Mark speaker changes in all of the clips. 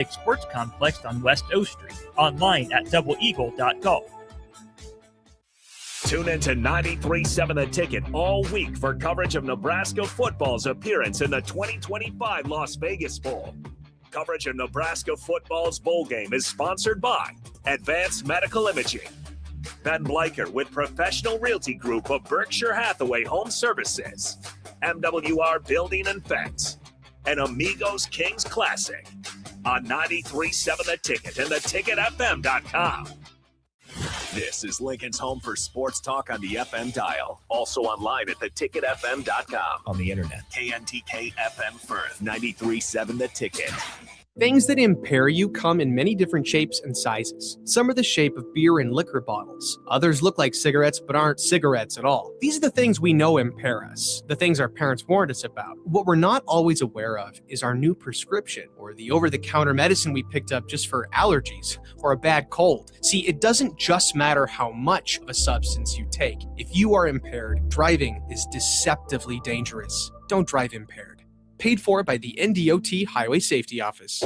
Speaker 1: Sports Complex on West O Street. Online at doubleeagle.golf.
Speaker 2: Tune in to 93.7 The Ticket all week for coverage of Nebraska football's appearance in the 2025 Las Vegas Bowl. Coverage of Nebraska football's bowl game is sponsored by Advanced Medical Imaging, Ben Bleicher with Professional Realty Group of Berkshire Hathaway Home Services, MWR Building and Fence, and Amigos Kings Classic on 93.7 The Ticket and theticketfm.com. This is Lincoln's home for sports talk on the FM dial. Also online at theticketfm.com. On the internet, KNTK FM Firth, 93.7 The Ticket.
Speaker 3: Things that impair you come in many different shapes and sizes. Some are the shape of beer and liquor bottles. Others look like cigarettes but aren't cigarettes at all. These are the things we know impair us, the things our parents warned us about. What we're not always aware of is our new prescription or the over-the-counter medicine we picked up just for allergies or a bad cold. See, it doesn't just matter how much of a substance you take. If you are impaired, driving is deceptively dangerous. Don't drive impaired. Paid for by the NDOT Highway Safety Office.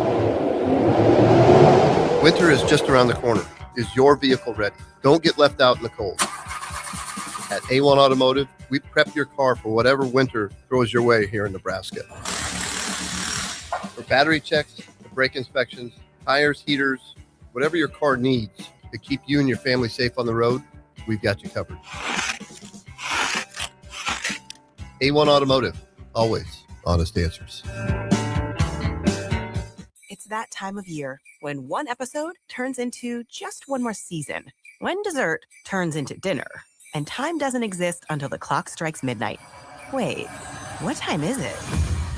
Speaker 4: Winter is just around the corner. Is your vehicle ready? Don't get left out in the cold. At A1 Automotive, we prep your car for whatever winter throws your way here in Nebraska. For battery checks, brake inspections, tires, heaters, whatever your car needs to keep you and your family safe on the road, we've got you covered. A1 Automotive, always honest answers.
Speaker 5: It's that time of year when one episode turns into just one more season, when dessert turns into dinner, and time doesn't exist until the clock strikes midnight. Wait, what time is it?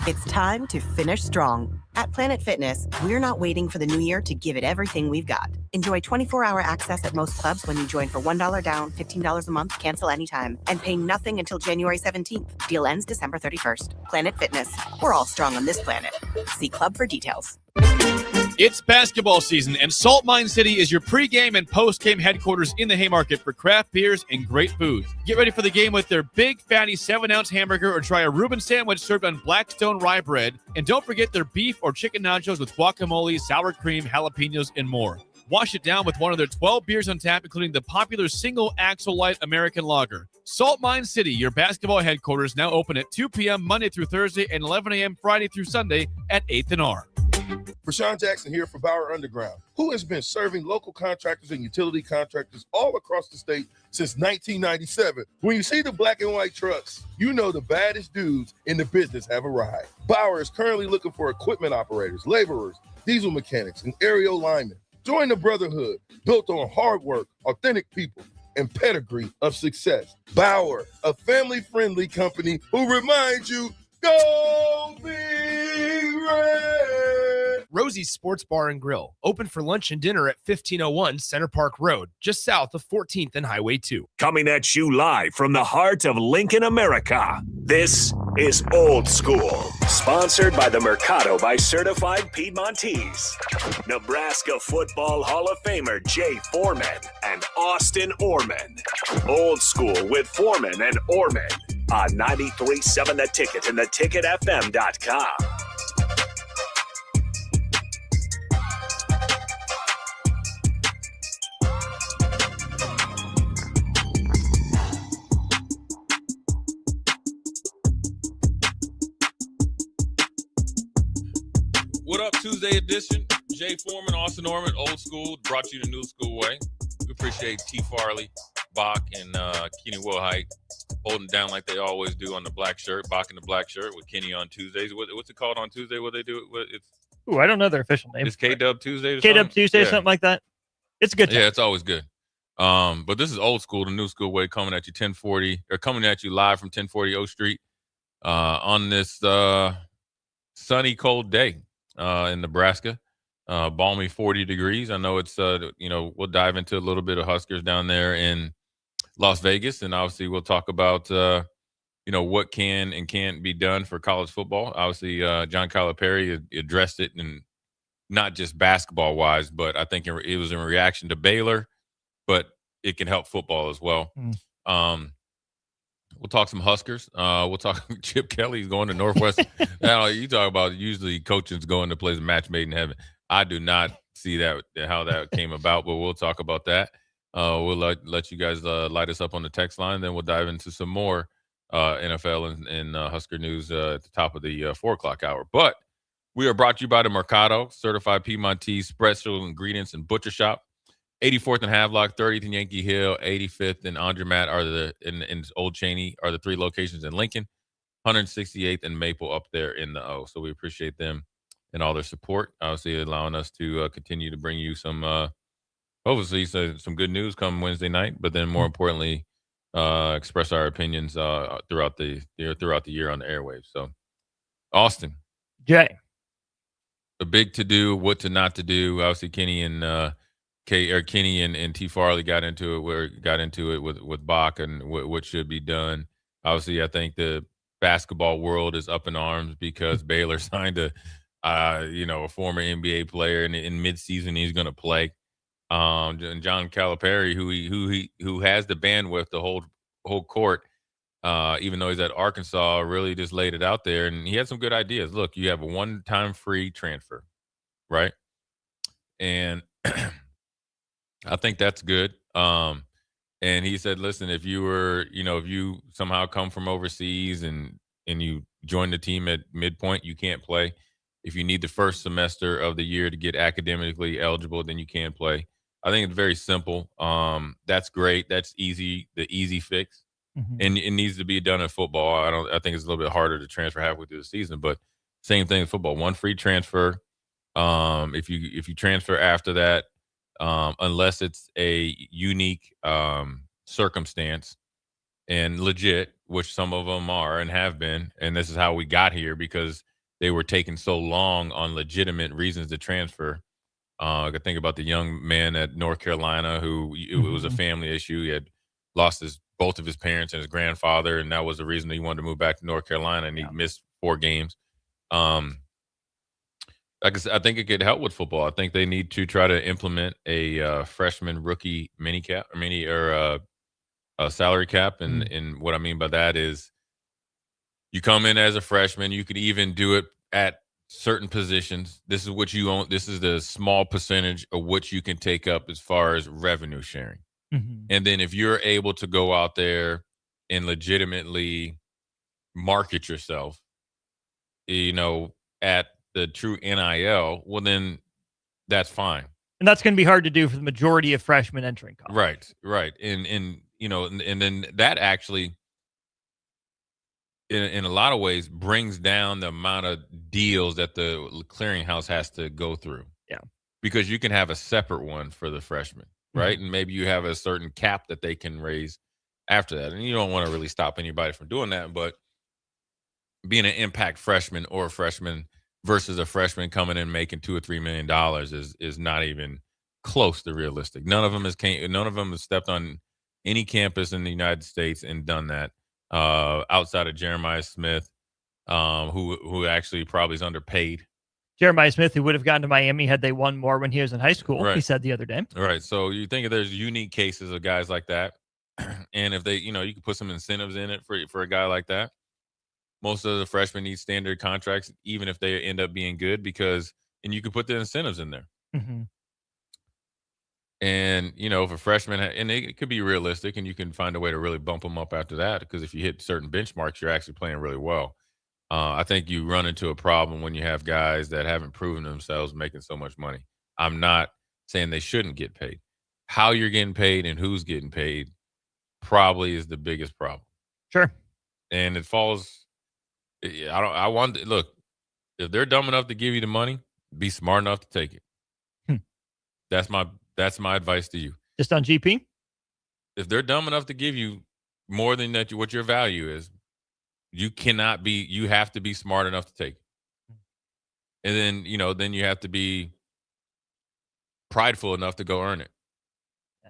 Speaker 5: It's time to finish strong. At Planet Fitness, we're not waiting for the new year to give it everything we've got. Enjoy 24-hour access at most clubs when you join for $1 down, $15 a month, cancel anytime, and pay nothing until January 17th. Deal ends December 31st. Planet Fitness. We're all strong on this planet. See club for details.
Speaker 6: It's basketball season, and Salt Mine City is your pregame and postgame headquarters in the Haymarket for craft beers and great food. Get ready for the game with their big, fatty 7-ounce hamburger or try a Reuben sandwich served on Blackstone rye bread. And don't forget their beef or chicken nachos with guacamole, sour cream, jalapenos, and more. Wash it down with one of their 12 beers on tap, including the popular Single Axle Light American Lager. Salt Mine City, your basketball headquarters, now open at 2 p.m. Monday through Thursday and 11 a.m. Friday through Sunday at 8th and R.
Speaker 7: Rashawn Jackson here for Bauer Underground, who has been serving local contractors and utility contractors all across the state since 1997. When you see the black and white trucks, you know the baddest dudes in the business have arrived. Bauer is currently looking for equipment operators, laborers, diesel mechanics, and aerial linemen. Join the brotherhood built on hard work, authentic people, and pedigree of success. Bauer, a family-friendly company who reminds you, go Big Red!
Speaker 8: Rosie's Sports Bar and Grill, open for lunch and dinner at 1501 Center Park Road, just south of 14th and Highway 2.
Speaker 2: Coming at you live from the heart of Lincoln, America. This is Old School, sponsored by the Mercado by Certified Piedmontese. Nebraska Football Hall of Famer Jay Foreman and Austin Orman. Old School with Foreman and Orman on 93.7 The Ticket and theticketfm.com.
Speaker 9: What up, Tuesday edition? Jay Foreman, Austin Norman, Old School, brought to you the new school way. We appreciate T. Farley, Bach, and Kenny Wilhite holding down like they always do on the black shirt. Bach in the black shirt with Kenny on Tuesdays. What's it called on Tuesday? What they do?
Speaker 1: Ooh, I don't know their official name.
Speaker 9: It's K-Dub Tuesday or
Speaker 1: K-Dub Tuesday,
Speaker 9: yeah.
Speaker 1: something like that. It's a good time.
Speaker 9: Yeah, it's always good. But this is Old School, the new school way, coming at you 1040, or coming at you live from 1040 O Street on this sunny, cold day in Nebraska. Balmy 40 degrees. I know it's, we'll dive into a little bit of Huskers down there in Las Vegas. And obviously we'll talk about, what can and can't be done for college football. Obviously, John Calipari addressed it, and not just basketball wise, but I think it was in reaction to Baylor, but it can help football as well. We'll talk some Huskers. We'll talk Chip Kelly's going to Northwest. Now, you talk about usually coaches going to places match made in heaven. I do not see that how that came about, but we'll talk about that. We'll let you guys light us up on the text line. Then we'll dive into some more NFL and Husker news at the top of the 4 o'clock hour. But we are brought to you by the Mercado, certified Piedmontese special ingredients and butcher shop. 84th and Havelock, 30th and Yankee Hill, 85th and Andermatt are in Old Cheney are the 3 locations in Lincoln, 168th and Maple up there in the O. So we appreciate them and all their support, obviously allowing us to continue to bring you some, hopefully some good news come Wednesday night, but then more importantly, express our opinions throughout the year on the airwaves. So, Austin,
Speaker 1: Jay,
Speaker 9: a big to do, what to not to do. Obviously, Kenny and Kenny and T. Farley got into it with Bach and what should be done. Obviously, I think the basketball world is up in arms because Baylor signed a former NBA player, and in midseason he's going to play. And John Calipari, who has the bandwidth to hold court, even though he's at Arkansas, really just laid it out there, and he had some good ideas. Look, you have a one-time free transfer, right? And I think that's good. And he said, listen, if you somehow come from overseas and you join the team at midpoint, you can't play. If you need the first semester of the year to get academically eligible, then you can play. I think it's very simple. That's great. That's easy, the easy fix. Mm-hmm. And it needs to be done in football. I think it's a little bit harder to transfer halfway through the season, but same thing in football. One free transfer. If you transfer after that, unless it's a unique circumstance and legit, which some of them are and have been, and this is how we got here because they were taking so long on legitimate reasons to transfer. I could think about the young man at North Carolina who it was a family issue. He had lost both of his parents and his grandfather, and that was the reason he wanted to move back to North Carolina, and he missed 4 games. Like I said, I think it could help with football. I think they need to try to implement a freshman rookie a salary cap, and what I mean by that is you come in as a freshman. You could even do it at certain positions. This is what you own. This is the small percentage of what you can take up as far as revenue sharing. Mm-hmm. And then if you're able to go out there and legitimately market yourself, at the true NIL, well, then that's fine.
Speaker 1: And that's going to be hard to do for the majority of freshmen entering college.
Speaker 9: Right. And then that actually, in a lot of ways, brings down the amount of deals that the clearinghouse has to go through.
Speaker 1: Yeah.
Speaker 9: Because you can have a separate one for the freshmen, right? Mm-hmm. And maybe you have a certain cap that they can raise after that. And you don't want to really stop anybody from doing that. But being an impact freshman or a freshman versus a freshman coming in making $2 or $3 million is not even close to realistic. None of them has stepped on any campus in the United States and done that. Outside of Jeremiah Smith, who actually probably is underpaid.
Speaker 1: Jeremiah Smith, who would have gotten to Miami had they won more when he was in high school, right. He said the other day.
Speaker 9: Right. So you think there's unique cases of guys like that. And if they, you could put some incentives in it for a guy like that. Most of the freshmen need standard contracts, even if they end up being good, and you can put the incentives in there. Mm-hmm. And, if a freshman, and it could be realistic, and you can find a way to really bump them up after that, because if you hit certain benchmarks, you're actually playing really well. I think you run into a problem when you have guys that haven't proven themselves making so much money. I'm not saying they shouldn't get paid. How you're getting paid and who's getting paid probably is the biggest problem.
Speaker 1: Sure. And
Speaker 9: it falls, look, if they're dumb enough to give you the money, be smart enough to take it. That's my advice to you.
Speaker 1: Just on GP?
Speaker 9: If they're dumb enough to give you more than that, what your value is, you have to be smart enough to take it. And then you have to be prideful enough to go earn it.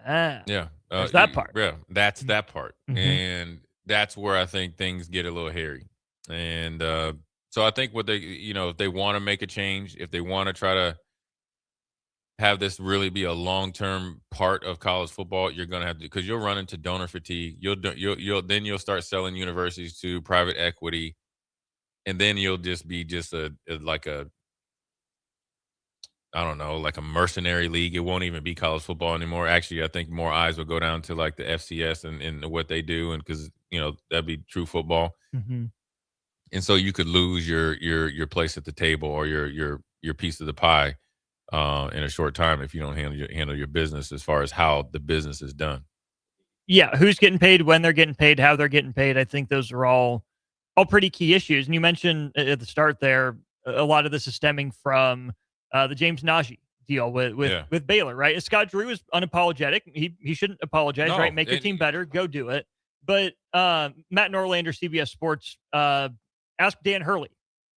Speaker 9: Yeah.
Speaker 1: That's that part.
Speaker 9: Yeah, that's that part. Mm-hmm. And that's where I think things get a little hairy. And so I think what they, if they want to make a change, if they want to try to have this really be a long-term part of college football, you're going to have to, because you'll run into donor fatigue. You'll start selling universities to private equity, and then you'll just be I don't know, like a mercenary league. It won't even be college football anymore. Actually, I think more eyes will go down to like the FCS and what they do, and because that'd be true football.
Speaker 1: Mm-hmm.
Speaker 9: And so you could lose your place at the table or your piece of the pie in a short time if you don't handle your business as far as how the business is done.
Speaker 1: Yeah, who's getting paid, when they're getting paid, how they're getting paid. I think those are all pretty key issues. And you mentioned at the start there, a lot of this is stemming from the James Najee deal with Baylor, right? Scott Drew is unapologetic. He shouldn't apologize, right? Make your team better, go do it. But Matt Norlander, CBS Sports, asked Dan Hurley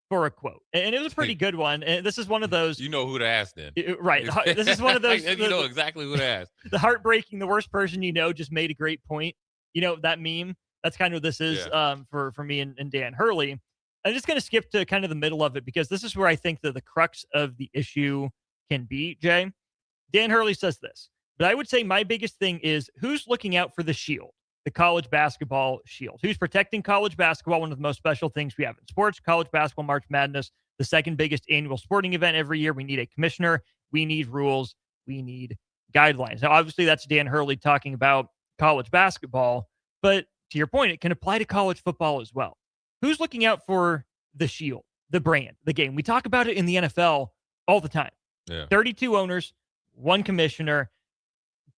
Speaker 1: for a quote, and it was a pretty good one. And this is one of those.
Speaker 9: You know who to ask then,
Speaker 1: right? This is one of those.
Speaker 9: You know exactly who to ask.
Speaker 1: The heartbreaking, the worst person just made a great point. That meme. That's kind of what this is for me and Dan Hurley. I'm just going to skip to kind of the middle of it because this is where I think that the crux of the issue can be, Jay. Dan Hurley says this, but I would say my biggest thing is who's looking out for the shield, the college basketball shield. Who's protecting college basketball, one of the most special things we have in sports, college basketball March Madness, the second biggest annual sporting event every year. We need a commissioner. We need rules. We need guidelines. Now, obviously, that's Dan Hurley talking about college basketball, but to your point, it can apply to college football as well. Who's looking out for the shield, the brand, the game? We talk about it in the NFL all the time.
Speaker 9: Yeah.
Speaker 1: 32 owners, one commissioner.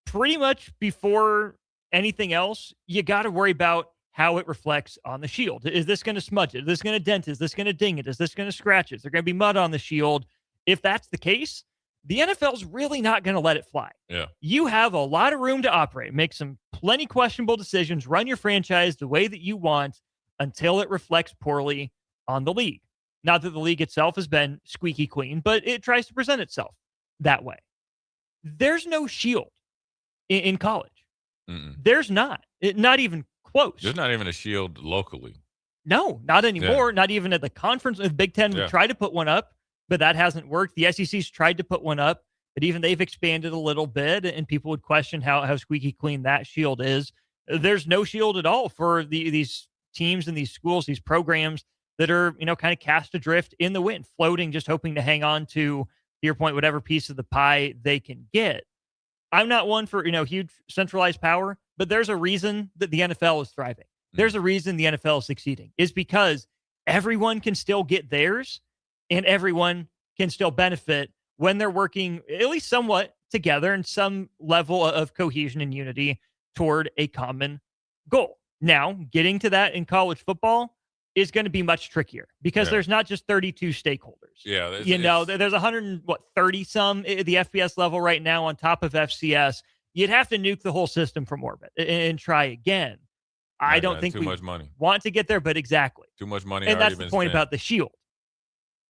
Speaker 1: Pretty much before anything else, you got to worry about how it reflects on the shield. Is this going to smudge it? Is this going to dent it? Is this going to ding it? Is this going to scratch it? Is there going to be mud on the shield? If that's the case, the NFL's really not going to let it fly.
Speaker 9: Yeah.
Speaker 1: You have a lot of room to operate, make some plenty questionable decisions, run your franchise the way that you want until it reflects poorly on the league. Not that the league itself has been squeaky clean, but it tries to present itself that way. There's no shield in college.
Speaker 9: Mm-mm.
Speaker 1: There's not. Not even close.
Speaker 9: There's not even a shield locally.
Speaker 1: No, not anymore.
Speaker 9: Yeah.
Speaker 1: Not even at the conference. The Big Ten would try to put one up, but that hasn't worked. The SEC's tried to put one up, but even they've expanded a little bit, and people would question how squeaky clean that shield is. There's no shield at all for these teams and these schools, these programs that are, kind of cast adrift in the wind, floating, just hoping to hang on to your point, whatever piece of the pie they can get. I'm not one for, huge centralized power, but there's a reason that the NFL is thriving. There's a reason the NFL is succeeding. Is because everyone can still get theirs and everyone can still benefit when they're working at least somewhat together in some level of cohesion and unity toward a common goal. Now, getting to that in college football is going to be much trickier because there's not just 32 stakeholders.
Speaker 9: Yeah.
Speaker 1: There's 130 some at the FBS level right now on top of FCS. You'd have to nuke the whole system from orbit and try again. I don't think
Speaker 9: too much money.
Speaker 1: Want to get there, but exactly.
Speaker 9: Too much money.
Speaker 1: And that's the point about the shield.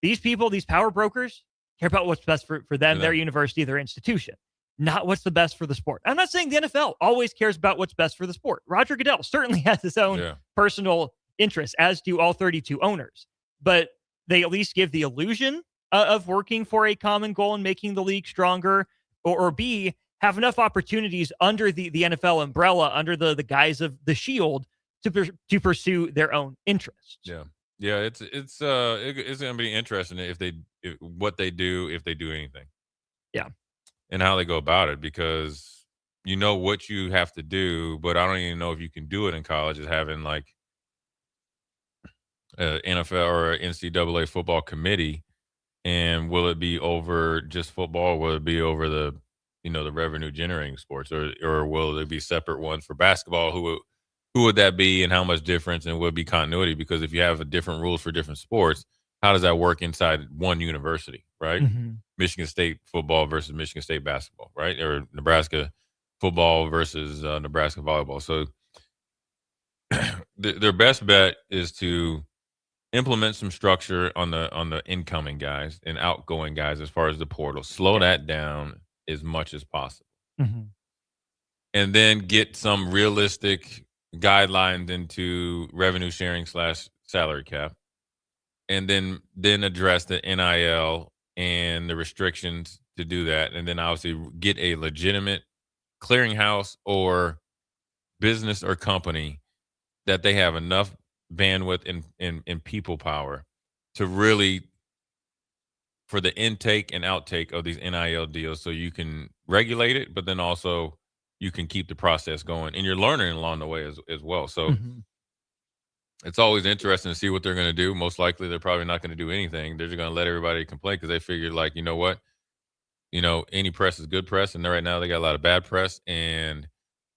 Speaker 1: These people, these power brokers, care about what's best for them, their university, their institution, not what's the best for the sport. I'm not saying the NFL always cares about what's best for the sport. Roger Goodell certainly has his own personal interests, as do all 32 owners. But they at least give the illusion of working for a common goal and making the league stronger, or B, have enough opportunities under the NFL umbrella, under the guise of the shield, to pursue their own interests.
Speaker 9: Yeah. Yeah, it's going to be interesting if they do anything.
Speaker 1: Yeah.
Speaker 9: And how they go about it, because you know what you have to do, but I don't even know if you can do it in college, is having like NFL or NCAA football committee. And will it be over just football? Will it be over the revenue generating sports, or will there be separate ones for basketball? Who would that be, and how much difference, and will it be continuity? Because if you have different rules for different sports, how does that work inside one university, right?
Speaker 1: Mm-hmm.
Speaker 9: Michigan State football versus Michigan State basketball, right? Or Nebraska football versus Nebraska volleyball. So their best bet is to implement some structure on the incoming guys and outgoing guys as far as the portal. Slow that down as much as possible.
Speaker 1: Mm-hmm.
Speaker 9: And then get some realistic guidelines into revenue sharing / salary cap, and then address the NIL and the restrictions to do that, and then obviously get a legitimate clearinghouse or business or company that they have enough bandwidth and people power to really for the intake and outtake of these NIL deals, so you can regulate it, but then also you can keep the process going, and you're learning along the way as well. So it's always interesting to see what they're going to do. Most likely, they're probably not going to do anything. They're just going to let everybody complain because they figured, like, you know what, any press is good press, and right now they got a lot of bad press. And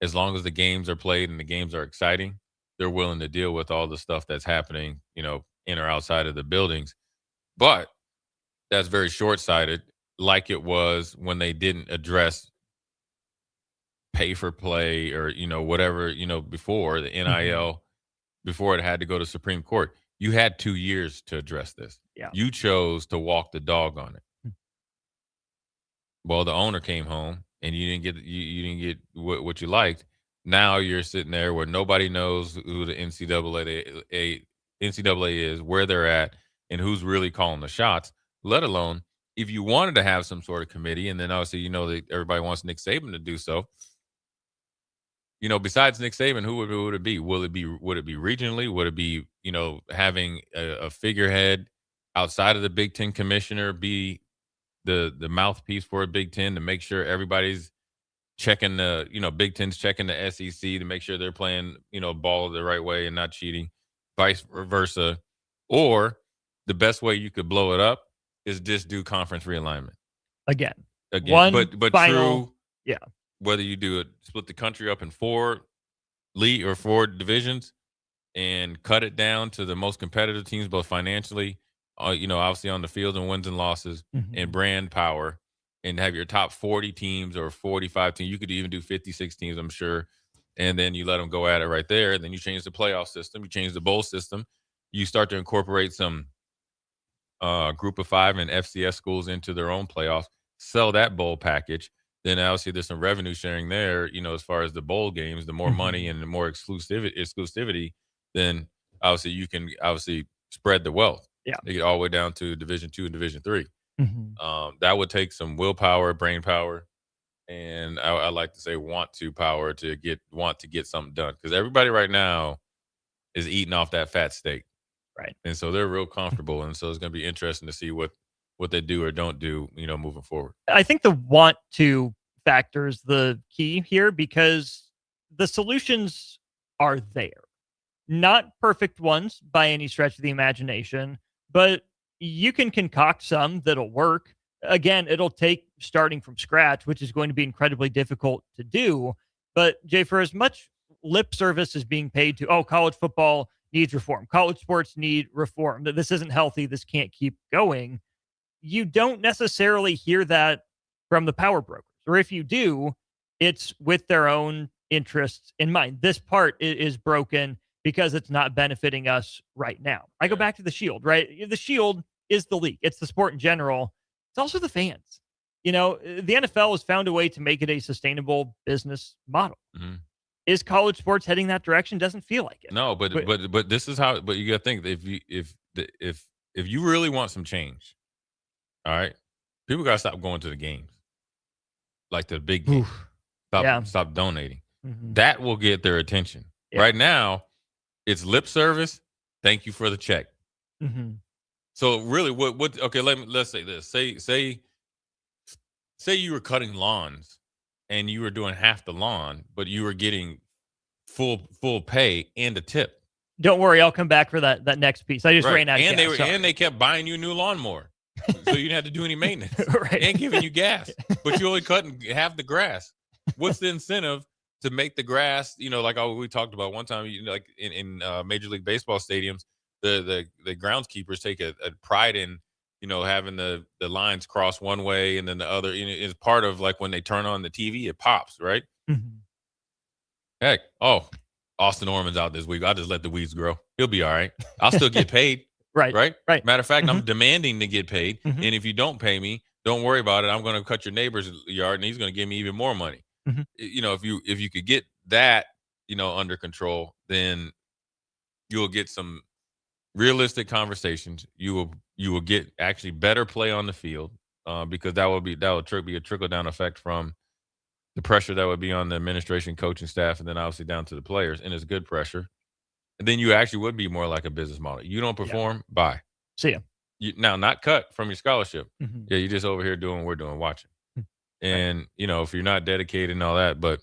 Speaker 9: as long as the games are played and the games are exciting, they're willing to deal with all the stuff that's happening, in or outside of the buildings. But that's very short-sighted, like it was when they didn't address pay for play or, whatever, before the NIL, before it had to go to Supreme Court. You had 2 years to address this.
Speaker 1: Yeah.
Speaker 9: You chose to walk the dog on it. Well, the owner came home and you didn't get what you liked. Now you're sitting there where nobody knows who the NCAA is, where they're at, and who's really calling the shots, let alone if you wanted to have some sort of committee. And then obviously, that everybody wants Nick Saban to do so. Besides Nick Saban, who would it be? Would it be regionally? Would it be, having a figurehead outside of the Big Ten commissioner be the mouthpiece for a Big Ten to make sure everybody's checking the, Big Ten's checking the SEC to make sure they're playing, ball the right way and not cheating, vice versa. Or the best way you could blow it up is just do conference realignment. Again.
Speaker 1: One
Speaker 9: but
Speaker 1: final,
Speaker 9: true.
Speaker 1: Yeah.
Speaker 9: Whether you do it, split the country up in 4 league or 4 divisions and cut it down to the most competitive teams, both financially, obviously on the field and wins and losses and brand power, and have your top 40 teams or 45 teams. You could even do 56 teams, I'm sure. And then you let them go at it right there. And then you change the playoff system. You change the bowl system. You start to incorporate some group of 5 and FCS schools into their own playoffs, sell that bowl package. Then obviously there's some revenue sharing there, as far as the bowl games, the more money and the more exclusivity, then obviously you can spread the wealth.
Speaker 1: Yeah.
Speaker 9: They get all the way down to Division II and Division III. That would take some willpower, brain power, and I like to say want to get something done, because everybody right now is eating off that fat steak.
Speaker 1: Right.
Speaker 9: And so they're real comfortable. And so it's going to be interesting to see what they do or don't do, moving forward.
Speaker 1: I think the want to factor is the key here, because the solutions are there. Not perfect ones by any stretch of the imagination, but you can concoct some that'll work. Again, it'll take starting from scratch, which is going to be incredibly difficult to do. But Jay, for as much lip service is being paid to, college football needs reform, college sports need reform, that this isn't healthy, this can't keep going, you don't necessarily hear that from the power brokers. Or if you do, it's with their own interests in mind. This part is broken because it's not benefiting us right now. I go back to the Shield, right? The Shield is the league. It's the sport in general. It's also the fans. The NFL has found a way to make it a sustainable business model. Is college sports heading that direction? Doesn't feel like it.
Speaker 9: No, but this is how. But you got to think, if you really want some change, all right, people got to stop going to the games, like the big games. Stop donating. That will get their attention. Yeah. Right now, it's lip service. Thank you for the check. So really, what? Okay, let's say this. Say you were cutting lawns and you were doing half the lawn, but you were getting full pay and a tip.
Speaker 1: Don't worry, I'll come back for that next piece. I just ran out of gas.
Speaker 9: And they kept buying you a new lawnmower, so you didn't have to do any maintenance.
Speaker 1: Right.
Speaker 9: And giving you gas, but you only cutting half the grass. What's the incentive to make the grass? Like we talked about one time, like in Major League Baseball stadiums, the groundskeepers take a pride in having the lines cross one way and then the other. Is part of, like, when they turn on the TV, it pops, right? Heck, Austin Orman's out this week. I'll just let the weeds grow. He'll be all right. I'll still get paid. Right. Matter of fact, I'm demanding to get paid. And if you don't pay me, don't worry about it. I'm going to cut your neighbor's yard, and he's going to give me even more money. If you could get that, under control, then you'll get some realistic conversations. You will get actually better play on the field, because that will be a trickle down effect from the pressure that would be on the administration, coaching staff, and then obviously down to the players, and it's good pressure. And then you actually would be more like a business model. You don't perform, bye.
Speaker 1: See ya.
Speaker 9: Now, not cut from your scholarship.
Speaker 1: Mhm.
Speaker 9: Yeah, you're just over here doing what we're doing, watching. And, if you're not dedicated and all that, but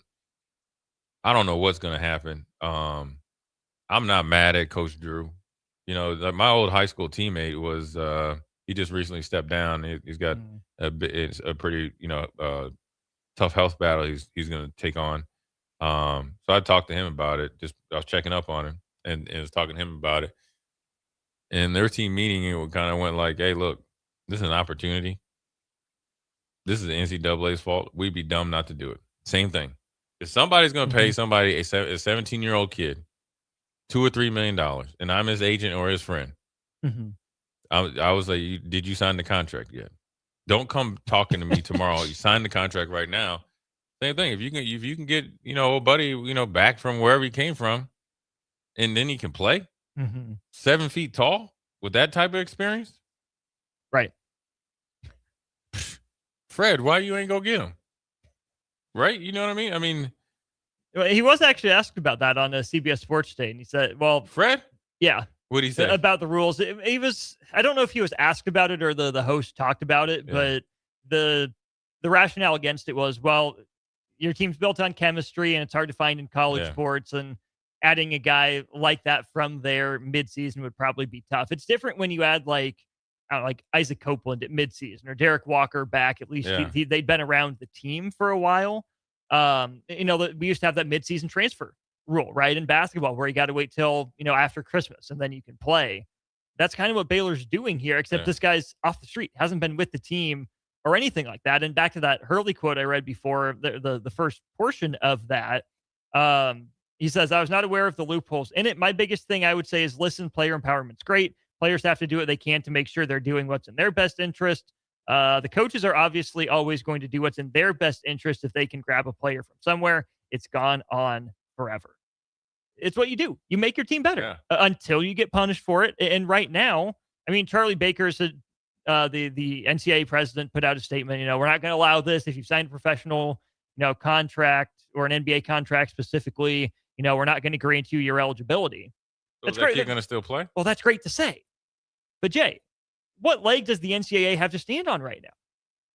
Speaker 9: I don't know what's going to happen. I'm not mad at Coach Drew. Like my old high school teammate was he just recently stepped down. He's got it's a pretty tough health battle he's going to take on. So I talked to him about it. I was checking up on him and was talking to him about it. And their team meeting, it kind of went like, "Hey, look, this is an opportunity. This is the NCAA's fault. We'd be dumb not to do it." Same thing. If somebody's going to pay somebody a 17-year-old kid $2 or $3 million, and I'm his agent or his friend, I was like, "Did you sign the contract yet? Don't come talking to me tomorrow. You signed the contract right now." Same thing. If you can get old buddy back from wherever he came from, and then he can play 7 feet tall with that type of experience,
Speaker 1: right?
Speaker 9: Fred, why you ain't go get him? Right? You know what I mean? I mean,
Speaker 1: he was actually asked about that on a CBS Sports Day, and he said, "Well,
Speaker 9: Fred,
Speaker 1: yeah,
Speaker 9: what did he say
Speaker 1: about the rules?" He was, I don't know if he was asked about it or the host talked about it, but the rationale against it was, well, your team's built on chemistry, and it's hard to find in college sports, and adding a guy like that from there midseason would probably be tough. It's different when you add like Isaac Copeland at midseason or Derek Walker back. At least they'd been around the team for a while. We used to have that midseason transfer rule, right, in basketball, where you got to wait till after Christmas and then you can play. That's kind of what Baylor's doing here, except this guy's off the street, hasn't been with the team or anything like that. And back to that Hurley quote I read before, the first portion of that, he says, "I was not aware of the loopholes in it. My biggest thing I would say is listen, player empowerment's great. Players have to do what they can to make sure they're doing what's in their best interest. The coaches are obviously always going to do what's in their best interest if they can grab a player from somewhere. It's gone on forever." It's what you do. You make your team better until you get punished for it. And right now, I mean, Charlie Baker said, the NCAA president put out a statement, we're not going to allow this. If you've signed a professional, contract or an NBA contract specifically, we're not going to grant you your eligibility.
Speaker 9: So that's great. You're going to still play?
Speaker 1: Well, that's great to say. But Jay, what leg does the NCAA have to stand on right now?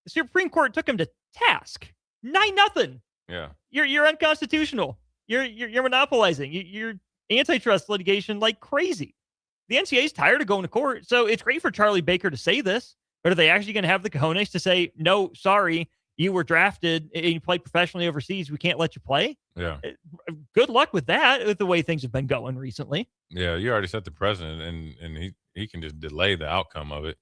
Speaker 1: The Supreme Court took him to task. 9-0.
Speaker 9: Yeah.
Speaker 1: You're unconstitutional. You're monopolizing. You're antitrust litigation like crazy. The NCAA is tired of going to court, so it's great for Charlie Baker to say this, but are they actually going to have the cojones to say, "No, sorry, you were drafted and you played professionally overseas. We can't let you play"?
Speaker 9: Yeah.
Speaker 1: Good luck with that, with the way things have been going recently.
Speaker 9: Yeah, you already set the precedent, and he can just delay the outcome of it.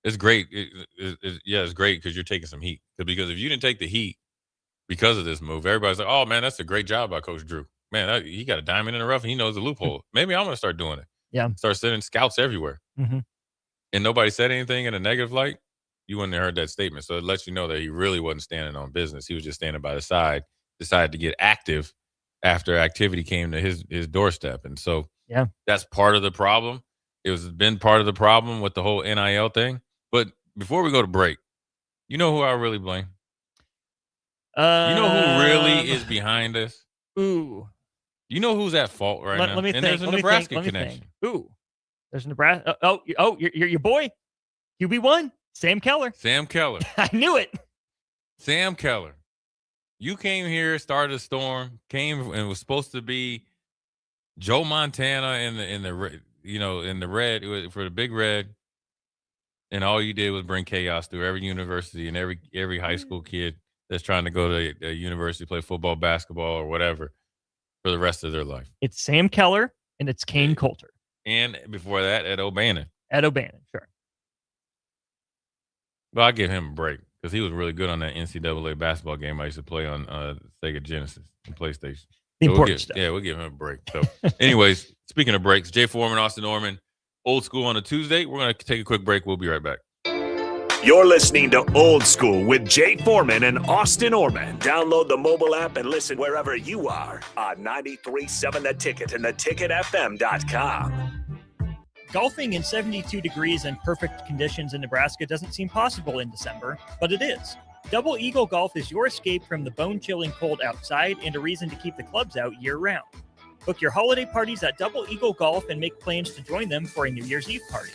Speaker 9: It's great. It's great because you're taking some heat. Because if you didn't take the heat because of this move, everybody's like, "Oh, man, that's a great job by Coach Drew. Man, he got a diamond in the rough, and he knows the loophole. Maybe I'm going to start doing it."
Speaker 1: Yeah.
Speaker 9: Start sending scouts everywhere. And nobody said anything in a negative light, you wouldn't have heard that statement. So it lets you know that he really wasn't standing on business. He was just standing by the side, decided to get active after activity came to his doorstep. And so that's part of the problem. It's been part of the problem with the whole NIL thing. But before we go to break, you know who I really blame? You know who really is behind this?
Speaker 1: Ooh.
Speaker 9: You know who's at fault right now?
Speaker 1: Let me think.
Speaker 9: There's a Nebraska connection.
Speaker 1: Ooh, there's a Nebraska. Your boy, QB1, Sam Keller.
Speaker 9: Sam Keller.
Speaker 1: I knew it.
Speaker 9: Sam Keller. You came here, started a storm, came and was supposed to be Joe Montana in the red for the Big Red, and all you did was bring chaos through every university and every high school kid that's trying to go to a university, play football, basketball, or whatever, for the rest of their life.
Speaker 1: It's Sam Keller and it's Kane Coulter.
Speaker 9: And before that, Ed O'Bannon.
Speaker 1: Sure.
Speaker 9: Well, I give him a break because he was really good on that NCAA basketball game I used to play on Sega Genesis and PlayStation.
Speaker 1: Stuff.
Speaker 9: Yeah, we'll give him a break. So, anyways, speaking of breaks, Jay Foreman, Austin Norman, Old School on a Tuesday. We're going to take a quick break. We'll be right back.
Speaker 2: You're listening to Old School with Jay Foreman and Austin Orman. Download the mobile app and listen wherever you are on 93.7 The Ticket and theticketfm.com.
Speaker 1: Golfing in 72 degrees and perfect conditions in Nebraska doesn't seem possible in December, but it is. Double Eagle Golf is your escape from the bone-chilling cold outside and a reason to keep the clubs out year-round. Book your holiday parties at Double Eagle Golf and make plans to join them for a New Year's Eve party.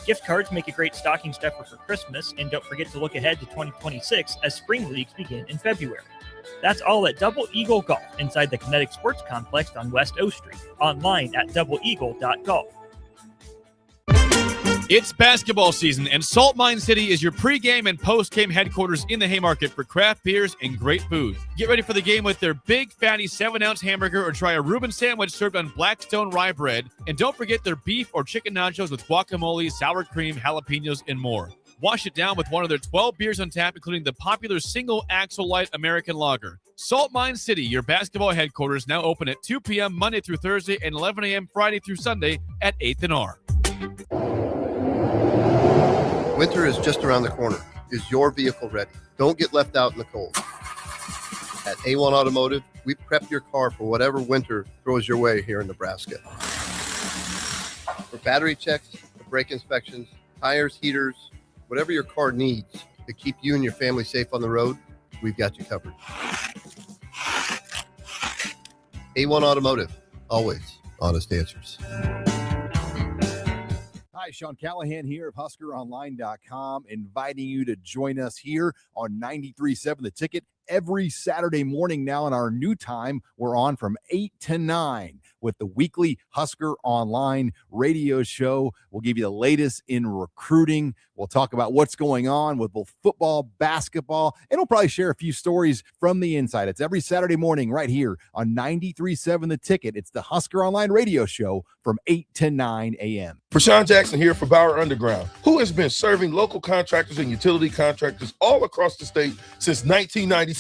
Speaker 1: Gift cards make a great stocking stuffer for Christmas, and don't forget to look ahead to 2026 as spring leagues begin in February. That's all at Double Eagle Golf inside the Kinetic Sports Complex on West O Street. Online at doubleeagle.golf.
Speaker 6: It's basketball season, and Salt Mine City is your pregame and postgame headquarters in the Haymarket for craft beers and great food. Get ready for the game with their big, fatty 7-ounce hamburger or try a Reuben sandwich served on Blackstone rye bread. And don't forget their beef or chicken nachos with guacamole, sour cream, jalapenos, and more. Wash it down with one of their 12 beers on tap, including the popular Single Axle Light American Lager. Salt Mine City, your basketball headquarters, now open at 2 p.m. Monday through Thursday and 11 a.m. Friday through Sunday at 8th and R.
Speaker 4: Winter is just around the corner. Is your vehicle ready? Don't get left out in the cold. At A1 Automotive, we prep your car for whatever winter throws your way here in Nebraska. For battery checks, brake inspections, tires, heaters, whatever your car needs to keep you and your family safe on the road, we've got you covered. A1 Automotive, always honest answers.
Speaker 10: Hi, Sean Callahan here of HuskerOnline.com, inviting you to join us here on 93.7 The Ticket every Saturday morning now in our new time. We're on from 8 to 9 with the weekly Husker Online radio show. We'll give you the latest in recruiting. We'll talk about what's going on with both football, basketball, and we'll probably share a few stories from the inside. It's every Saturday morning right here on 93.7 The Ticket. It's the Husker Online radio show from 8 to 9 a.m.
Speaker 7: Prashawn Jackson here for Bauer Underground, who has been serving local contractors and utility contractors all across the state since 1997.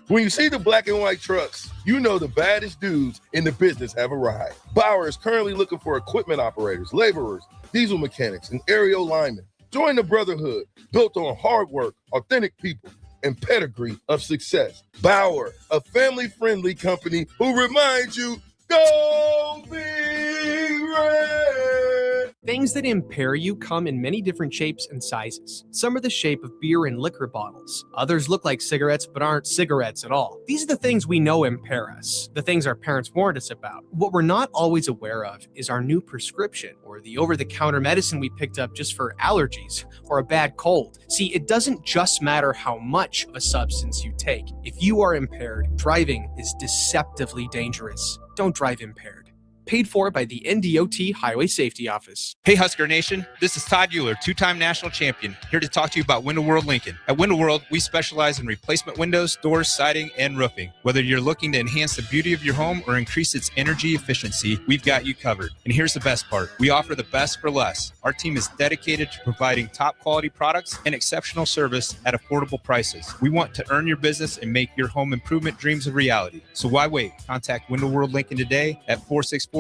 Speaker 7: When you see the black and white trucks, you know the baddest dudes in the business have arrived. Bauer is currently looking for equipment operators, laborers, diesel mechanics, and aerial linemen. Join the brotherhood built on hard work, authentic people, and pedigree of success. Bauer, a family-friendly company who reminds you, go Big Red!
Speaker 3: Things that impair you come in many different shapes and sizes. Some are the shape of beer and liquor bottles. Others look like cigarettes but aren't cigarettes at all. These are the things we know impair us, the things our parents warned us about. What we're not always aware of is our new prescription or the over-the-counter medicine we picked up just for allergies or a bad cold. See, it doesn't just matter how much of a substance you take. If you are impaired, driving is deceptively dangerous. Don't drive impaired. Paid for by the NDOT Highway Safety Office.
Speaker 11: Hey Husker Nation, this is Todd Euler, two-time national champion, here to talk to you about Window World Lincoln. At Window World, we specialize in replacement windows, doors, siding, and roofing. Whether you're looking to enhance the beauty of your home or increase its energy efficiency, we've got you covered. And here's the best part. We offer the best for less. Our team is dedicated to providing top quality products and exceptional service at affordable prices. We want to earn your business and make your home improvement dreams a reality. So why wait? Contact Window World Lincoln today at 464-7313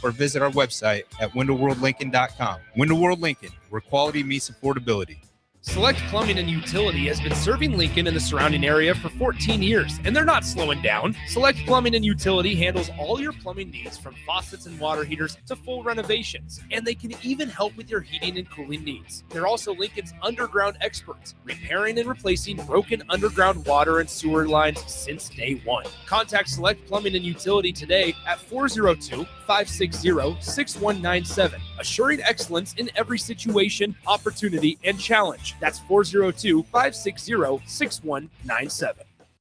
Speaker 11: or visit our website at windowworldlincoln.com. Window World Lincoln, where quality meets affordability.
Speaker 8: Select Plumbing and Utility has been serving Lincoln and the surrounding area for 14 years, and they're not slowing down. Select Plumbing and Utility handles all your plumbing needs, from faucets and water heaters to full renovations, and they can even help with your heating and cooling needs. They're also Lincoln's underground experts, repairing and replacing broken underground water and sewer lines since day one. Contact Select Plumbing and Utility today at 402-560-6197, assuring excellence in every situation, opportunity, and challenge. That's 402-560-6197.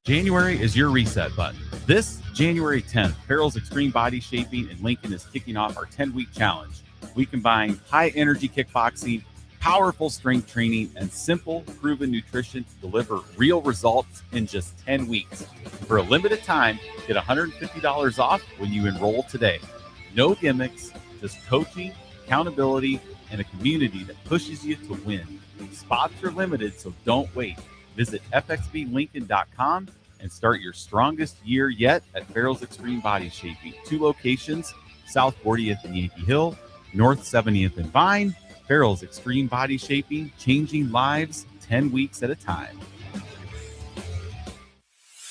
Speaker 12: January is your reset button. This January 10th, Farrell's Extreme Body Shaping in Lincoln is kicking off our 10-week challenge. We combine high-energy kickboxing, powerful strength training, and simple, proven nutrition to deliver real results in just 10 weeks. For a limited time, get $150 off when you enroll today. No gimmicks, just coaching, accountability, and a community that pushes you to win. Spots are limited, so don't wait. Visit fxblincoln.com and start your strongest year yet at Farrell's Extreme Body Shaping. 2 locations, South 40th and Yankee Hill, North 70th and Vine. Farrell's Extreme Body Shaping, changing lives 10 weeks at a time.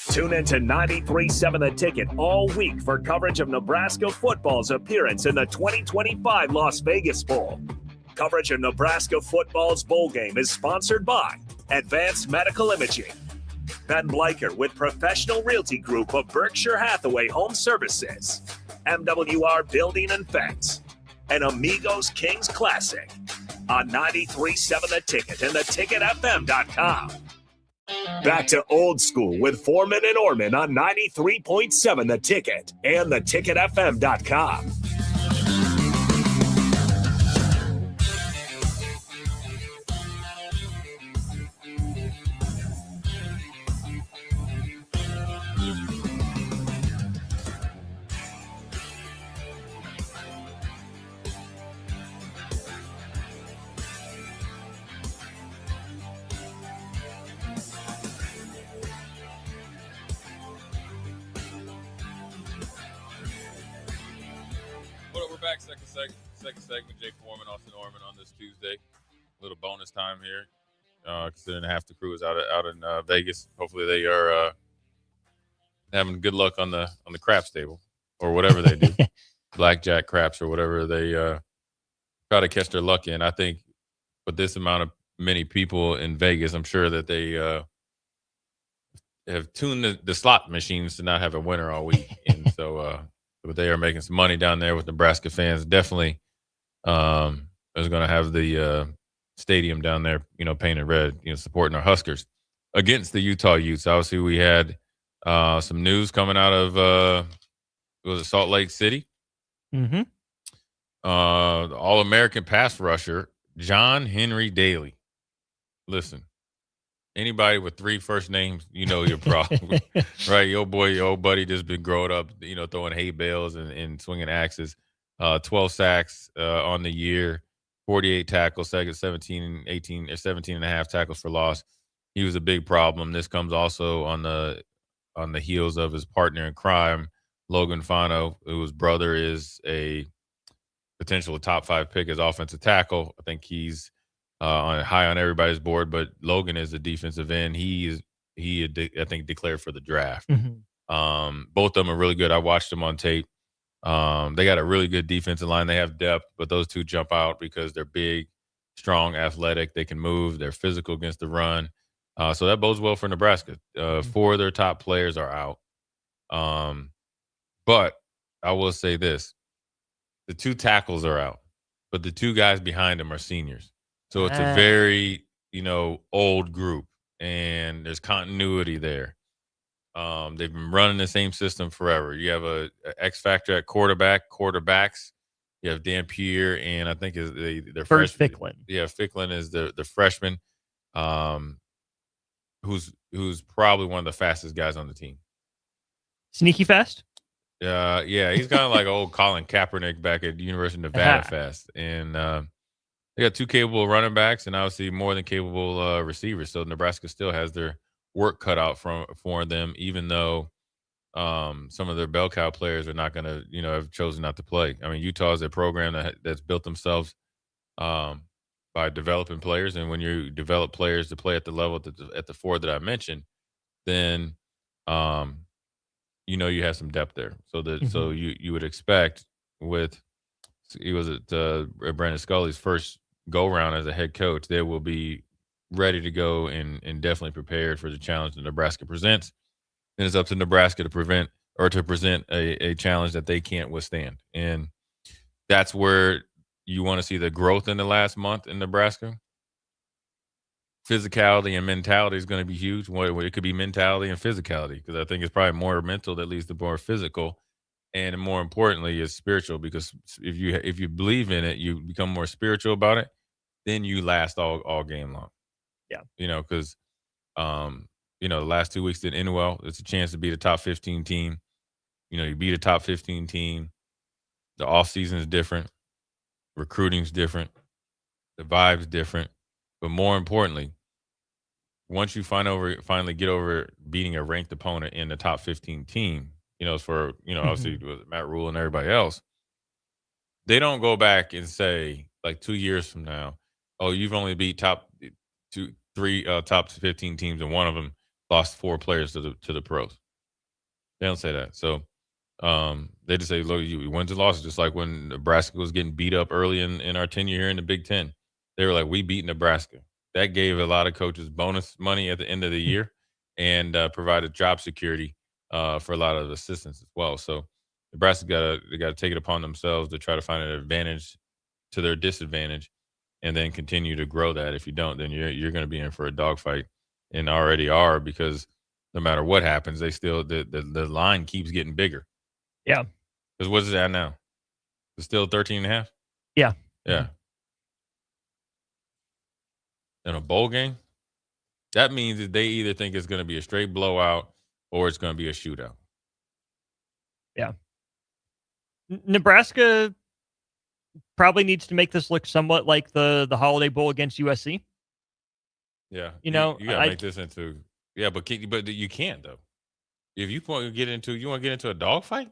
Speaker 2: Tune in to 93.7 The Ticket all week for coverage of Nebraska football's appearance in the 2025 Las Vegas Bowl. Coverage of Nebraska football's bowl game is sponsored by Advanced Medical Imaging, Ben Bleicher with Professional Realty Group of Berkshire Hathaway Home Services, MWR Building and Fence, and Amigos Kings Classic. on 93.7 The Ticket and theticketfm.com. Back to old school with Foreman and Orman on 93.7 The Ticket and theticketfm.com.
Speaker 9: Back second segment. Jake Foreman, Austin Orman on this Tuesday. A little bonus time here, considering half the crew is out in Vegas. Hopefully they are having good luck on the craps table or whatever they do, blackjack, craps, or whatever they try to catch their luck in. I think with this amount of many people in Vegas, I'm sure that they have tuned the slot machines to not have a winner all week, and so. But they are making some money down there with Nebraska fans. Definitely is going to have the stadium down there, painted red, supporting our Huskers against the Utah Utes. Obviously, we had some news coming out of Salt Lake City.
Speaker 1: Mm-hmm.
Speaker 9: The All-American pass rusher, John Henry Daly. Listen. Anybody with 3 first names, your problem, right? Your old buddy just been growing up, throwing hay bales and swinging axes. 12 sacks on the year, 48 tackles, 17 and a half tackles for loss. He was a big problem. This comes also on the heels of his partner in crime, Logan Fano, whose brother is a potential top 5 pick as offensive tackle. I think he's high on everybody's board, but Logan is a defensive end. He I think declared for the draft.
Speaker 1: Mm-hmm.
Speaker 9: Both of them are really good. I watched them on tape. They got a really good defensive line. They have depth, but those two jump out because they're big, strong, athletic. They can move. They're physical against the run. So that bodes well for Nebraska. 4 of their top players are out. But I will say this. The 2 tackles are out, but the 2 guys behind them are seniors. So it's a very, old group, and there's continuity there. They've been running the same system forever. You have a X factor at quarterbacks. You have Dan Pierre, and I think they're
Speaker 1: First Ficklin.
Speaker 9: Yeah, Ficklin is the freshman, who's probably one of the fastest guys on the team.
Speaker 1: Sneaky fast?
Speaker 9: Yeah, he's kind of like old Colin Kaepernick back at University of Nevada fast, and they got 2 capable running backs and obviously more than capable receivers. So Nebraska still has their work cut out for them, even though some of their bell cow players are not going to, have chosen not to play. I mean, Utah is a program that's built themselves by developing players, and when you develop players to play at the level at the 4 that I mentioned, then you have some depth there. So so you would expect with he was at Brandon Scully's first go round as a head coach, they will be ready to go and definitely prepared for the challenge that Nebraska presents. And it's up to Nebraska to present a challenge that they can't withstand. And that's where you want to see the growth in the last month in Nebraska. Physicality and mentality is going to be huge. It could be mentality and physicality, because I think it's probably more mental that leads to more physical. And more importantly, it's spiritual, because if you believe in it, you become more spiritual about it, then you last all game long.
Speaker 1: Yeah.
Speaker 9: Because, the last 2 weeks didn't end well. It's a chance to beat a top 15 team. You beat a top 15 team. The offseason is different. Recruiting's different. The vibe's different. But more importantly, once you finally get over beating a ranked opponent in the top 15 team, obviously with Matt Rule and everybody else, they don't go back and say, like 2 years from now, oh, you've only beat top 15 teams, and one of them lost 4 players to the pros. They don't say that. So they just say, look, you wins and losses. Just like when Nebraska was getting beat up early in our tenure here in the Big Ten, they were like, we beat Nebraska. That gave a lot of coaches bonus money at the end of the year and provided job security for a lot of assistants as well. So Nebraska got to take it upon themselves to try to find an advantage to their disadvantage and then continue to grow that. If you don't, then you're going to be in for a dogfight, and already are, because no matter what happens, they still the line keeps getting bigger.
Speaker 1: Yeah.
Speaker 9: Because what is it at now? It's still 13.5?
Speaker 1: Yeah.
Speaker 9: Yeah. In a bowl game, that means that they either think it's going to be a straight blowout or it's going to be a shootout.
Speaker 1: Yeah. Nebraska probably needs to make this look somewhat like the Holiday Bowl against USC.
Speaker 9: Yeah.
Speaker 1: You know,
Speaker 9: you got to make this into – yeah, but you can't, though. If you want to get into a dogfight?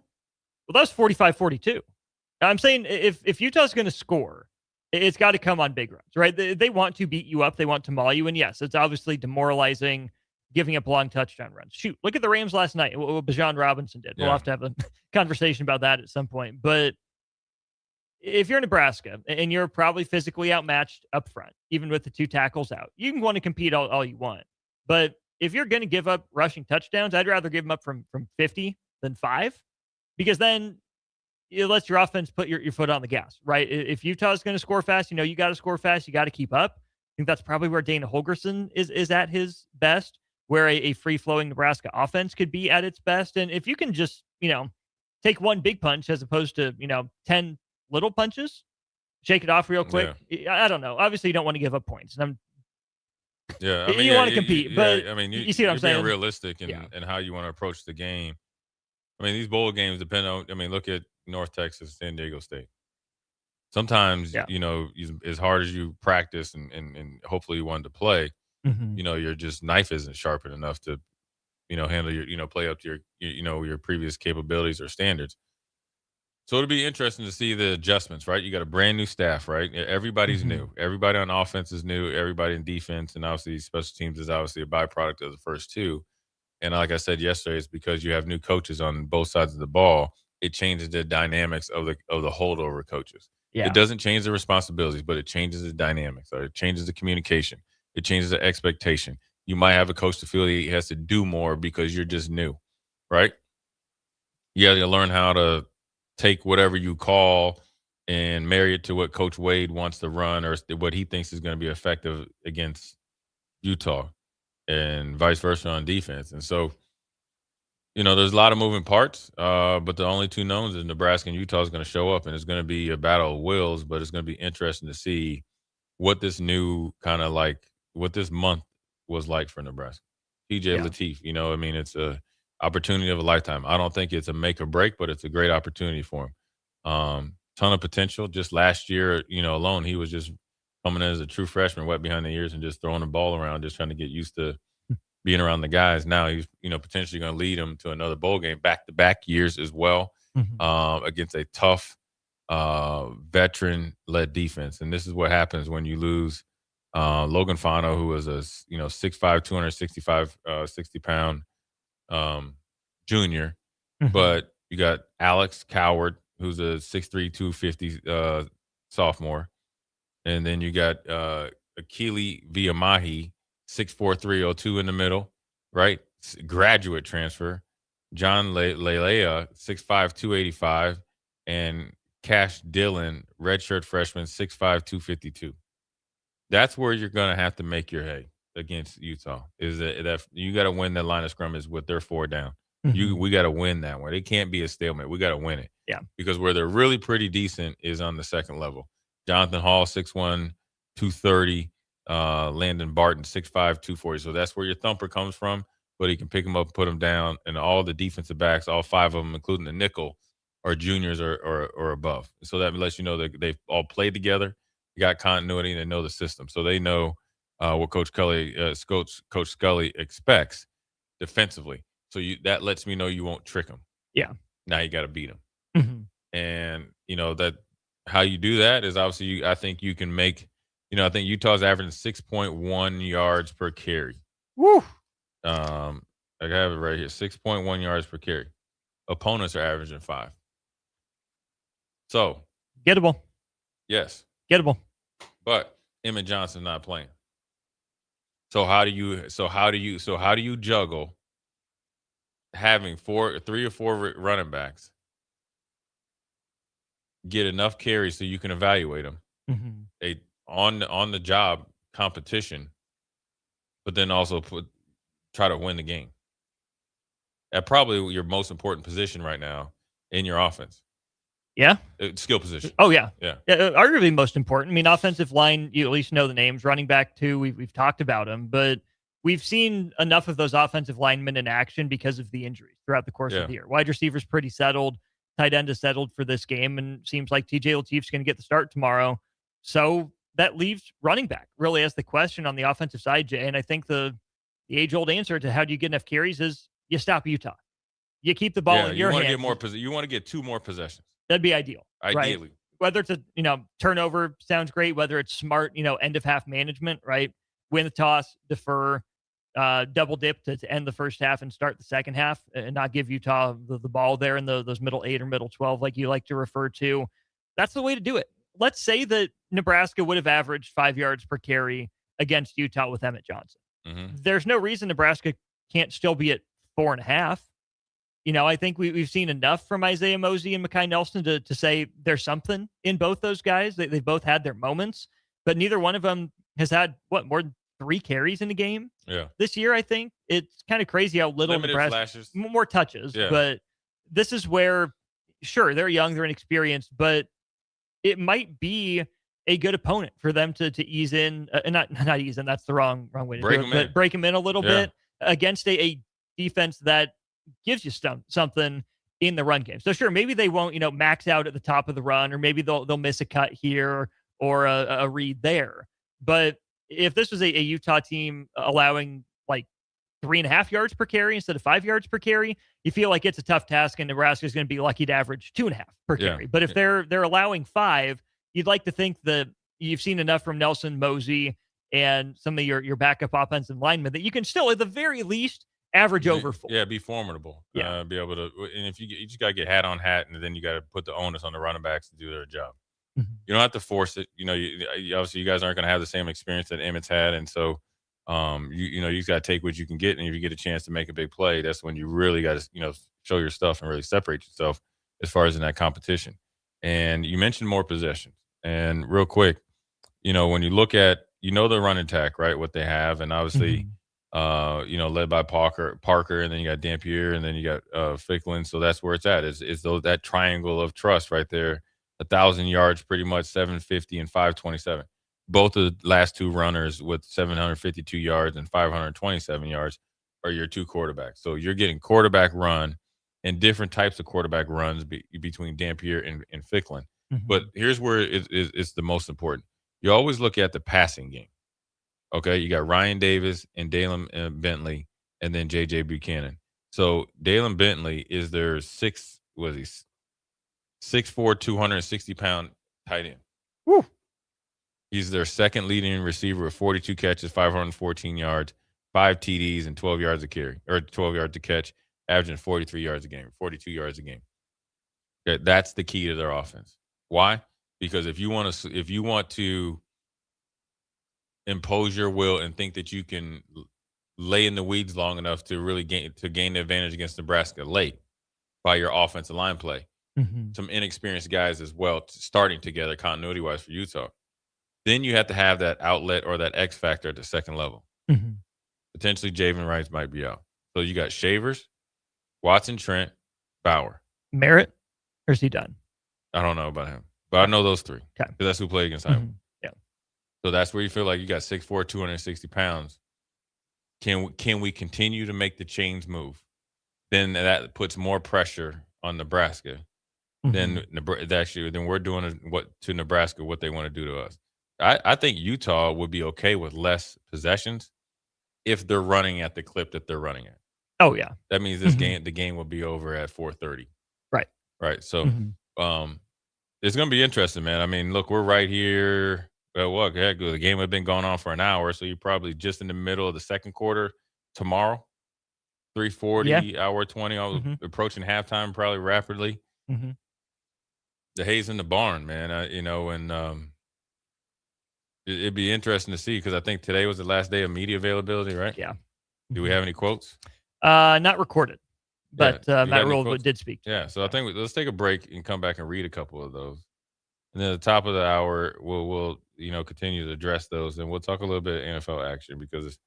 Speaker 1: Well, that's 45-42. I'm saying if Utah's going to score, it's got to come on big runs, right? They want to beat you up. They want to maul you. And yes, it's obviously demoralizing giving up long touchdown runs. Shoot, look at the Rams last night, what Bijan Robinson did.
Speaker 9: Yeah.
Speaker 1: We'll have to have a conversation about that at some point. But if you're Nebraska and you're probably physically outmatched up front, even with the 2 tackles out, you can want to compete all you want. But if you're going to give up rushing touchdowns, I'd rather give them up from 50 than 5, because then it lets your offense put your foot on the gas, right? If Utah's going to score fast, you got to score fast. You got to keep up. I think that's probably where Dana Holgorsen is at his best, where a free-flowing Nebraska offense could be at its best. And if you can just, take one big punch as opposed to, 10 little punches, shake it off real quick. Yeah. I don't know. Obviously, you don't want to give up points.
Speaker 9: Yeah,
Speaker 1: you want to compete, but you see what I'm saying?
Speaker 9: Being realistic in how you want to approach the game. I mean, these bowl games depend on. I mean, look at North Texas, San Diego State. Sometimes, as hard as you practice and hopefully you want to play, your just knife isn't sharpened enough to, handle your, play up to your previous capabilities or standards. So it'll be interesting to see the adjustments, right? You got a brand new staff, right? Everybody's new. Everybody on offense is new. Everybody in defense, and obviously special teams is obviously a byproduct of the first 2. And like I said yesterday, it's because you have new coaches on both sides of the ball. It changes the dynamics of the holdover coaches.
Speaker 1: Yeah.
Speaker 9: It doesn't change the responsibilities, but it changes the dynamics. Or it changes the communication. It changes the expectation. You might have a coach to feel he has to do more because you're just new, right? You have to learn how to take whatever you call and marry it to what Coach Wade wants to run or what he thinks is going to be effective against Utah, and vice versa on defense. And so, there's a lot of moving parts, but the only 2 knowns is Nebraska and Utah is going to show up, and it's going to be a battle of wills, but it's going to be interesting to see what this new what this month was like for Nebraska. TJ Lateef, it's a opportunity of a lifetime. I don't think it's a make or break, but it's a great opportunity for him. Ton of potential. Just last year, alone, he was just coming in as a true freshman, wet behind the ears, and just throwing the ball around, just trying to get used to being around the guys. Now he's, potentially going to lead them to another bowl game, back-to-back years as well, against a tough veteran-led defense. And this is what happens when you lose Logan Fano, who was a 6'5", 265, 60-pound junior, but you got Alex Coward, who's a 6'3", 250 sophomore, and then you got Akili Viamahi, 6'4", 302 in the middle, right? Graduate transfer. John Lelea, 6'5", 285, and Cash Dillon, redshirt freshman, 6'5", 252. That's where you're going to have to make your hay against Utah. Is that you got to win that line of scrimmage with their 4 down. We got to win that one. It can't be a stalemate. We got to win it.
Speaker 1: Yeah. Because
Speaker 9: where they're really pretty decent is on the second level. Jonathan Hall, 6'1", 230. Landon Barton, 6'5", 240. So that's where your thumper comes from, but he can pick them up and put them down. And all the defensive backs, all 5 of them, including the nickel, are juniors or above. So that lets you know that they've all played together, got continuity, and they know the system. So they know what Coach Scully expects defensively. So that lets me know you won't trick them.
Speaker 1: Yeah.
Speaker 9: Now you got to beat them. And, that how you do that is obviously I think you can make – I think Utah's averaging 6.1 yards per carry.
Speaker 1: Woo!
Speaker 9: I have it right here, 6.1 yards per carry. Opponents are averaging 5. So
Speaker 1: gettable.
Speaker 9: Yes.
Speaker 1: Gettable.
Speaker 9: But Emmett Johnson's not playing. So how do you juggle having 3 or 4 running backs get enough carries so you can evaluate them? on the job competition, but then also try to win the game at probably your most important position right now in your offense.
Speaker 1: Yeah.
Speaker 9: Skill position.
Speaker 1: Oh, yeah.
Speaker 9: Yeah.
Speaker 1: Arguably most important. I mean, offensive line, you at least know the names. Running back, too, we've talked about them. But we've seen enough of those offensive linemen in action because of the injuries throughout the course of the year. Wide receivers pretty settled. Tight end is settled for this game. And seems like TJ Latif's going to get the start tomorrow. So that leaves running back really as the question on the offensive side, Jay. And I think the age-old answer to how do you get enough carries is you stop Utah. You keep the ball in your hands.
Speaker 9: You want to get 2 more possessions.
Speaker 1: That'd be ideal.
Speaker 9: Ideally.
Speaker 1: Right? Whether it's a turnover sounds great, whether it's smart, end of half management, right? Win the toss, defer, double dip to end the first half and start the second half and not give Utah the ball there in those middle 8 or middle 12, like you like to refer to. That's the way to do it. Let's say that Nebraska would have averaged 5 yards per carry against Utah with Emmett Johnson.
Speaker 9: Mm-hmm.
Speaker 1: There's no reason Nebraska can't still be at 4.5. I think we've seen enough from Isaiah Mosey and Mekhi Nelson to say there's something in both those guys. They've both had their moments, but neither one of them has had, more than 3 carries in a game this year, I think. It's kind of crazy how little
Speaker 9: limited
Speaker 1: Nebraska,
Speaker 9: flashes.
Speaker 1: More touches, but this is where, sure, they're young, they're inexperienced, but it might be a good opponent for them to ease in, not ease in, that's the wrong way to do it, but break them in a little bit against a defense that gives you something in the run game. So sure, maybe they won't, max out at the top of the run, or maybe they'll miss a cut here or a read there. But if this was a Utah team allowing like 3.5 yards per carry instead of 5 yards per carry, you feel like it's a tough task, and Nebraska's going to be lucky to average 2.5 per carry. But if they're allowing 5, you'd like to think that you've seen enough from Nelson, Mosey, and some of your backup offensive linemen that you can still, at the very least, average over 4.
Speaker 9: Yeah, be formidable. Be able to, and if you just got to get hat on hat, and then you got to put the onus on the running backs to do their job.
Speaker 1: Mm-hmm.
Speaker 9: You don't have to force it. Obviously you guys aren't going to have the same experience that Emmett's had, and so you just got to take what you can get, and if you get a chance to make a big play, that's when you really got to show your stuff and really separate yourself as far as in that competition. And you mentioned more possessions, and real quick, when you look at the running attack, right, what they have, and obviously. Mm-hmm. Led by Parker, and then you got Dampier, and then you got Ficklin. So that's where it's at. Is that triangle of trust right there? 1,000 yards, pretty much 750 and 527. Both of the last 2 runners with 752 yards and 527 yards are your 2 quarterbacks. So you're getting quarterback run and different types of quarterback runs between Dampier and Ficklin. Mm-hmm. But here's where it's the most important. You always look at the passing game. Okay, you got Ryan Davis and Dalen Bentley, and then J.J. Buchanan. So Dalen Bentley is their 6'4", 260-pound tight end.
Speaker 1: Woo.
Speaker 9: He's their second leading receiver with 42 catches, 514 yards, 5 TDs, and 12 yards a carry, or 12 yards to catch, averaging 42 yards a game. Okay, that's the key to their offense. Why? Because if you want to impose your will and think that you can lay in the weeds long enough to really gain the advantage against Nebraska late by your offensive line play. Mm-hmm. Some inexperienced guys as well starting together continuity-wise for Utah. Then you have to have that outlet or that X factor at the second level. Mm-hmm. Potentially Javen Rice might be out. So you got Shavers, Watson Trent, Bauer.
Speaker 1: Merritt, or is he done?
Speaker 9: I don't know about him, but I know those 3. Okay. Because that's who played against Iowa. Mm-hmm. So that's where you feel like you got 6'4", 260 pounds. Can we continue to make the chains move? Then that puts more pressure on Nebraska. Mm-hmm. Then we're doing to Nebraska what they want to do to us. I think Utah would be okay with less possessions if they're running at the clip that they're running at.
Speaker 1: Oh yeah,
Speaker 9: that means the game will be over at 4:30. Right. So it's going to be interesting, man. I mean, look, we're right here. Well, heck, the game had been going on for an hour, so you're probably just in the middle of the second quarter tomorrow. 3:40, hour 20, approaching halftime probably rapidly. Mm-hmm. The hay's in the barn, man. And it'd be interesting to see because I think today was the last day of media availability, right?
Speaker 1: Yeah.
Speaker 9: Do we have any quotes?
Speaker 1: Not recorded, but Matt Rule did speak.
Speaker 9: Yeah, so I think let's take a break and come back and read a couple of those. And then at the top of the hour, we'll continue to address those, and we'll talk a little bit of NFL action because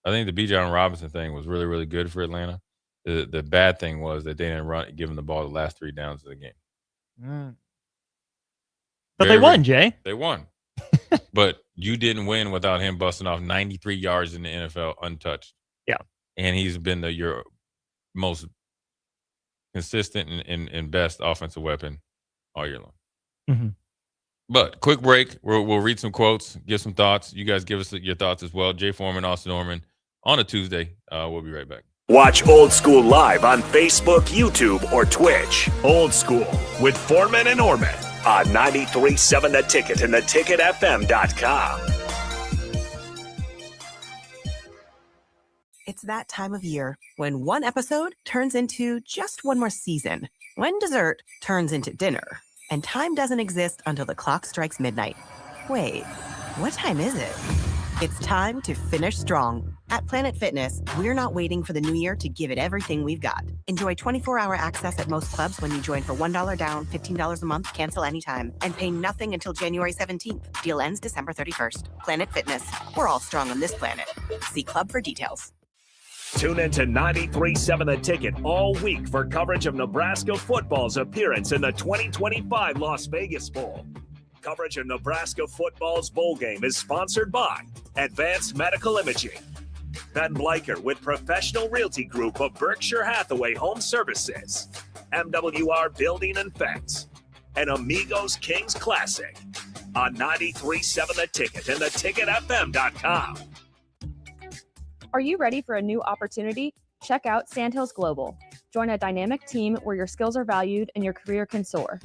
Speaker 9: I think the Bijan Robinson thing was really, really good for Atlanta. The bad thing was that they didn't give him the ball the last 3 downs of the game.
Speaker 1: But they won, Jay.
Speaker 9: They won. But you didn't win without him busting off 93 yards in the NFL untouched.
Speaker 1: Yeah.
Speaker 9: And he's been your most consistent and best offensive weapon all year long.
Speaker 1: Mm-hmm.
Speaker 9: But quick break. We'll read some quotes, give some thoughts. You guys give us your thoughts as well. Jay Foreman, Austin Norman on a Tuesday. We'll be right back.
Speaker 2: Watch Old School live on Facebook, YouTube, or Twitch. Old School with Foreman and Orman on 93.7 The Ticket and theticketfm.com.
Speaker 5: It's that time of year when one episode turns into just one more season, when dessert turns into dinner, and time doesn't exist until the clock strikes midnight. Wait, what time is it? It's time to finish strong. At Planet Fitness, we're not waiting for the new year to give it everything we've got. Enjoy 24-hour access at most clubs when you join for $1 down, $15 a month, cancel anytime, and pay nothing until January 17th. Deal ends December 31st. Planet Fitness. We're all strong on this planet. See club for details.
Speaker 2: Tune in to 93.7 The Ticket all week for coverage of Nebraska football's appearance in the 2025 Las Vegas Bowl. Coverage of Nebraska football's bowl game is sponsored by Advanced Medical Imaging, Ben Bleicher with Professional Realty Group of Berkshire Hathaway Home Services, MWR Building and Fence, and Amigos Kings Classic on 93.7 The Ticket and theticketfm.com.
Speaker 13: Are you ready for a new opportunity? Check out Sandhills Global. Join a dynamic team where your skills are valued and your career can soar.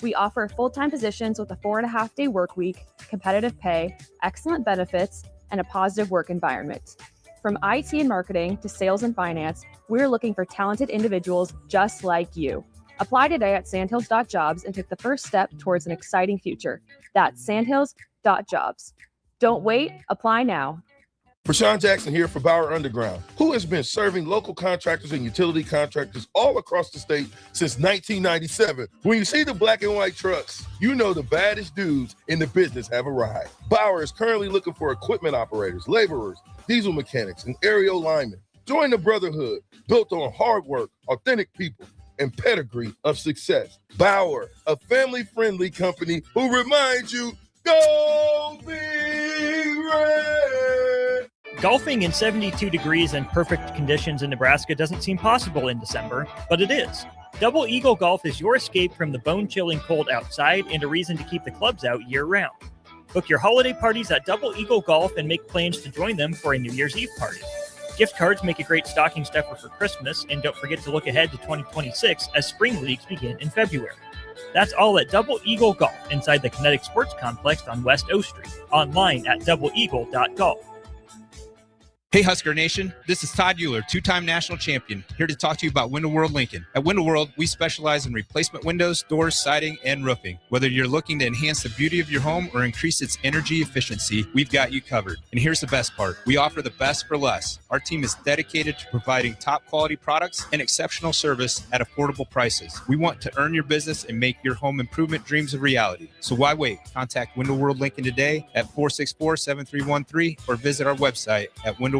Speaker 13: We offer full-time positions with a 4.5-day work week, competitive pay, excellent benefits, and a positive work environment. From IT and marketing to sales and finance, we're looking for talented individuals just like you. Apply today at sandhills.jobs and take the first step towards an exciting future. That's sandhills.jobs. Don't wait, apply now.
Speaker 7: Rashawn Jackson here for Bauer Underground, who has been serving local contractors and utility contractors all across the state since 1997. When you see the black and white trucks, you know the baddest dudes in the business have arrived. Bauer is currently looking for equipment operators, laborers, diesel mechanics, and aerial linemen. Join the brotherhood built on hard work, authentic people, and pedigree of success. Bauer, a family-friendly company who reminds you, go Big Red!
Speaker 1: Golfing in 72 degrees and perfect conditions in Nebraska doesn't seem possible in December, but it is. Double Eagle Golf is your escape from the bone-chilling cold outside and a reason to keep the clubs out year-round. Book your holiday parties at Double Eagle Golf and make plans to join them for a New Year's Eve party. Gift cards make a great stocking stuffer for Christmas, and don't forget to look ahead to 2026 as spring leagues begin in February. That's all at Double Eagle Golf inside the Kinetic Sports Complex on West O Street. Online at doubleeagle.golf.
Speaker 11: Hey Husker Nation, this is Todd Euler, 2-time national champion, here to talk to you about Window World Lincoln. At Window World, we specialize in replacement windows, doors, siding, and roofing. Whether you're looking to enhance the beauty of your home or increase its energy efficiency, we've got you covered. And here's the best part. We offer the best for less. Our team is dedicated to providing top quality products and exceptional service at affordable prices. We want to earn your business and make your home improvement dreams a reality. So why wait? Contact Window World Lincoln today at 464-7313 or visit our website at windowworldlincoln.com.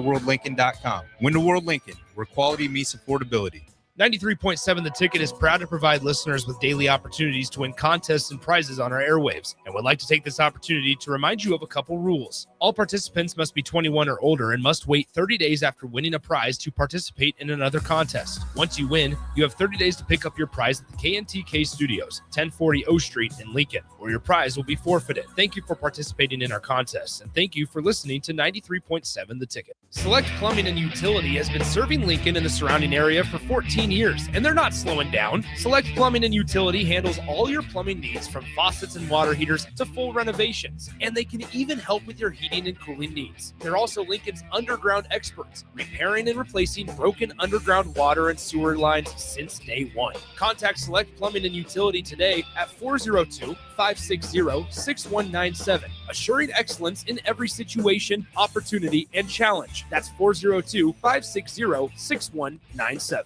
Speaker 11: Window World Lincoln, where quality meets affordability.
Speaker 8: 93.7 The Ticket is proud to provide listeners with daily opportunities to win contests and prizes on our airwaves, and would like to take this opportunity to remind you of a couple rules. All participants must be 21 or older and must wait 30 days after winning a prize to participate in another contest. Once you win, you have 30 days to pick up your prize at the KNTK Studios, 1040 O Street in Lincoln, or your prize will be forfeited. Thank you for participating in our contests, and thank you for listening to 93.7 The Ticket. Select Plumbing and Utility has been serving Lincoln and the surrounding area for 14 years, and they're not slowing down. Select Plumbing and Utility handles all your plumbing needs, from faucets and water heaters to full renovations, and they can even help with your heating and cooling needs. They're also Lincoln's underground experts, repairing and replacing broken underground water and sewer lines since day one. Contact Select Plumbing and Utility today at 402-560-6197, assuring excellence in every situation, opportunity, and challenge. That's 402-560-6197.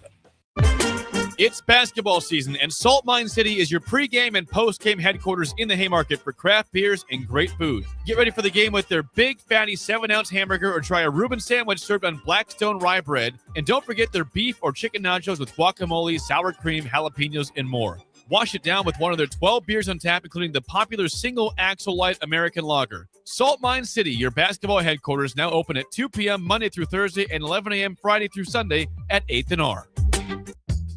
Speaker 6: It's basketball season, and Salt Mine City is your pregame and postgame headquarters in the Haymarket for craft beers and great food. Get ready for the game with their big, fatty 7-ounce hamburger or try a Reuben sandwich served on Blackstone rye bread. And don't forget their beef or chicken nachos with guacamole, sour cream, jalapenos, and more. Wash it down with one of their 12 beers on tap, including the popular Single Axle Light American Lager. Salt Mine City, your basketball headquarters, now open at 2 p.m. Monday through Thursday and 11 a.m. Friday through Sunday at 8th and R.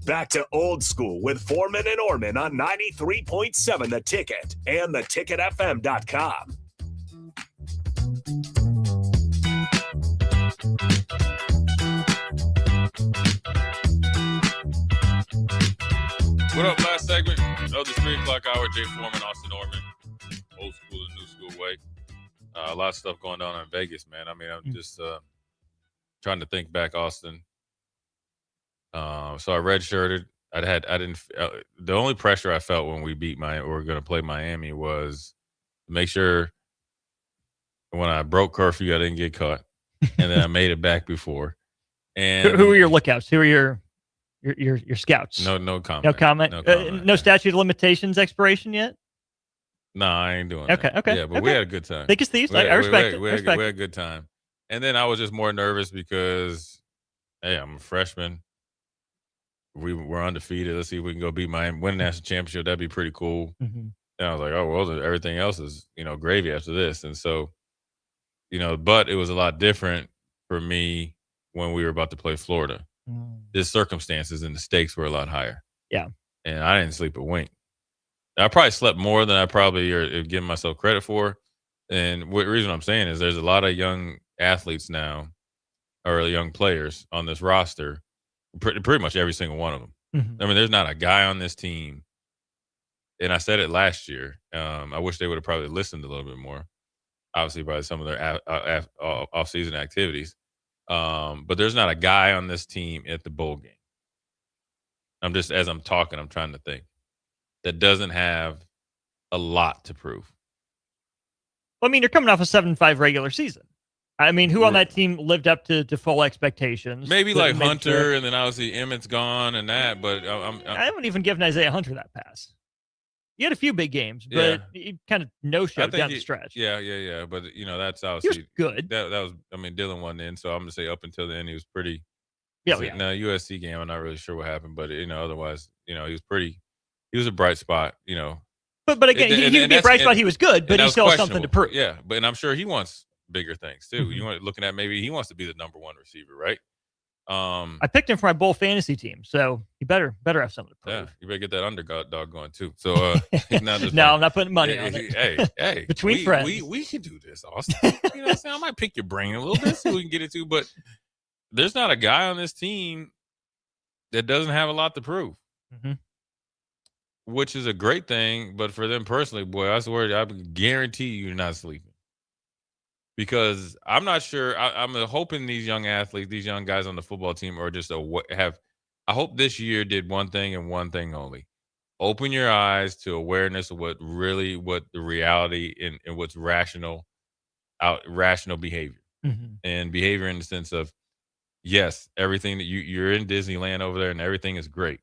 Speaker 2: Back to old school with Foreman and Orman on 93.7 The Ticket and theticketfm.com.
Speaker 9: What up, last segment of the 3 o'clock hour? Jay Foreman, Austin Orman, old school and new school way. A lot of stuff going on in Vegas, man. I mean, I'm just trying to think back, Austin. So I redshirted. The only pressure I felt when we were going to play Miami was to make sure when I broke curfew, I didn't get caught, and then I made it back before. And
Speaker 1: who were your lookouts? Who were your scouts?
Speaker 9: No comment.
Speaker 1: No comment.
Speaker 9: No comment.
Speaker 1: No statute of limitations expiration yet.
Speaker 9: No, I ain't doing
Speaker 1: Okay.
Speaker 9: that.
Speaker 1: Okay.
Speaker 9: Yeah, but we had a good time.
Speaker 1: Thick as thieves. I respect it.
Speaker 9: We had a good time. And then I was just more nervous because, hey, I'm a freshman. We were undefeated. Let's see if we can go beat Miami, win a national championship. That'd be pretty cool.
Speaker 1: Mm-hmm.
Speaker 9: And I was like, oh, well, everything else is, gravy after this. And so, but it was a lot different for me when we were about to play Florida. The circumstances and the stakes were a lot higher.
Speaker 1: Yeah.
Speaker 9: And I didn't sleep a wink. I probably slept more than I probably are giving myself credit for. And the reason I'm saying is there's a lot of young athletes now, or young players on this roster, pretty much every single one of them.
Speaker 1: Mm-hmm.
Speaker 9: I mean, there's not a guy on this team, and I said it last year. I wish they would have probably listened a little bit more, obviously, by some of their off-season activities. But there's not a guy on this team at the bowl game. As I'm talking, I'm trying to think, that doesn't have a lot to prove.
Speaker 1: Well, I mean, you're coming off a 7-5 regular season. I mean, who on that team lived up to full expectations?
Speaker 9: Maybe like Hunter, and then obviously Emmett's gone and that, but
Speaker 1: I haven't even given Isaiah Hunter that pass. He had a few big games, but he kind of no-showed down the stretch.
Speaker 9: Yeah. But, that's obviously
Speaker 1: he was good.
Speaker 9: That was, Dylan wasn't in, so I'm going to say up until the end, he was pretty.
Speaker 1: Yeah.
Speaker 9: Now, USC game, I'm not really sure what happened, but, otherwise, he was a bright spot,
Speaker 1: But again, he would be a bright spot. He was good, but he still has something to prove.
Speaker 9: Yeah, and I'm sure he wants bigger things too.
Speaker 1: Mm-hmm.
Speaker 9: You want looking at maybe he wants to be the number one receiver, right?
Speaker 1: I picked him for my bowl fantasy team, so you better have something to prove.
Speaker 9: Yeah, you better get that underdog going too. So
Speaker 1: I'm not putting money on it.
Speaker 9: Hey,
Speaker 1: between friends,
Speaker 9: we can do this, Austin. You know what I'm saying? I might pick your brain a little bit so we can get it too, but there's not a guy on this team that doesn't have a lot to prove.
Speaker 1: Mm-hmm.
Speaker 9: Which is a great thing, but for them personally, boy, I swear, I guarantee you're not sleeping. Because I'm not sure. I'm hoping these young athletes, these young guys on the football team are just I hope this year did one thing and one thing only. Open your eyes to awareness of what the reality and what's rational behavior.
Speaker 1: Mm-hmm.
Speaker 9: And behavior in the sense of, yes, everything that you're in Disneyland over there and everything is great.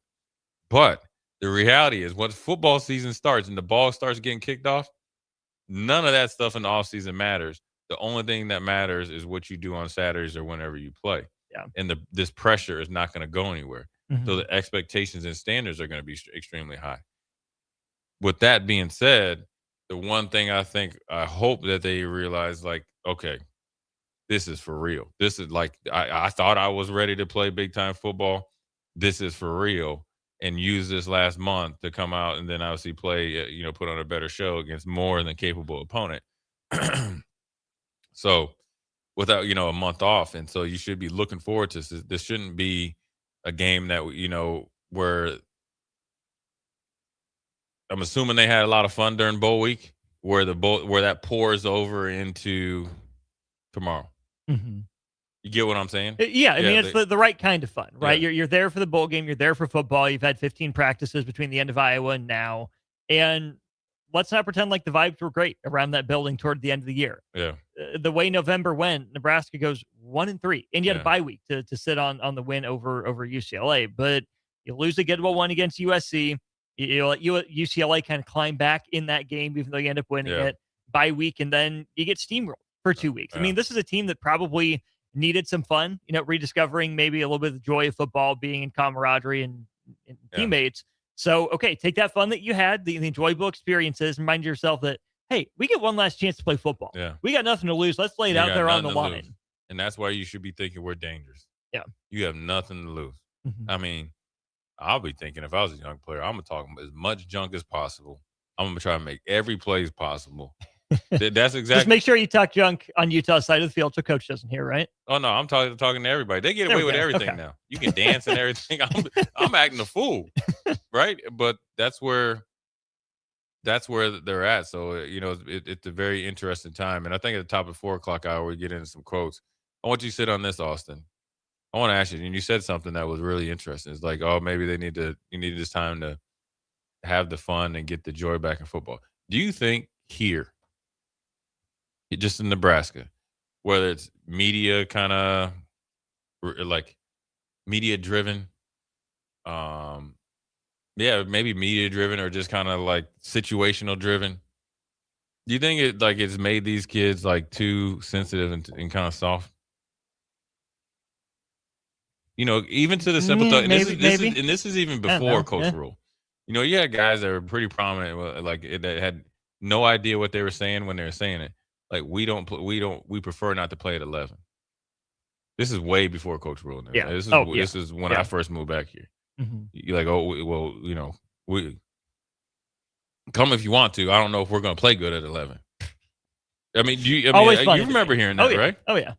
Speaker 9: But the reality is, once football season starts and the ball starts getting kicked off, none of that stuff in the offseason matters. The only thing that matters is what you do on Saturdays or whenever you play.
Speaker 1: Yeah.
Speaker 9: And this pressure is not going to go anywhere.
Speaker 1: Mm-hmm.
Speaker 9: So the expectations and standards are going to be extremely high. With that being said, the one thing I hope that they realize, like, okay, this is for real. This is like, I thought I was ready to play big time football. This is for real. And use this last month to come out and then obviously play, put on a better show against more than capable opponent. So without, a month off. And so you should be looking forward to this. This shouldn't be a game that, where I'm assuming they had a lot of fun during bowl week, where that pours over into tomorrow.
Speaker 1: Mm-hmm.
Speaker 9: You get what I'm saying?
Speaker 1: Yeah, I mean, it's the right kind of fun, right? Yeah. You're there for the bowl game. You're there for football. You've had 15 practices between the end of Iowa and now. And let's not pretend like the vibes were great around that building toward the end of the year.
Speaker 9: Yeah.
Speaker 1: The way November went, Nebraska goes 1-3, and you had a bye week to sit on the win over UCLA. But You lose a gettable one against USC. You let UCLA kind of climb back in that game, even though you end up winning it. Bye week, and then you get steamrolled for 2 weeks. I mean, this is a team that probably needed some fun, rediscovering maybe a little bit of the joy of football, being in camaraderie and teammates. So, okay, take that fun that you had, the enjoyable experiences, and remind yourself that, hey, we get one last chance to play football.
Speaker 9: Yeah.
Speaker 1: We got nothing to lose. Let's lay it out there on the line.
Speaker 9: Lose. And that's why you should be thinking we're dangerous.
Speaker 1: Yeah.
Speaker 9: You have nothing to lose.
Speaker 1: Mm-hmm.
Speaker 9: I mean, I'll be thinking if I was a young player, I'm going to talk as much junk as possible. I'm going to try to make every play as possible. That's exactly.
Speaker 1: Just make sure you talk junk on Utah's side of the field so coach doesn't hear, right?
Speaker 9: Oh, no, I'm talking to everybody. They get away with everything now. You can dance and everything. I'm acting a fool, right? But that's where they're at. So, it's a very interesting time. And I think at the top of 4 o'clock hour, we get into some quotes. I want you to sit on this, Austin. I want to ask you, and you said something that was really interesting. It's like, oh, maybe you need this time to have the fun and get the joy back in football. Do you think here, just in Nebraska, whether it's media kind of like media driven, maybe media driven or just kind of like situational driven, do you think it's made these kids like too sensitive and kind of soft? Even to the simple thought, and this is even before Coach Rule. You had guys that were pretty prominent, that had no idea what they were saying when they were saying it. Like we prefer not to play at 11. This is way before Coach Rule.
Speaker 1: Yeah.
Speaker 9: This is when I first moved back here.
Speaker 1: Mm-hmm.
Speaker 9: You're like, we come if you want to. I don't know if we're going to play good at 11. I mean, you remember hearing that, right?
Speaker 1: Oh yeah.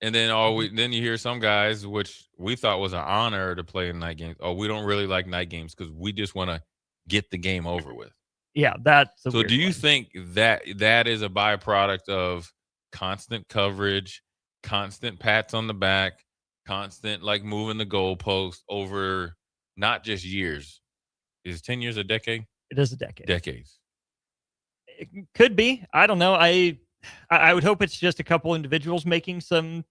Speaker 9: And then then you hear some guys, which we thought was an honor to play in night games. Oh, we don't really like night games because we just want to get the game over with.
Speaker 1: Yeah, that's
Speaker 9: so. Do you think that is a byproduct of constant coverage, constant pats on the back, constant moving the goalpost over not just years? Is 10 years a decade?
Speaker 1: It is a decade.
Speaker 9: Decades.
Speaker 1: It could be. I don't know. I would hope it's just a couple individuals making some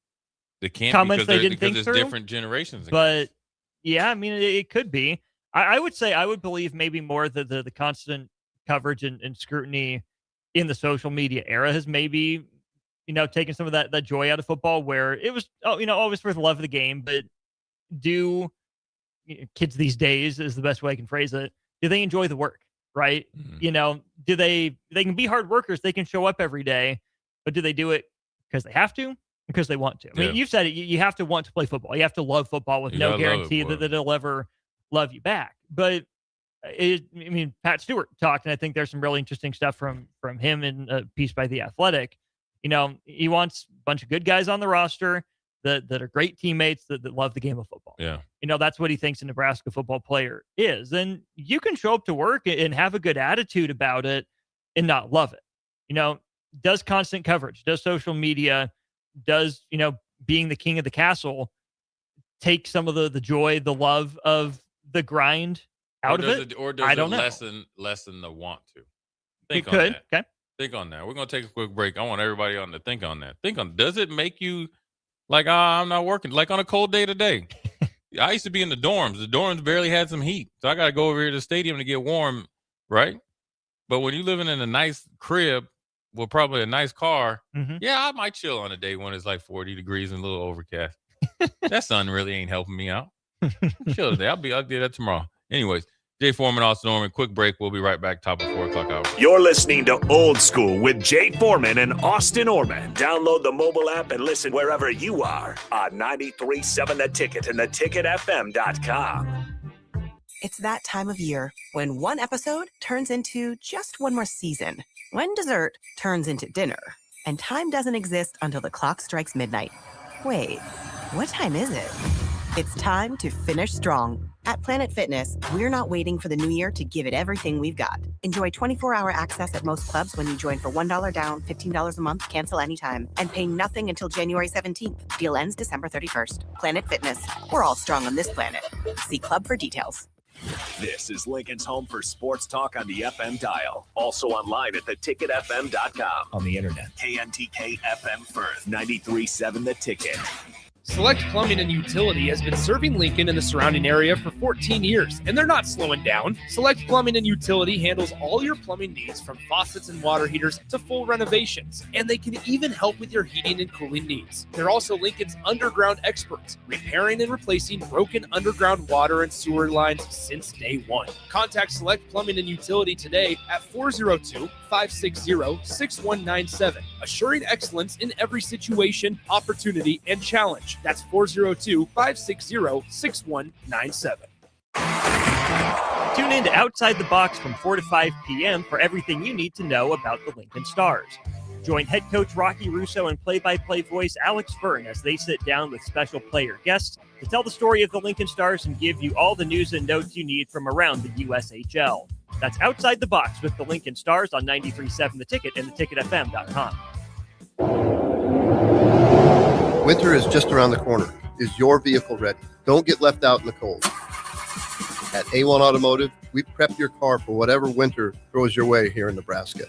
Speaker 1: comments they didn't think through.
Speaker 9: Different generations.
Speaker 1: But yeah, I mean, it could be. I would say I would believe maybe more that the constant coverage and scrutiny in the social media era has maybe, taken some of that joy out of football, where it was, always for the love of the game. But kids these days is the best way I can phrase it. Do they enjoy the work? Right? Mm-hmm. They can be hard workers. They can show up every day, but do they do it because they have to? Because they want to? I mean, you've said it. You have to want to play football. You have to love football with no guarantee that it'll ever love you back. But Pat Stewart talked, and I think there's some really interesting stuff from him in a piece by The Athletic. He wants a bunch of good guys on the roster that are great teammates that love the game of football.
Speaker 9: Yeah.
Speaker 1: That's what he thinks a Nebraska football player is. And you can show up to work and have a good attitude about it and not love it. Does constant coverage, does social media, does, being the king of the castle take some of the joy, the love of the grind out of it?
Speaker 9: Or does it lessen the want to? Think on that.
Speaker 1: Okay.
Speaker 9: Think on that. We're going to take a quick break. I want everybody on to think on that. Does it make you like, I'm not working, like on a cold day today? I used to be in the dorms. The dorms barely had some heat. So I got to go over here to the stadium to get warm, right? But when you're living in a nice crib with probably a nice car, I might chill on a day when it's like 40 degrees and a little overcast. That sun really ain't helping me out. Chill today. I'll do that tomorrow. Anyways, Jay Foreman, Austin Orman. Quick break. We'll be right back. Top of 4 o'clock hour.
Speaker 2: You're listening to Old School with Jay Foreman and Austin Orman. Download the mobile app and listen wherever you are on 93.7 The Ticket and theticketfm.com.
Speaker 5: It's that time of year when one episode turns into just one more season, when dessert turns into dinner, and time doesn't exist until the clock strikes midnight. Wait, what time is it? It's time to finish strong. At Planet Fitness, we're not waiting for the new year to give it everything we've got. Enjoy 24-hour access at most clubs when you join for $1 down, $15 a month, cancel anytime, and pay nothing until January 17th. Deal ends December 31st. Planet Fitness. We're all strong on this planet. See club for details.
Speaker 2: This is Lincoln's home for sports talk on the FM dial. Also online at theticketfm.com.
Speaker 14: On the internet.
Speaker 2: KNTK FM Firth, 93.7 The Ticket.
Speaker 8: Select Plumbing and Utility has been serving Lincoln and the surrounding area for 14 years, and they're not slowing down. Select Plumbing and Utility handles all your plumbing needs from faucets and water heaters to full renovations, and they can even help with your heating and cooling needs. They're also Lincoln's underground experts, repairing and replacing broken underground water and sewer lines since day one. Contact Select Plumbing and Utility today at 402-560-6197, assuring excellence in every situation, opportunity, and challenge. That's 402-560-6197.
Speaker 1: Tune in to Outside the Box from 4 to 5 p.m. for everything you need to know about the Lincoln Stars. Join head coach Rocky Russo and play-by-play voice Alex Fern as they sit down with special player guests to tell the story of the Lincoln Stars and give you all the news and notes you need from around the USHL. That's Outside the Box with the Lincoln Stars on 93.7 The Ticket and theticketfm.com.
Speaker 4: Winter is just around the corner. Is your vehicle ready? Don't get left out in the cold. At A1 Automotive, we prep your car for whatever winter throws your way here in Nebraska.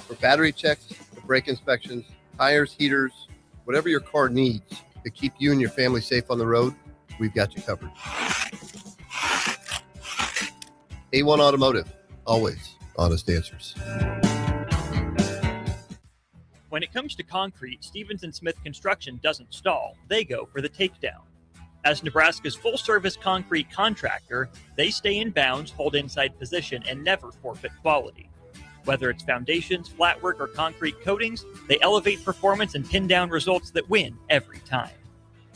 Speaker 4: For battery checks, for brake inspections, tires, heaters, whatever your car needs to keep you and your family safe on the road, we've got you covered. A1 Automotive, always honest answers.
Speaker 1: When it comes to concrete, Stevens & Smith Construction doesn't stall. They go for the takedown. As Nebraska's full-service concrete contractor, they stay in bounds, hold inside position, and never forfeit quality. Whether it's foundations, flatwork, or concrete coatings, they elevate performance and pin down results that win every time.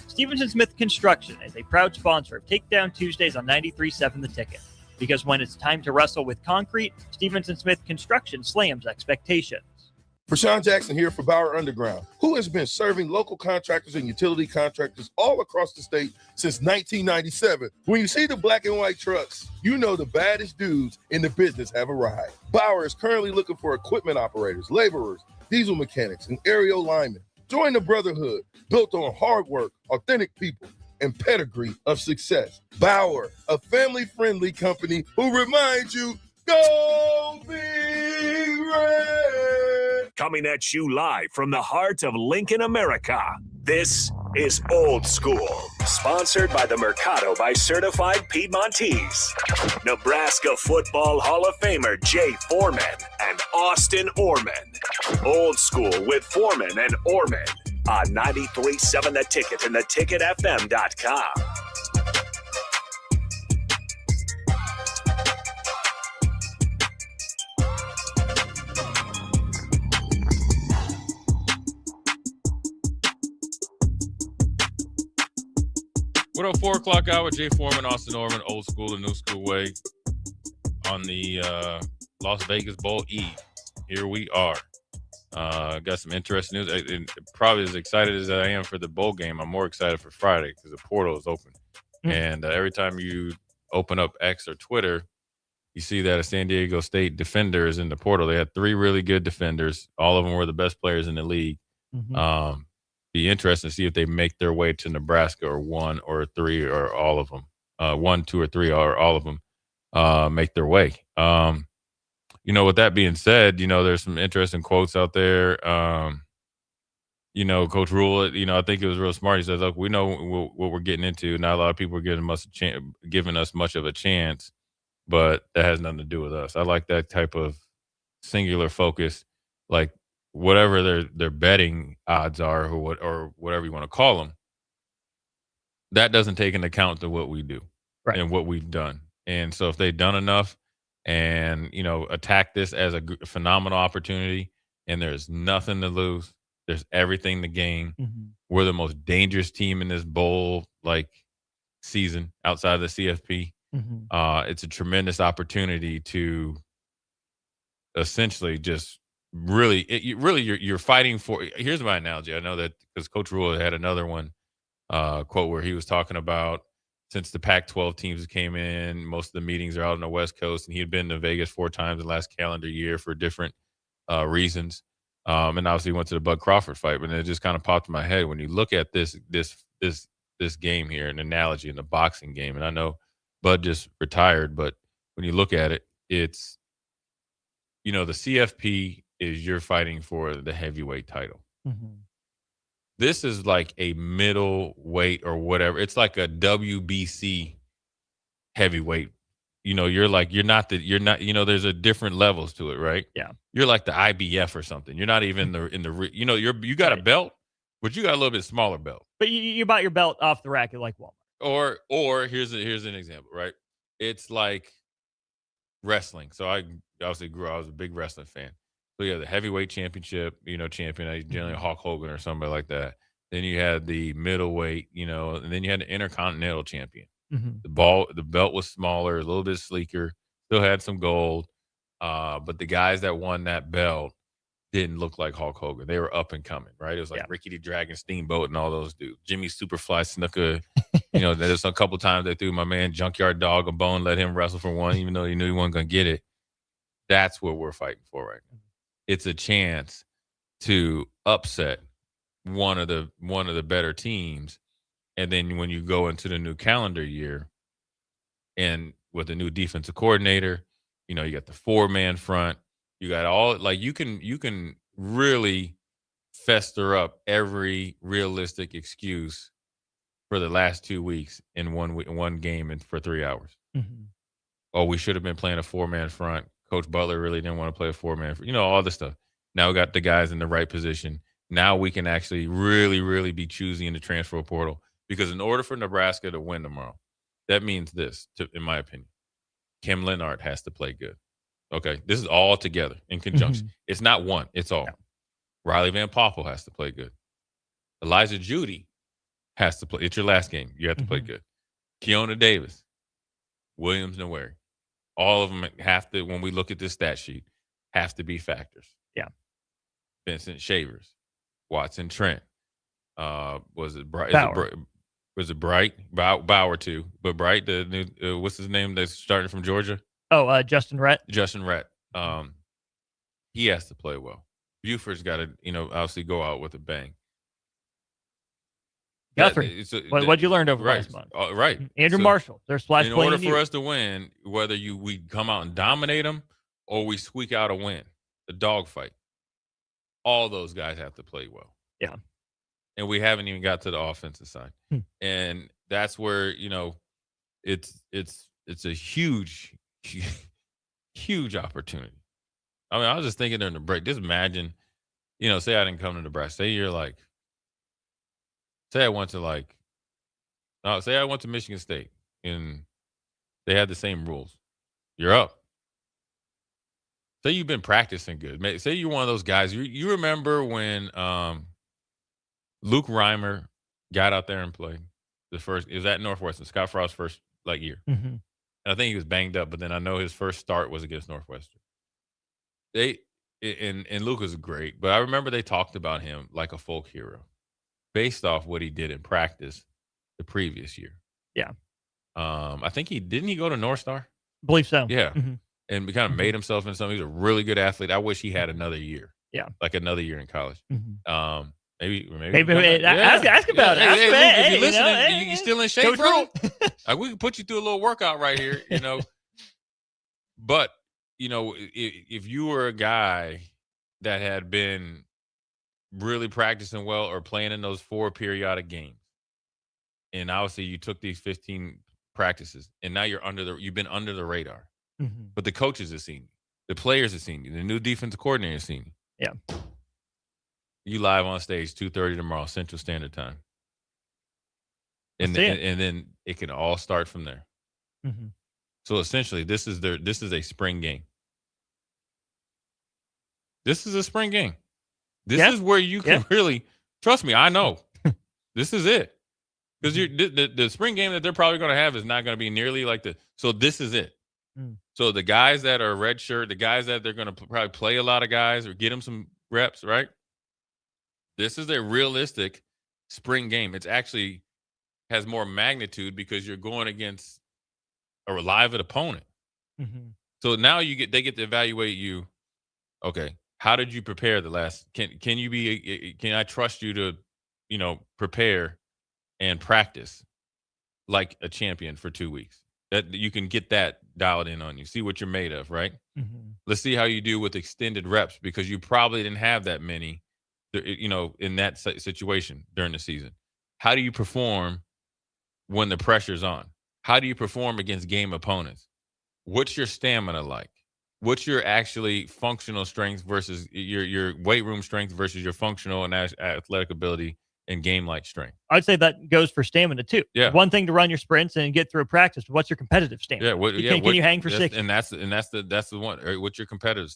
Speaker 1: Stevens & Smith Construction is a proud sponsor of Takedown Tuesdays on 93.7 The Ticket. Because when it's time to wrestle with concrete, Stevens & Smith Construction slams expectations.
Speaker 7: Rashawn Jackson here for Bauer Underground, who has been serving local contractors and utility contractors all across the state since 1997. When you see the black and white trucks, you know the baddest dudes in the business have arrived. Bauer is currently looking for equipment operators, laborers, diesel mechanics, and aerial linemen. Join the brotherhood built on hard work, authentic people, and pedigree of success. Bauer, a family-friendly company who reminds you, go Big Red!
Speaker 2: Coming at you live from the heart of Lincoln, America. This is Old School, sponsored by the Mercado by Certified Piedmontese. Nebraska Football Hall of Famer Jay Foreman and Austin Orman. Old School with Foreman and Orman on 93.7 The Ticket and theticketfm.com.
Speaker 9: What up, 4 o'clock hour, Jay Foreman, Austin Norman, Old School and New School Way on the Las Vegas Bowl Eve. Here we are. Got some interesting news. Probably as excited as I am for the bowl game, I'm more excited for Friday because the portal is open. And every time you open up X or Twitter, you see that a San Diego State defender is in the portal. They had 3 really good defenders. All of them were the best players in the league. Be interesting to see if they make their way to Nebraska or 1 or 3 or all of them. 1, 2, or 3 or all of them make their way. With that being said, there's some interesting quotes out there. Coach Rule, I think it was real smart. He says, look, we know what we're getting into. Not a lot of people are giving us much of a chance, but that has nothing to do with us. I like that type of singular focus, like whatever their betting odds are or whatever you want to call them, that doesn't take into account to what we do and what we've done. And so if they've done enough and, attack this as a phenomenal opportunity and there's nothing to lose, there's everything to gain. We're the most dangerous team in this bowl season outside of the CFP. It's a tremendous opportunity to essentially just you're fighting for. Here's my analogy. I know that because Coach Rule had another one quote where he was talking about since the Pac-12 teams came in, most of the meetings are out on the West Coast, and he had been to Vegas 4 times in the last calendar year for different reasons. And obviously went to the Bud Crawford fight, but it just kind of popped in my head when you look at this game here, an analogy in the boxing game. And I know Bud just retired, but when you look at it, it's, the CFP is you're fighting for the heavyweight title. This is like a middleweight or whatever. It's like a WBC heavyweight. You're not, there's a different levels to it, right?
Speaker 1: Yeah.
Speaker 9: You're like the IBF or something. You're not even you got a belt, but you got a little bit smaller belt.
Speaker 1: But you bought your belt off the rack at like Walmart.
Speaker 9: Or here's an example, right? It's like wrestling. So I obviously I was a big wrestling fan. So you have the heavyweight championship, champion, generally Hulk Hogan or somebody like that. Then you had the middleweight, and then you had the intercontinental champion.
Speaker 1: Mm-hmm.
Speaker 9: The belt was smaller, a little bit sleeker, still had some gold. But the guys that won that belt didn't look like Hulk Hogan. They were up and coming, right? It was like Ricky the Dragon Steamboat and all those dudes. Jimmy Superfly Snuka. There's a couple times they threw my man Junkyard Dog a bone, let him wrestle for one, even though he knew he wasn't going to get it. That's what we're fighting for right now. It's a chance to upset one of the better teams. And then when you go into the new calendar year and with the new defensive coordinator, you got the 4-man front, you got all, like, you can really fester up every realistic excuse for the last 2 weeks in one game and for 3 hours.
Speaker 1: Mm-hmm.
Speaker 9: Oh, we should have been playing a 4-man front. Coach Butler really didn't want to play a 4-man front. All this stuff. Now we got the guys in the right position. Now we can actually really, really be choosy in the transfer portal. Because in order for Nebraska to win tomorrow, that means this, in my opinion. Kim Leonard has to play good. Okay, this is all together in conjunction. Mm-hmm. It's not one, it's all. Yeah. Riley Van Poppel has to play good. Elijah Judy has to play. It's your last game. You have to play good. Keona Davis, Williams Noweri. All of them have to, when we look at this stat sheet, have to be factors.
Speaker 1: Yeah.
Speaker 9: Vincent Shavers, Watson Trent. Was it Bright? Was it Bright? Bauer too, but Bright, the new what's his name that's starting from Georgia?
Speaker 1: Oh, Justin Rhett.
Speaker 9: Justin Rhett. He has to play well. Buford's got to, obviously go out with a bang.
Speaker 1: Guthrie, what'd you learn over last month?
Speaker 9: Right.
Speaker 1: Andrew Marshall, their splash play.
Speaker 9: In order for us to win, whether we come out and dominate them or we squeak out a win, the dogfight, all those guys have to play well.
Speaker 1: Yeah.
Speaker 9: And we haven't even got to the offensive side. And that's where, it's a huge, huge opportunity. I mean, I was just thinking during the break, just imagine, say I didn't come to Nebraska. Say you're like, say I went to Michigan State and they had the same rules. You're up. Say you've been practicing good. Say you're one of those guys. You remember when Luke Reimer got out there and played it was at Northwestern, Scott Frost's first year.
Speaker 1: Mm-hmm.
Speaker 9: And I think he was banged up, but then I know his first start was against Northwestern. And Luke was great, but I remember they talked about him like a folk hero based off what he did in practice the previous year.
Speaker 1: Yeah.
Speaker 9: I think didn't he go to North Star?
Speaker 1: I believe so.
Speaker 9: Yeah. Mm-hmm. And kind of made himself into something. He's a really good athlete. I wish he had another year.
Speaker 1: Yeah.
Speaker 9: Like another year in college.
Speaker 1: Mm-hmm.
Speaker 9: Maybe
Speaker 1: ask about it.
Speaker 9: Hey, Luke, if you're listening, you still in shape, bro? We can put you through a little workout right here, But, if you were a guy that had been really practicing well or playing in those 4 periodic games, and obviously you took these 15 practices, and now you've been under the radar.
Speaker 1: Mm-hmm.
Speaker 9: But the coaches have seen you. The players have seen you. The new defensive coordinator has seen you.
Speaker 1: Yeah.
Speaker 9: You live on stage 2:30 tomorrow, Central Standard Time. And then it can all start from there.
Speaker 1: Mm-hmm.
Speaker 9: So essentially, this is a spring game. This is a spring game. This is where you can really trust me. I know this is it, because the spring game that they're probably going to have is not going to be nearly like the. So this is it.
Speaker 1: Mm.
Speaker 9: So the guys that are redshirt, the guys that they're going to probably play a lot of guys or get them some reps, right? This is a realistic spring game. It's actually has more magnitude because you're going against a live opponent.
Speaker 1: Mm-hmm.
Speaker 9: So now they get to evaluate you. Okay, how did you prepare the last? Can I trust you to, prepare and practice like a champion for 2 weeks? That you can get that dialed in on you. See what you're made of, right?
Speaker 1: Mm-hmm.
Speaker 9: Let's see how you do with extended reps, because you probably didn't have that many in that situation during the season? How do you perform when the pressure's on? How do you perform against game opponents? What's your stamina like? What's your actually functional strength versus your weight room strength versus your functional and athletic ability and game-like strength?
Speaker 1: I'd say that goes for stamina too.
Speaker 9: Yeah.
Speaker 1: One thing to run your sprints and get through a practice, but what's your competitive stamina? Can you hang for 60?
Speaker 9: And that's the one. What's your competitive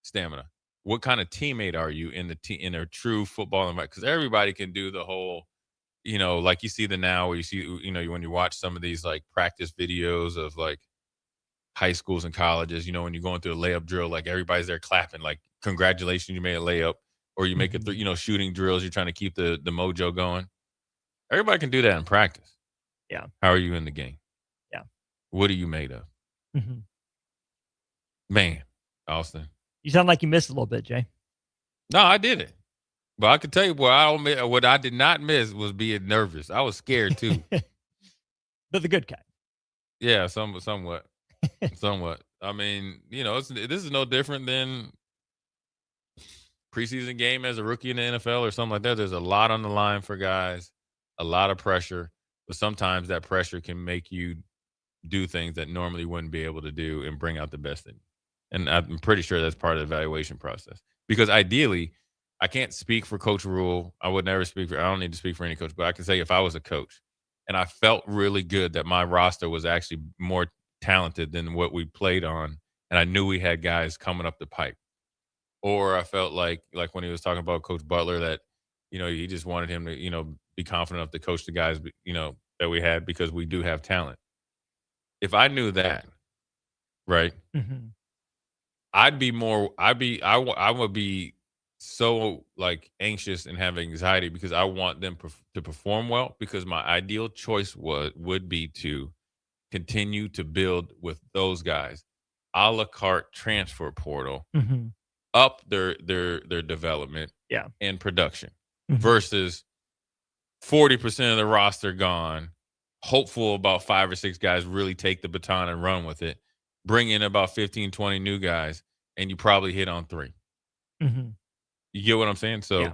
Speaker 9: stamina? What kind of teammate are you in a true football environment? Because everybody can do the whole, like you see now where you see, when you watch some of these like practice videos of like high schools and colleges, when you're going through a layup drill, like everybody's there clapping, like congratulations, you made a layup, or you make shooting drills, you're trying to keep the mojo going. Everybody can do that in practice.
Speaker 1: Yeah.
Speaker 9: How are you in the game?
Speaker 1: Yeah.
Speaker 9: What are you made of?
Speaker 1: Mm-hmm.
Speaker 9: Man, Austin.
Speaker 1: You sound like you missed a little bit, Jay.
Speaker 9: No, I did it. But I can tell you, what I did not miss was being nervous. I was scared too.
Speaker 1: But the good kind.
Speaker 9: Yeah, somewhat. Somewhat. I mean, this is no different than preseason game as a rookie in the NFL or something like that. There's a lot on the line for guys, a lot of pressure, but sometimes that pressure can make you do things that normally wouldn't be able to do and bring out the best in you. And I'm pretty sure that's part of the evaluation process. Because ideally, I can't speak for Coach Rule. I would never I don't need to speak for any coach, but I can say if I was a coach and I felt really good that my roster was actually more talented than what we played on, and I knew we had guys coming up the pipe. Or I felt like when he was talking about Coach Butler that, he just wanted him to, be confident enough to coach the guys, that we had because we do have talent. If I knew that, right,
Speaker 1: mm-hmm.
Speaker 9: I would be so like anxious and have anxiety because I want them to perform well, because my ideal choice would be to continue to build with those guys, a la carte transfer portal,
Speaker 1: mm-hmm.
Speaker 9: up their development and production,
Speaker 1: mm-hmm.
Speaker 9: versus 40% of the roster gone, hopeful about 5 or 6 guys really take the baton and run with it, bring in about 15, 20 new guys, and you probably hit on 3.
Speaker 1: Mm-hmm.
Speaker 9: You get what I'm saying? So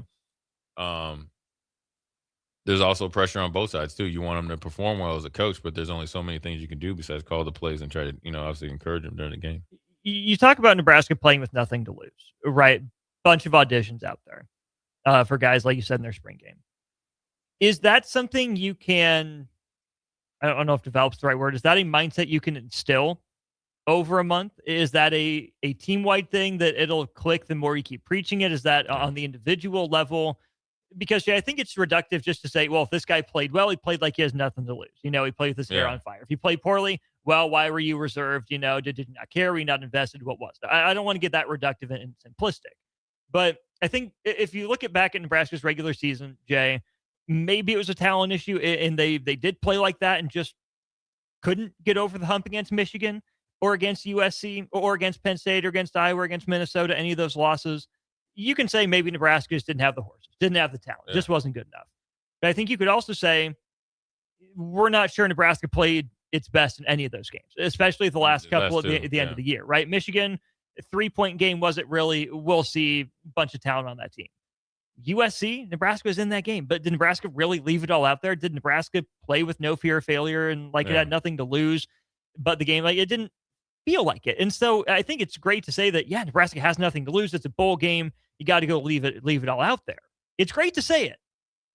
Speaker 9: there's also pressure on both sides too. You want them to perform well as a coach, but there's only so many things you can do besides call the plays and try to, obviously encourage them during the game.
Speaker 1: You talk about Nebraska playing with nothing to lose, right? Bunch of auditions out there for guys, like you said, in their spring game. Is that something you can, I don't know if develop's the right word, is that a mindset you can instill over a month? Is that a team-wide thing that it'll click the more you keep preaching it? Is that on the individual level? Because I think it's reductive just to say, well, if this guy played well, he played like he has nothing to lose. He played with his hair on fire. If he played poorly, well, why were you reserved? Did you not care? Were you not invested? What was? I don't want to get that reductive and simplistic. But I think if you look back at Nebraska's regular season, Jay, maybe it was a talent issue, and they did play like that and just couldn't get over the hump against Michigan or against USC or against Penn State or against Iowa or against Minnesota, any of those losses. You can say maybe Nebraska just didn't have the horses, didn't have the talent, just wasn't good enough. But I think you could also say we're not sure Nebraska played its best in any of those games, especially the last couple at the end of the year, right? Michigan, a 3-point game wasn't really, we'll see, a bunch of talent on that team. USC, Nebraska was in that game, but did Nebraska really leave it all out there? Did Nebraska play with no fear of failure and it had nothing to lose? But the game, it didn't feel like it. And so I think it's great to say that, Nebraska has nothing to lose. It's a bowl game. You got to go leave it all out there. It's great to say it.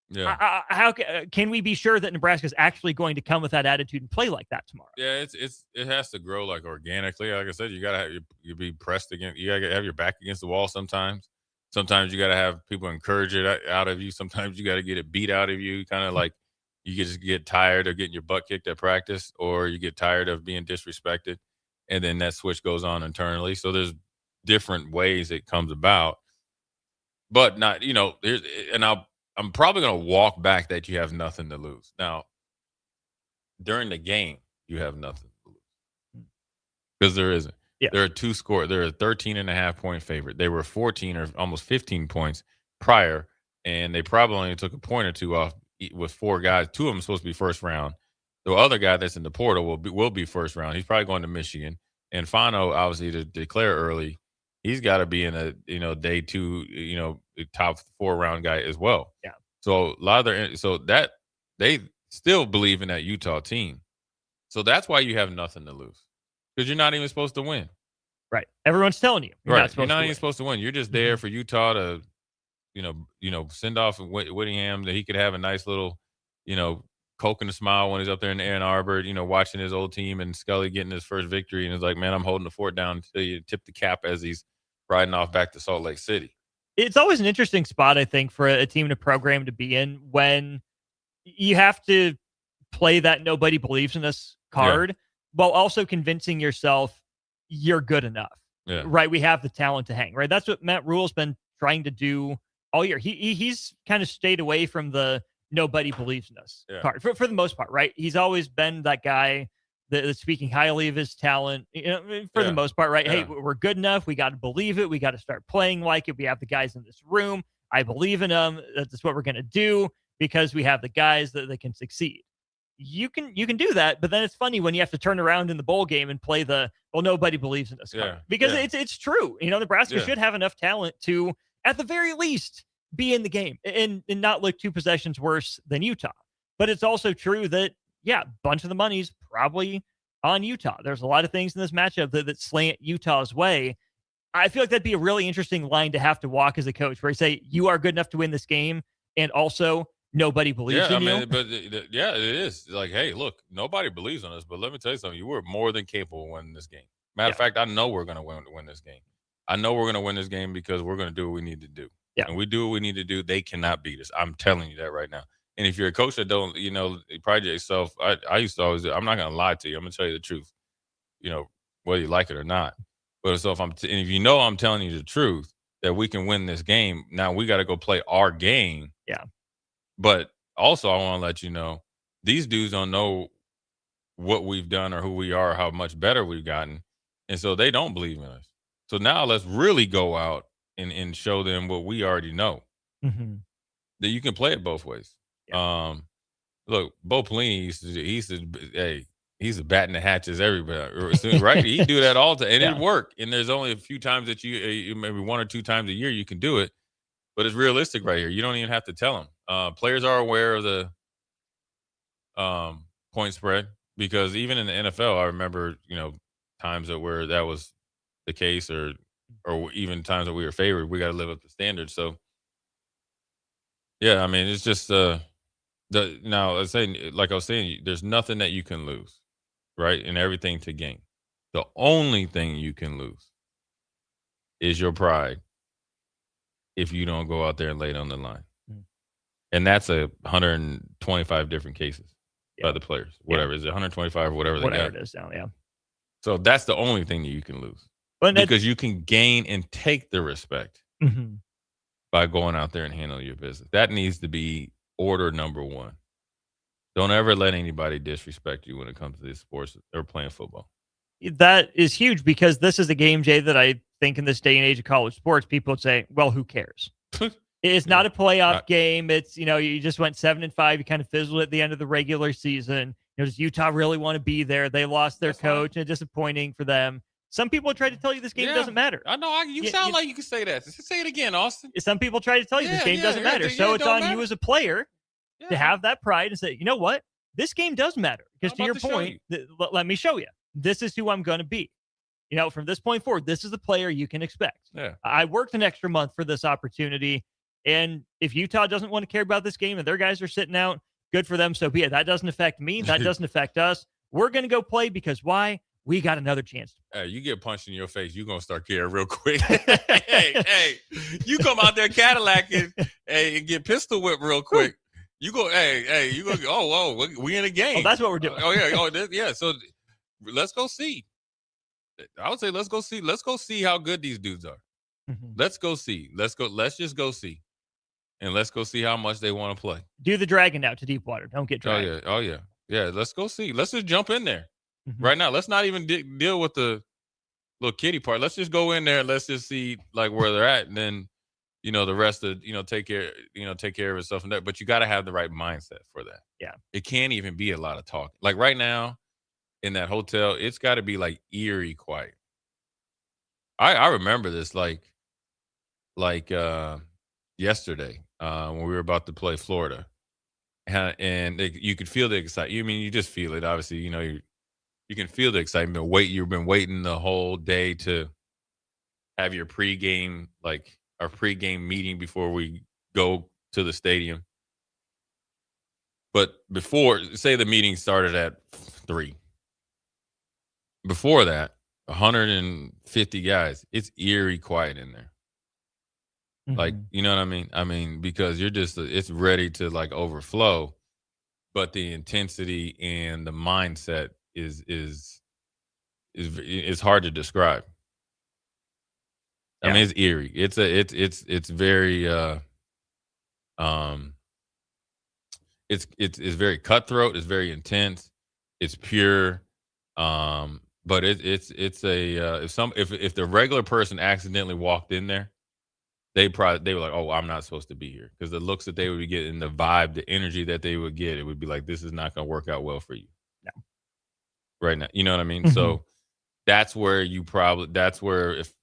Speaker 9: Yeah.
Speaker 1: How can we be sure that Nebraska is actually going to come with that attitude and play like that tomorrow?
Speaker 9: Yeah, it has to grow like organically. Like I said, you gotta you be pressed against. You gotta have your back against the wall sometimes. Sometimes you gotta have people encourage it out of you. Sometimes you gotta get it beat out of you. Kind of like you just get tired of getting your butt kicked at practice, or you get tired of being disrespected, and then that switch goes on internally. So there's different ways it comes about, but not I'm probably going to walk back that you have nothing to lose. Now, during the game, you have nothing to lose because there isn't.
Speaker 1: Yeah.
Speaker 9: They're a 13.5-point favorite. They were 14 or almost 15 points prior, and they probably only took a point or two off with 4 guys. 2 of them supposed to be first round. The other guy that's in the portal will be first round. He's probably going to Michigan. And Fano, obviously, to declare early, he's got to be in a day 2, a top 4-round guy as well.
Speaker 1: Yeah.
Speaker 9: So a lot of that they still believe in that Utah team. So that's why you have nothing to lose, because you're not even supposed to win.
Speaker 1: Right. Everyone's telling you. You're not
Speaker 9: even supposed to win. You're just there for Utah to, send off Whittingham, that he could have a nice little, Coke and a smile when he's up there in Ann Arbor, watching his old team and Scully getting his first victory. And it's like, man, I'm holding the fort down until you tip the cap as he's riding off back to Salt Lake City.
Speaker 1: It's always an interesting spot, I think, for a team and a program to be in when you have to play that nobody believes in us card while also convincing yourself you're good enough.
Speaker 9: Yeah.
Speaker 1: Right. We have the talent to hang. Right. That's what Matt Rule's been trying to do all year. He's kind of stayed away from the nobody believes in us card for the most part. Right. He's always been that guy that's speaking highly of his talent, for the most part. Right. Hey, we're good enough. We got to believe it. We got to start playing like it. We have the guys in this room. I believe in them. That's what we're going to do because we have the guys that can succeed. You can do that, but then it's funny when you have to turn around in the bowl game and play nobody believes in us card, because it's true. Nebraska should have enough talent to, at the very least, be in the game and not look 2 possessions worse than Utah. But it's also true that, a bunch of the money's probably on Utah. There's a lot of things in this matchup that slant Utah's way. I feel like that'd be a really interesting line to have to walk as a coach, where you say you are good enough to win this game, and also nobody believes in you.
Speaker 9: But it is like, hey, look, nobody believes in us, but let me tell you something. You were more than capable of winning this game. Matter of fact, I know we're going to win this game. I know we're going to win this game because we're going to do what we need to do.
Speaker 1: Yeah.
Speaker 9: And we do what we need to do. They cannot beat us. I'm telling you that right now. And if you're a coach that don't, pride yourself, I used to always, I'm not going to lie to you. I'm going to tell you the truth, whether you like it or not. But so if I'm telling you the truth, that we can win this game, now we got to go play our game.
Speaker 1: Yeah.
Speaker 9: But also, I want to let you know, these dudes don't know what we've done or who we are, or how much better we've gotten. And so they don't believe in us. So now let's really go out and show them what we already know.
Speaker 1: Mm-hmm.
Speaker 9: That you can play it both ways. Yeah. Look, Bo Pelini, he's a batting the hatches everybody, right? He do that all the time, and it worked. And there's only a few times that you maybe 1 or 2 times a year you can do it. But it's realistic right here. You don't even have to tell them. Players are aware of the point spread, because even in the NFL, I remember, times where that was the case, or even times that we were favored. We got to live up to standards. So, yeah, I mean, it's just now, like I was saying, there's nothing that you can lose, right? And everything to gain. The only thing you can lose is your pride if you don't go out there and lay it on the line. And that's 125 different cases by the players. Whatever. Is it 125 or whatever they got?
Speaker 1: Whatever it is now, yeah.
Speaker 9: So that's the only thing that you can lose. Because you can gain and take the respect by going out there and handling your business. That needs to be order number 1. Don't ever let anybody disrespect you when it comes to these sports or playing football.
Speaker 1: That is huge, because this is a game, Jay, that I think in this day and age of college sports, people would say, well, who cares? It's not a playoff game. It's, you just went 7-5. You kind of fizzled at the end of the regular season. Does Utah really want to be there? They lost their coach, and it's disappointing for them. Some people try to tell you this game doesn't matter.
Speaker 9: I know. You sound like you can say that. Say it again, Austin.
Speaker 1: Some people try to tell you this game doesn't matter. So it's on you as a player to have that pride and say, you know what? This game does matter. Because to your point, let me show you. This is who I'm going to be. From this point forward, this is the player you can expect.
Speaker 9: Yeah.
Speaker 1: I worked an extra month for this opportunity. And if Utah doesn't want to care about this game and their guys are sitting out, good for them. So be it. That doesn't affect me. That doesn't affect us. We're going to go play, because why? We got another chance.
Speaker 9: Hey, you get punched in your face, you're going to start caring real quick. hey, you come out there Cadillac and get pistol whipped real quick. You go, you go, we in a game.
Speaker 1: Oh, that's what we're doing.
Speaker 9: Yeah. So let's go see. I would say let's go see. Let's go see how good these dudes are.
Speaker 1: Mm-hmm.
Speaker 9: Let's go see. Let's just go see. And let's go see how much they want to play.
Speaker 1: Do the dragging out to deep water. Don't get dragged.
Speaker 9: Oh, yeah. Yeah, let's go see. Let's just jump in there. Right now. Let's not even deal with the little kiddie part. Let's just go in there and let's just see like where they're at. And then, the rest of, take care of itself and that. But you got to have the right mindset for that.
Speaker 1: Yeah.
Speaker 9: It can't even be a lot of talk. Like right now in that hotel, it's got to be like eerie quiet. I remember this like yesterday when we were about to play Florida, and you could feel the excitement. I mean, you just feel it. Obviously, you can feel the excitement. You've been waiting the whole day to have your pregame, like our pregame meeting before we go to the stadium. But before, say the meeting started at 3. Before that, 150 guys. It's eerie quiet in there. Mm-hmm. Like, you know what I mean? I mean, because it's ready to like overflow, but the intensity and the mindset is hard to describe. I mean, it's eerie. It's very it's very cutthroat. It's very intense. It's pure. But if the regular person accidentally walked in there, they were like, oh, I'm not supposed to be here, because the looks that they would be getting, the vibe, the energy that they would get, it would be like, this is not going to work out well for you. No. Right now, you know what I mean? Mm-hmm. So that's where if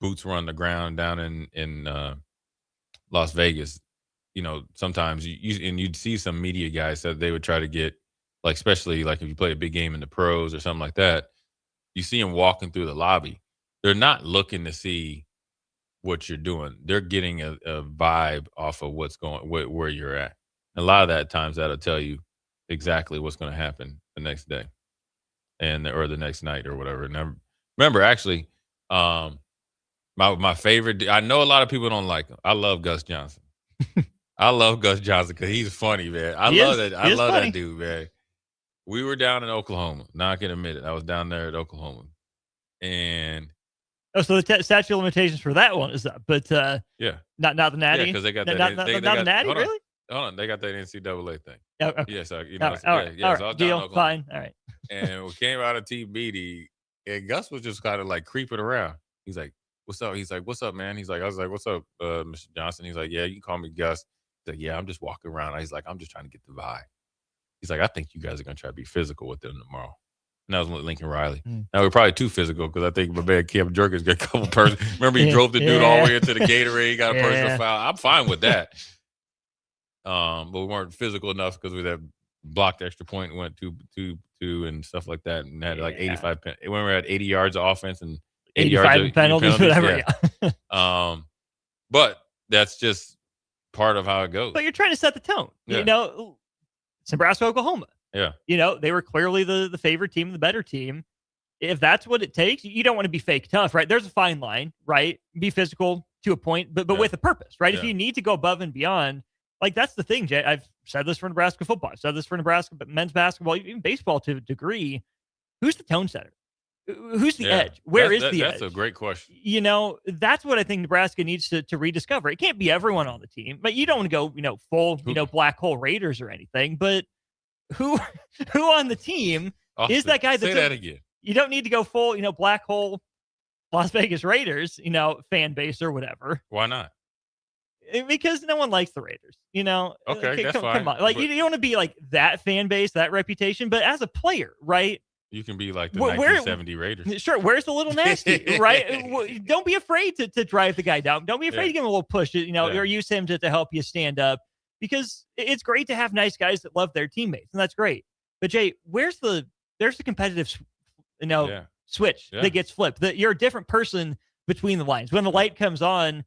Speaker 9: boots were on the ground down in Las Vegas, sometimes you'd see some media guys that they would try to get, like, especially like if you play a big game in the pros or something like that, you see them walking through the lobby. They're not looking to see what you're doing. They're getting a vibe off of where you're at. A lot of that times that'll tell you exactly what's going to happen the next day or the next night or whatever. And remember, actually, my favorite, I know a lot of people don't like him. I love Gus Johnson. I love Gus Johnson because he's funny, man. I love that dude, man. We were down in Oklahoma. Now I can admit it. I was down there at Oklahoma. And
Speaker 1: so the statute of limitations for that one is up, but
Speaker 9: yeah,
Speaker 1: not the Natty.
Speaker 9: Yeah, because they got that.
Speaker 1: Not the Natty, really?
Speaker 9: Hold on, they got that NCAA thing.
Speaker 1: Oh, okay.
Speaker 9: Yeah, so
Speaker 1: all right.
Speaker 9: So I was
Speaker 1: Deal, fine, all right.
Speaker 9: And we came out of team meeting, and Gus was just kind of like creeping around. He's like, "What's up?" He's like, "What's up, man?" I was like, "What's up, Mr. Johnson?" He's like, "Yeah, you can call me Gus." He's like, "Yeah, I'm just walking around." He's like, "I'm just trying to get the vibe." He's like, "I think you guys are gonna try to be physical with them tomorrow." And that was with Lincoln Riley. Now we're probably too physical, because I think my man Cam Jerkins got a couple persons. Remember, he drove the dude all the way into the Gatorade, got a personal foul. I'm fine with that. But we weren't physical enough because we had blocked extra point and went 2 and stuff like that, and had like 85. When we had 80 yards of offense and 80 yards of penalties, whatever. Yeah. But that's just part of how it goes.
Speaker 1: But you're trying to set the tone. Yeah. It's Nebraska, Oklahoma.
Speaker 9: Yeah.
Speaker 1: They were clearly the favorite team, the better team. If that's what it takes, you don't want to be fake tough, right? There's a fine line, right? Be physical to a point, but with a purpose, right? Yeah. If you need to go above and beyond, like, that's the thing, Jay. I've said this for Nebraska football. I've said this for Nebraska, but men's basketball, even baseball to a degree. Who's the tone setter? Who's the edge? Where is the edge?
Speaker 9: That's a great question.
Speaker 1: That's what I think Nebraska needs to rediscover. It can't be everyone on the team, but you don't want to go, full, black hole Raiders or anything, but who on the team is that guy?
Speaker 9: Say that again.
Speaker 1: You don't need to go full, black hole Las Vegas Raiders, fan base or whatever.
Speaker 9: Why not?
Speaker 1: Because no one likes the Raiders,
Speaker 9: Okay, that's fine.
Speaker 1: Come on. Like, you don't want to be like that fan base, that reputation, but as a player, right?
Speaker 9: You can be like the 1970 Raiders.
Speaker 1: Sure. Where's the little nasty, right? Don't be afraid to drive the guy down. Don't be afraid to give him a little push, or use him to help you stand up, because it's great to have nice guys that love their teammates, and that's great. But Jay, there's the competitive, switch that gets flipped. That you're a different person between the lines. When the light comes on,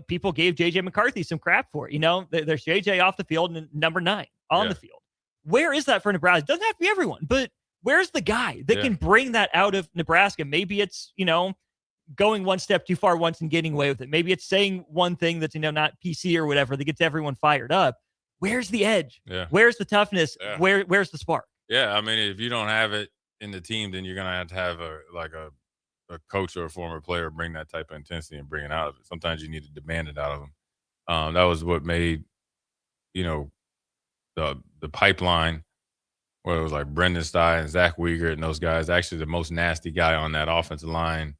Speaker 1: people gave JJ McCarthy some crap for it. There's JJ off the field and number 9 on the field. Where is that for Nebraska? It doesn't have to be everyone, but where's the guy that can bring that out of Nebraska? Maybe it's, going one step too far once and getting away with it. Maybe it's saying one thing that's, not PC or whatever that gets everyone fired up. Where's the edge?
Speaker 9: Yeah.
Speaker 1: Where's the toughness? Yeah. Where's the spark?
Speaker 9: Yeah. I mean, if you don't have it in the team, then you're going to have a coach or a former player bring that type of intensity and bring it out of it. Sometimes you need to demand it out of them. That was what made, the pipeline, where it was like Brendan Stein and Zach Wiegert and those guys. Actually, the most nasty guy on that offensive line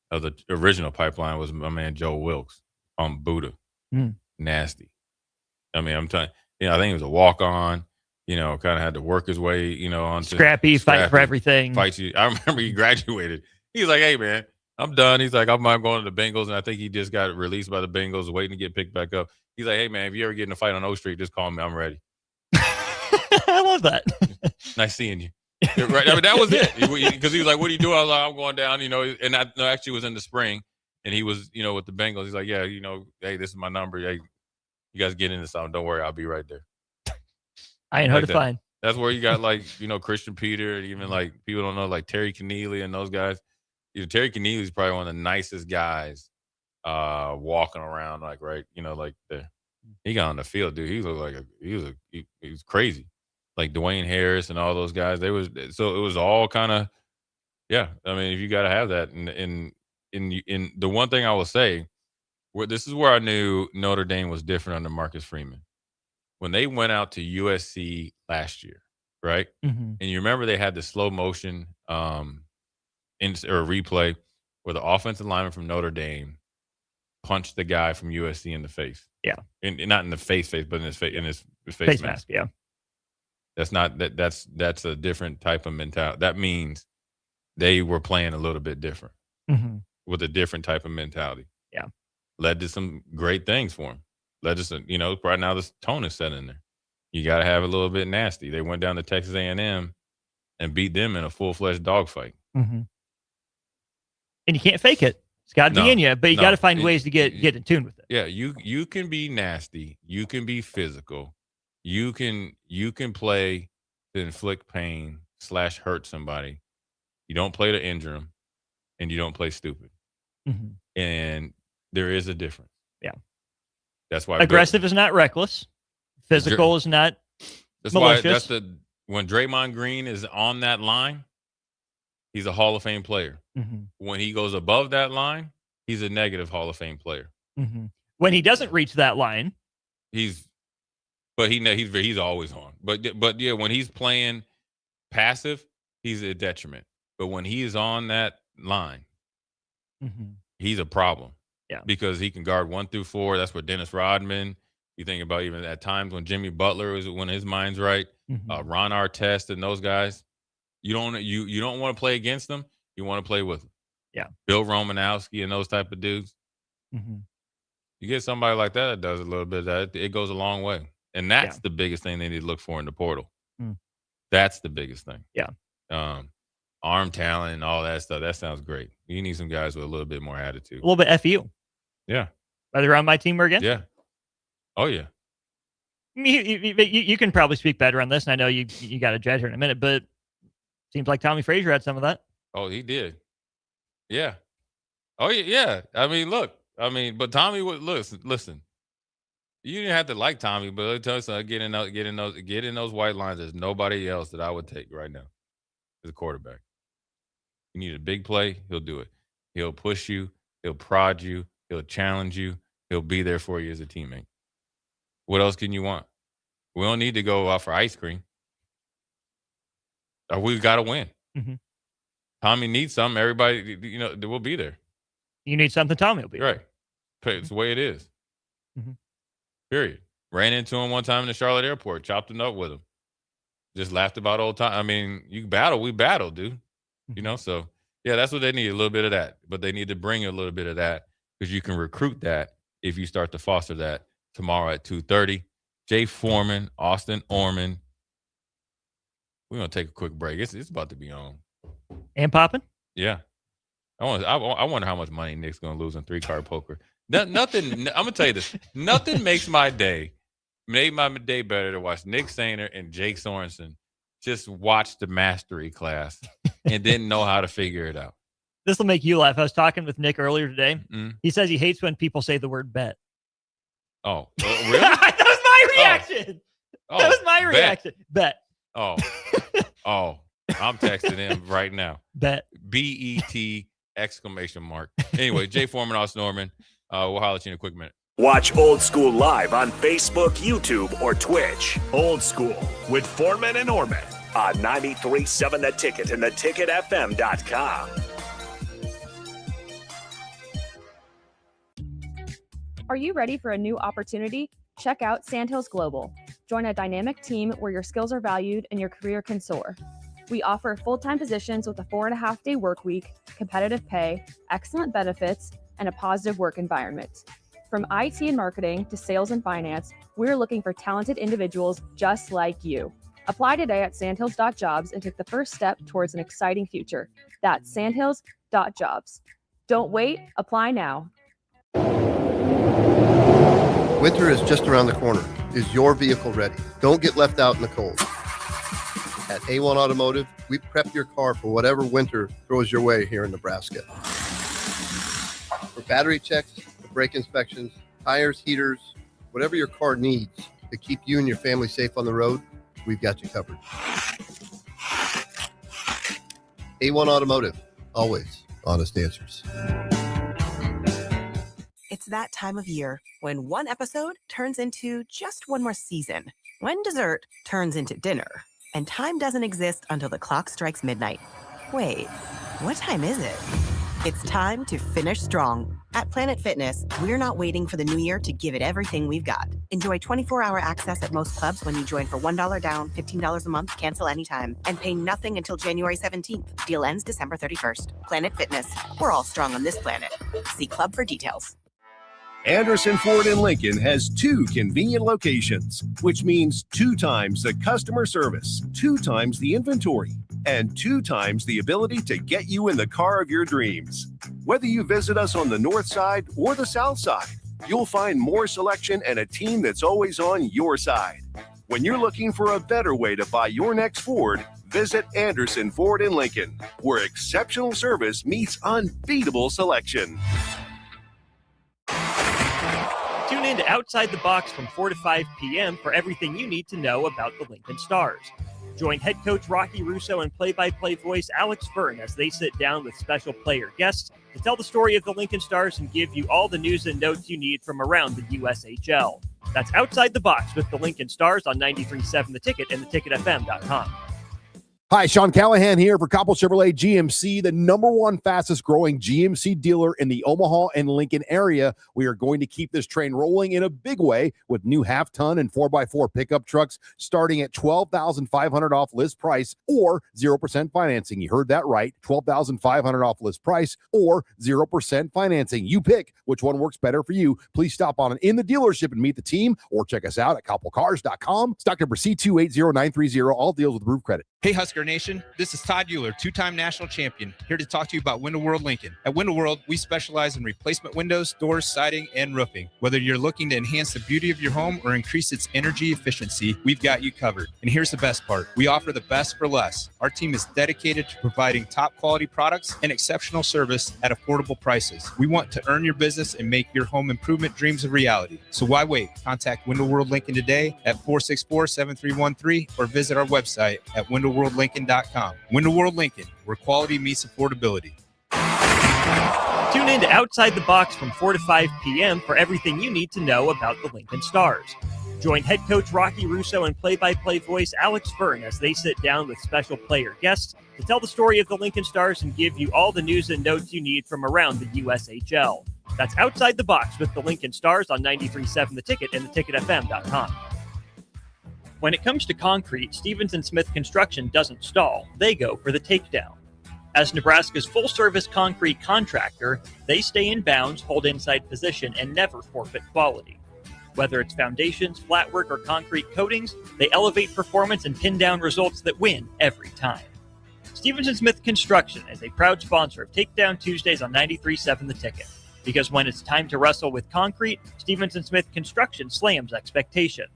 Speaker 9: of the original pipeline was my man Joe Wilkes on Buddha. Nasty. I mean, I'm telling you, I think he was a walk-on, kind of had to work his way, onto
Speaker 1: scrappy, fight for everything.
Speaker 9: Fight you. I remember he graduated. He was like, "Hey, man, I'm done. He's like, I'm going to the Bengals, and I think he just got released by the Bengals, waiting to get picked back up. He's like, hey, man, if you ever get in a fight on O Street, just call me. I'm ready.
Speaker 1: I love that.
Speaker 9: Nice seeing you. Right. I mean, that was it. Because he was like, what are you doing? I was like, I'm going down, and I actually was in the spring, and he was, with the Bengals. He's like, yeah, hey, this is my number. Hey, you guys get into something. Don't worry. I'll be right there.
Speaker 1: I ain't hard to find.
Speaker 9: That's where you got, like, Christian Peter, and even, like, people don't know, like, Terry Keneally and those guys. Terry Keneally is probably one of the nicest guys walking around, like, right, like, he got on the field, dude. He looked like he was crazy. Like Dwayne Harris and all those guys. So it was all kind of, yeah. I mean, if you got to have that. In the one thing I will say, this is where I knew Notre Dame was different under Marcus Freeman. When they went out to USC last year, right?
Speaker 1: Mm-hmm.
Speaker 9: And you remember they had the slow motion replay where the offensive lineman from Notre Dame punched the guy from USC in the face.
Speaker 1: Yeah.
Speaker 9: And not in the face, but in his face mask.
Speaker 1: Yeah.
Speaker 9: That's not that's a different type of mentality. That means they were playing a little bit different with a different type of mentality.
Speaker 1: Yeah.
Speaker 9: Led to some great things for him. Led to some, right now the tone is set in there. You got to have a little bit nasty. They went down to Texas A&M and beat them in a full-fledged dogfight.
Speaker 1: Mm-hmm. And you can't fake it. It's got to be in you, but you got to find ways to get in tune with it.
Speaker 9: Yeah, you can be nasty. You can be physical. You can play to inflict pain / hurt somebody. You don't play to injure them, and you don't play stupid.
Speaker 1: Mm-hmm.
Speaker 9: And there is a difference.
Speaker 1: Yeah,
Speaker 9: that's why
Speaker 1: aggressive is not reckless. Physical is not malicious.
Speaker 9: When Draymond Green is on that line, he's a Hall of Fame player.
Speaker 1: Mm-hmm.
Speaker 9: When he goes above that line, he's a negative Hall of Fame player.
Speaker 1: Mm-hmm. When he doesn't reach that line,
Speaker 9: he's always on. But yeah, when he's playing passive, he's a detriment. But when he is on that line, he's a problem.
Speaker 1: Yeah,
Speaker 9: because he can guard 1 through 4. That's where Dennis Rodman. You think about even at times when Jimmy Butler is when his mind's right. Ron Artest and those guys. You don't want to play against them. You want to play with them.
Speaker 1: Yeah,
Speaker 9: Bill Romanowski and those type of dudes. You get somebody like that does a little bit of that, it goes a long way. And that's the biggest thing they need to look for in the portal. That's the biggest thing.
Speaker 1: Yeah.
Speaker 9: Arm talent and all that stuff. That sounds great. You need some guys with a little bit more attitude.
Speaker 1: A little bit FU.
Speaker 9: Yeah.
Speaker 1: Whether on my team or against.
Speaker 9: Yeah. Oh, yeah.
Speaker 1: You can probably speak better on this, and I know you got a jet here in a minute, but seems like Tommy Frazier had some of that.
Speaker 9: Oh, he did. Yeah. Oh, yeah. I mean, look. But Tommy would listen. You didn't have to like Tommy, but I'll tell you something. Get in those white lines. There's nobody else that I would take right now as a quarterback. You need a big play, he'll do it. He'll push you. He'll prod you. He'll challenge you. He'll be there for you as a teammate. What else can you want? We don't need to go out for ice cream. We've got to win. Tommy needs something. Everybody, we'll be there.
Speaker 1: You need something, Tommy will be
Speaker 9: right. It's the way it is. Period. Ran into him one time in the Charlotte airport, chopped it up with him. Just laughed about old time. I mean, we battle, dude. So yeah, that's what they need, a little bit of that. But they need to bring a little bit of that because you can recruit that if you start to foster that tomorrow at 2:30. Jay Foreman, Austin Orman. We're going to take a quick break. It's about to be on.
Speaker 1: And popping?
Speaker 9: Yeah. I wonder how much money Nick's going to lose in 3-card poker. Nothing. I'm going to tell you this. Nothing made my day better to watch Nick Sainer and Jake Sorensen just watch the mastery class and didn't know how to figure it out.
Speaker 1: This will make you laugh. I was talking with Nick earlier today. He says he hates when people say the word bet.
Speaker 9: Oh, really?
Speaker 1: That was my reaction.
Speaker 9: Oh,
Speaker 1: that was my reaction. Bet.
Speaker 9: Oh, I'm texting him right now.
Speaker 1: Bet.
Speaker 9: B-E-T ! Anyway, Jay Foreman, Austin Norman. We'll holler at you in a quick minute.
Speaker 2: Watch Old School live on Facebook, YouTube, or Twitch. Old School with Foreman and Orman on 93.7 The Ticket and theticketfm.com.
Speaker 13: Are you ready for a new opportunity? Check out Sandhills Global. Join a dynamic team where your skills are valued and your career can soar. We offer full-time positions with a 4.5-day work week, competitive pay, excellent benefits, and a positive work environment. From IT and marketing to sales and finance, we're looking for talented individuals just like you. Apply today at sandhills.jobs and take the first step towards an exciting future. That's sandhills.jobs. Don't wait, apply now.
Speaker 4: Winter is just around the corner. Is your vehicle ready? Don't get left out in the cold. At A1 Automotive, we prep your car for whatever winter throws your way here in Nebraska. For battery checks, for brake inspections, tires, heaters, whatever your car needs to keep you and your family safe on the road, we've got you covered. A1 Automotive, always honest answers.
Speaker 5: It's that time of year when one episode turns into just one more season, when dessert turns into dinner, and time doesn't exist until the clock strikes midnight. Wait, what time is it? It's time to finish strong. At Planet Fitness, we're not waiting for the new year to give it everything we've got. Enjoy 24-hour access at most clubs when you join for $1 down, $15 a month, cancel anytime, and pay nothing until January 17th. Deal ends December 31st. Planet Fitness. We're all strong on this planet. See club for details.
Speaker 14: Anderson Ford in Lincoln has 2 convenient locations, which means 2 times the customer service, 2 times the inventory, and 2 times the ability to get you in the car of your dreams. Whether you visit us on the north side or the south side, you'll find more selection and a team that's always on your side. When you're looking for a better way to buy your next Ford, visit Anderson Ford in Lincoln, where exceptional service meets unbeatable selection.
Speaker 1: Tune in to Outside the Box from 4 to 5 p.m. for everything you need to know about the Lincoln Stars. Join head coach Rocky Russo and play-by-play voice Alex Fern as they sit down with special player guests to tell the story of the Lincoln Stars and give you all the news and notes you need from around the USHL. That's Outside the Box with the Lincoln Stars on 93.7 The Ticket and theticketfm.com.
Speaker 10: Hi, Sean Callahan here for Coppell Chevrolet GMC, the #1 fastest growing GMC dealer in the Omaha and Lincoln area. We are going to keep this train rolling in a big way with new half-ton and 4x4 pickup trucks starting at $12,500 off list price or 0% financing. You heard that right, $12,500 off list price or 0% financing. You pick which one works better for you. Please stop on in the dealership and meet the team or check us out at koppelcars.com. Stock number C280930. All deals with approved credit.
Speaker 11: Hey, Husker Nation, this is Todd Euler, 2-time national champion, here to talk to you about Window World Lincoln. At Window World, we specialize in replacement windows, doors, siding, and roofing. Whether you're looking to enhance the beauty of your home or increase its energy efficiency, we've got you covered. And here's the best part. We offer the best for less. Our team is dedicated to providing top quality products and exceptional service at affordable prices. We want to earn your business and make your home improvement dreams a reality. So why wait? Contact Window World Lincoln today at 464-7313 or visit our website at windowworldlincoln.com. Window World Lincoln, where quality meets affordability.
Speaker 1: Tune in to Outside the Box from 4 to 5 p.m. for everything you need to know about the Lincoln Stars. Join head coach Rocky Russo and play-by-play voice Alex Fern as they sit down with special player guests to tell the story of the Lincoln Stars and give you all the news and notes you need from around the USHL. That's Outside the Box with the Lincoln Stars on 93.7 The Ticket and theticketfm.com. When it comes to concrete, Stevens & Smith Construction doesn't stall. They go for the takedown. As Nebraska's full-service concrete contractor, they stay in bounds, hold inside position, and never forfeit quality. Whether it's foundations, flatwork, or concrete coatings, they elevate performance and pin down results that win every time. Stevens & Smith Construction is a proud sponsor of Takedown Tuesdays on 93.7 The Ticket. Because when it's time to wrestle with concrete, Stevens & Smith Construction slams expectations.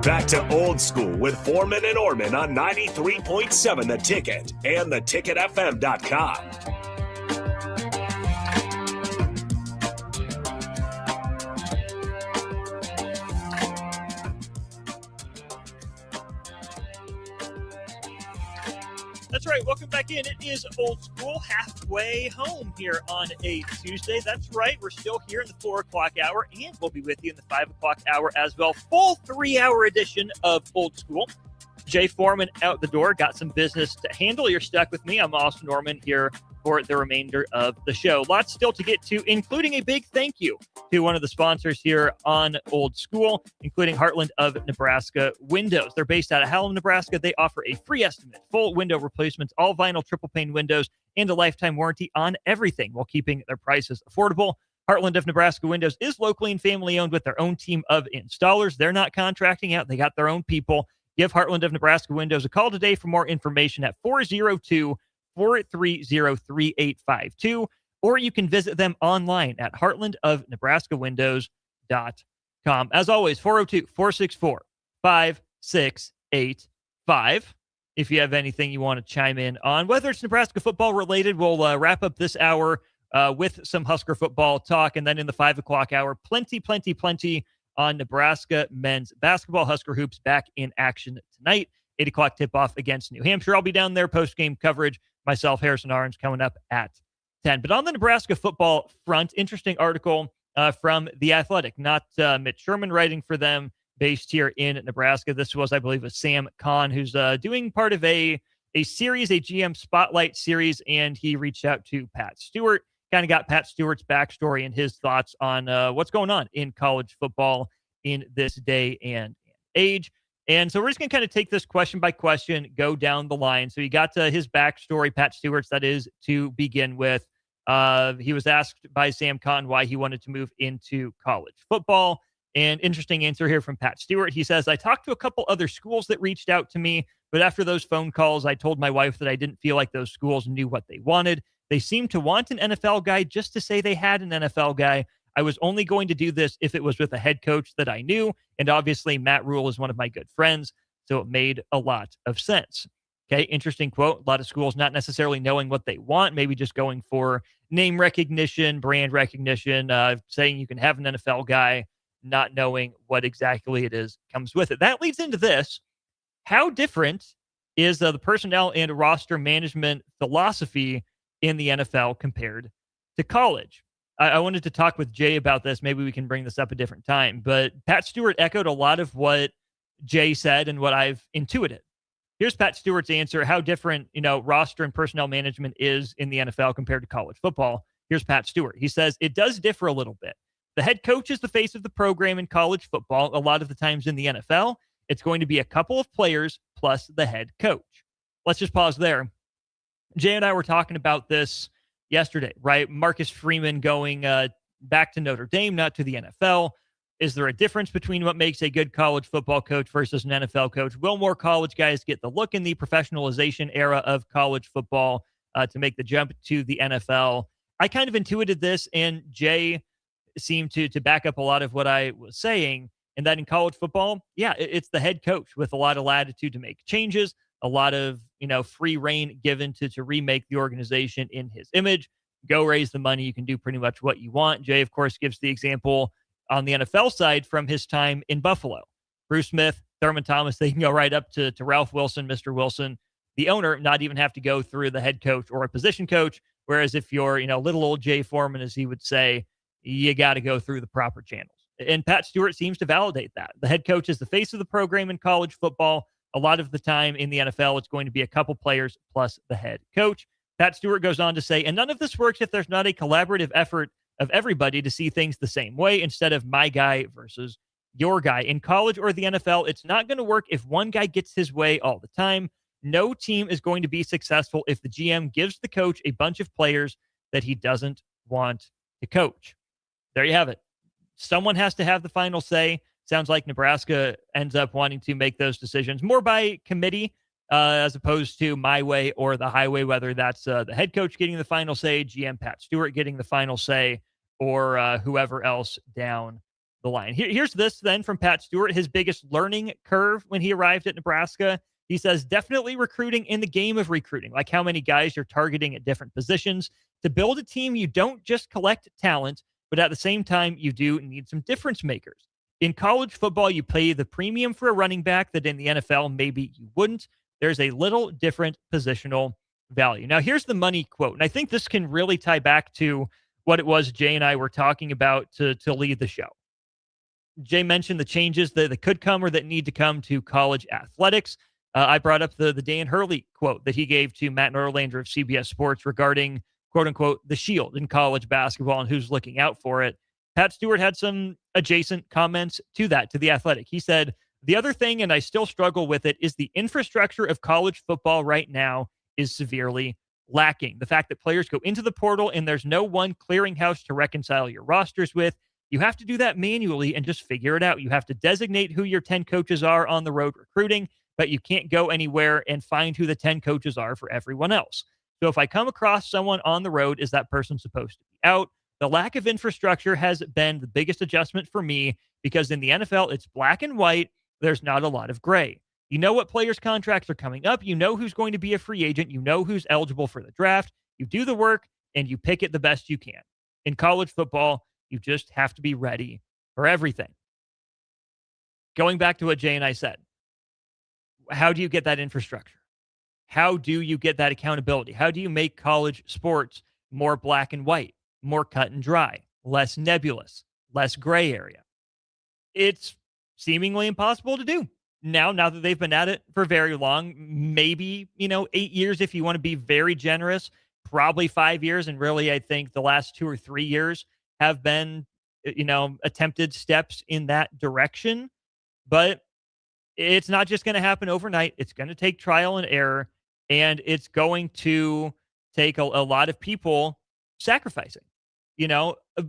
Speaker 2: Back to old school with Foreman and Orman on 93.7 The Ticket and theticketfm.com.
Speaker 1: That's right. Welcome back in. It is old school, halfway home here on a Tuesday. That's right. We're still here in the 4 o'clock hour, and we'll be with you in the 5 o'clock hour as well. Full 3-hour edition of Old School. Jay Foreman out the door. Got some business to handle. You're stuck with me. I'm Austin Norman here for the remainder of the show. Lots still to get to, including a big thank you to one of the sponsors here on Old School, including Heartland of Nebraska Windows. They're based out of Hallam, Nebraska. They offer a free estimate, full window replacements, all vinyl triple pane windows, and a lifetime warranty on everything while keeping their prices affordable. Heartland of Nebraska Windows is locally and family owned with their own team of installers. They're not contracting out. They got their own people. Give Heartland of Nebraska Windows a call today for more information at 402-430-3852, or you can visit them online at heartlandofnebraskawindows.com. As always, 402-464-5685. If you have anything you want to chime in on, whether it's Nebraska football related, we'll wrap up this hour with some Husker football talk. And then in the 5 o'clock hour, plenty on Nebraska men's basketball. Husker hoops back in action tonight. 8 o'clock tip-off against New Hampshire. I'll be down there post-game coverage. Myself, Harrison Orange, coming up at 10. But on the Nebraska football front, interesting article from The Athletic. Not Mitch Sherman writing for them, based here in Nebraska. This was, I believe, a Sam Kahn, who's doing part of a series, a GM Spotlight series, and he reached out to Pat Stewart. Kind of got Pat Stewart's backstory and his thoughts on what's going on in college football in this day and age. And so we're just going to kind of take this question by question, go down the line. So you got his backstory, Pat Stewart's, that is, to begin with. He was asked by Sam Kahn why he wanted to move into college football. And interesting answer here from Pat Stewart. He says, I talked to a couple other schools that reached out to me, but after those phone calls, I told my wife that I didn't feel like those schools knew what they wanted. They seemed to want an NFL guy just to say they had an NFL guy. I was only going to do this if it was with a head coach that I knew. And obviously, Matt Rule is one of my good friends. So it made a lot of sense. Okay, interesting quote. A lot of schools not necessarily knowing what they want, maybe just going for name recognition, brand recognition, saying you can have an NFL guy, not knowing what exactly it is comes with it. That leads into this. How different is the personnel and roster management philosophy in the NFL compared to college? I wanted to talk with Jay about this. Maybe we can bring this up a different time. But Pat Stewart echoed a lot of what Jay said and what I've intuited. Here's Pat Stewart's answer, how different, roster and personnel management is in the NFL compared to college football. Here's Pat Stewart. He says, it does differ a little bit. The head coach is the face of the program in college football. A lot of the times in the NFL, it's going to be a couple of players plus the head coach. Let's just pause there. Jay and I were talking about this yesterday, right? Marcus Freeman going back to Notre Dame, not to the NFL. Is there a difference between what makes a good college football coach versus an NFL coach? Will more college guys get the look in the professionalization era of college football to make the jump to the NFL? I kind of intuited this, and Jay seemed to back up a lot of what I was saying, and that in college football, yeah, it's the head coach with a lot of latitude to make changes, a lot of free reign given to remake the organization in his image. Go raise the money. You can do pretty much what you want. Jay, of course, gives the example on the NFL side from his time in Buffalo. Bruce Smith, Thurman Thomas, they can go right up to Ralph Wilson, Mr. Wilson, the owner, not even have to go through the head coach or a position coach. Whereas if you're, little old Jay Foreman, as he would say, you got to go through the proper channels. And Pat Stewart seems to validate that. The head coach is the face of the program in college football. A lot of the time in the NFL, it's going to be a couple players plus the head coach. Pat Stewart goes on to say, and none of this works if there's not a collaborative effort of everybody to see things the same way instead of my guy versus your guy. In college or the NFL, it's not going to work if one guy gets his way all the time. No team is going to be successful if the GM gives the coach a bunch of players that he doesn't want to coach. There you have it. Someone has to have the final say. Sounds like Nebraska ends up wanting to make those decisions more by committee as opposed to my way or the highway, whether that's the head coach getting the final say, GM Pat Stewart getting the final say, or whoever else down the line. Here's this then from Pat Stewart, his biggest learning curve when he arrived at Nebraska. He says, definitely recruiting in the game of recruiting, like how many guys you're targeting at different positions. To build a team, you don't just collect talent, but at the same time, you do need some difference makers. In college football, you pay the premium for a running back that in the NFL, maybe you wouldn't. There's a little different positional value. Now, here's the money quote, and I think this can really tie back to what it was Jay and I were talking about to lead the show. Jay mentioned the changes that could come or that need to come to college athletics. I brought up the Dan Hurley quote that he gave to Matt Norlander of CBS Sports regarding, quote unquote, the shield in college basketball and who's looking out for it. Pat Stewart had some adjacent comments to that, to The Athletic. He said, the other thing, and I still struggle with it, is the infrastructure of college football right now is severely lacking. The fact that players go into the portal and there's no one clearinghouse to reconcile your rosters with. You have to do that manually and just figure it out. You have to designate who your 10 coaches are on the road recruiting, but you can't go anywhere and find who the 10 coaches are for everyone else. So if I come across someone on the road, is that person supposed to be out? The lack of infrastructure has been the biggest adjustment for me because in the NFL, it's black and white. There's not a lot of gray. You know what players' contracts are coming up. You know who's going to be a free agent. You know who's eligible for the draft. You do the work and you pick it the best you can. In college football, you just have to be ready for everything. Going back to what Jay and I said, how do you get that infrastructure? How do you get that accountability? How do you make college sports more black and white, more cut and dry, less nebulous, less gray area? It's seemingly impossible to do. Now that they've been at it for very long, maybe, 8 years if you want to be very generous, probably 5 years. And really, I think the last 2 or 3 years have been, attempted steps in that direction. But it's not just going to happen overnight. It's going to take trial and error. And it's going to take a lot of people sacrificing,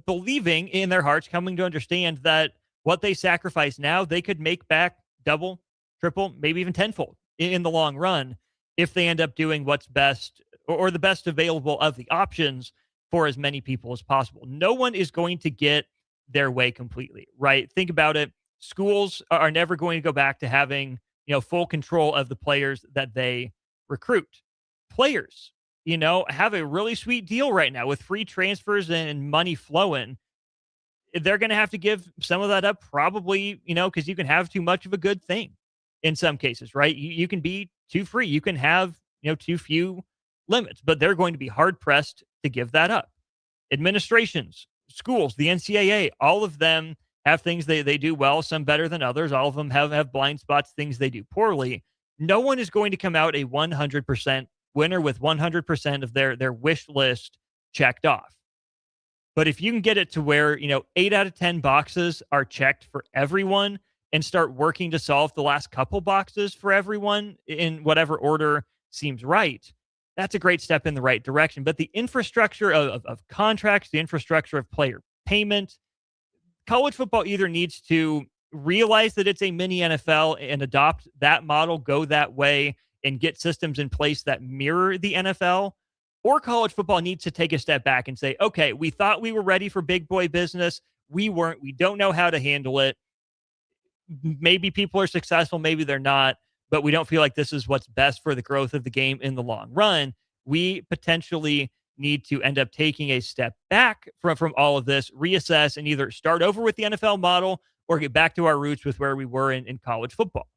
Speaker 1: believing in their hearts, coming to understand that what they sacrifice now, they could make back double, triple, maybe even tenfold in the long run if they end up doing what's best or the best available of the options for as many people as possible. No one is going to get their way completely, right? Think about it. Schools are never going to go back to having, full control of the players that they recruit. Players, have a really sweet deal right now with free transfers and money flowing. They're going to have to give some of that up probably, because you can have too much of a good thing in some cases, right? You can be too free. You can have, too few limits, but they're going to be hard pressed to give that up. Administrations, schools, the NCAA, all of them have things they do well, some better than others. All of them have blind spots, things they do poorly. No one is going to come out a 100% winner with 100% of their wish list checked off. But if you can get it to where, 8 out of 10 boxes are checked for everyone and start working to solve the last couple boxes for everyone in whatever order seems right, that's a great step in the right direction. But the infrastructure of contracts, the infrastructure of player payment, college football either needs to realize that it's a mini NFL and adopt that model, go that way, and get systems in place that mirror the NFL, or college football needs to take a step back and say, okay, we thought we were ready for big boy business. We weren't. We don't know how to handle it. Maybe people are successful, maybe they're not, but we don't feel like this is what's best for the growth of the game in the long run. We potentially need to end up taking a step back from all of this, reassess, and either start over with the NFL model or get back to our roots with where we were in college football.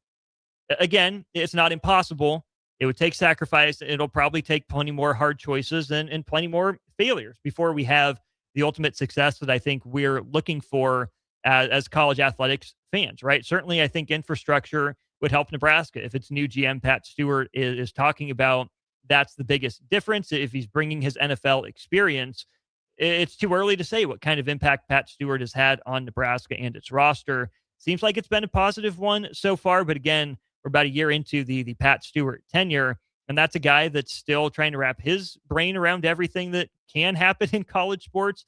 Speaker 1: Again, it's not impossible. It would take sacrifice. It'll probably take plenty more hard choices and plenty more failures before we have the ultimate success that I think we're looking for as college athletics fans, right? Certainly, I think infrastructure would help Nebraska. If its new GM, Pat Stewart, is talking about that's the biggest difference. If he's bringing his NFL experience, it's too early to say what kind of impact Pat Stewart has had on Nebraska and its roster. Seems like it's been a positive one so far, but again, we're about a year into the Pat Stewart tenure, and that's a guy that's still trying to wrap his brain around everything that can happen in college sports,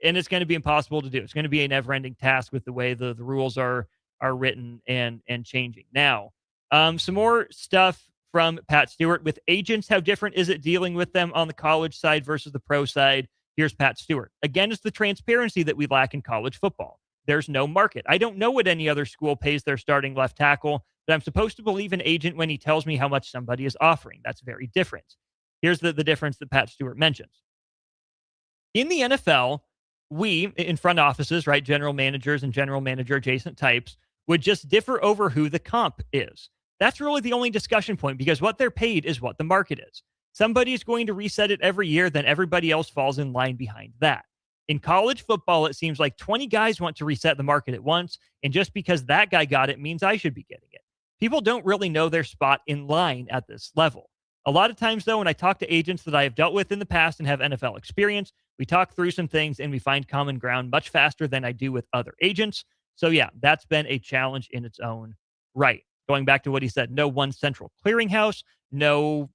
Speaker 1: and it's going to be impossible to do. It's going to be a never-ending task with the way the rules are written and changing. Now, some more stuff from Pat Stewart with agents. How different is it dealing with them on the college side versus the pro side? Here's Pat Stewart. Again, it's the transparency that we lack in college football. There's no market. I don't know what any other school pays their starting left tackle, but I'm supposed to believe an agent when he tells me how much somebody is offering. That's very different. Here's the difference that Pat Stewart mentions. In the NFL, we, in front offices, right, general managers and general manager adjacent types, would just differ over who the comp is. That's really the only discussion point because what they're paid is what the market is. Somebody's going to reset it every year, then everybody else falls in line behind that. In college football, it seems like 20 guys want to reset the market at once, and just because that guy got it means I should be getting it. People don't really know their spot in line at this level. A lot of times, though, when I talk to agents that I have dealt with in the past and have NFL experience, we talk through some things and we find common ground much faster than I do with other agents. So, yeah, that's been a challenge in its own right. Going back to what he said, no one central clearinghouse, no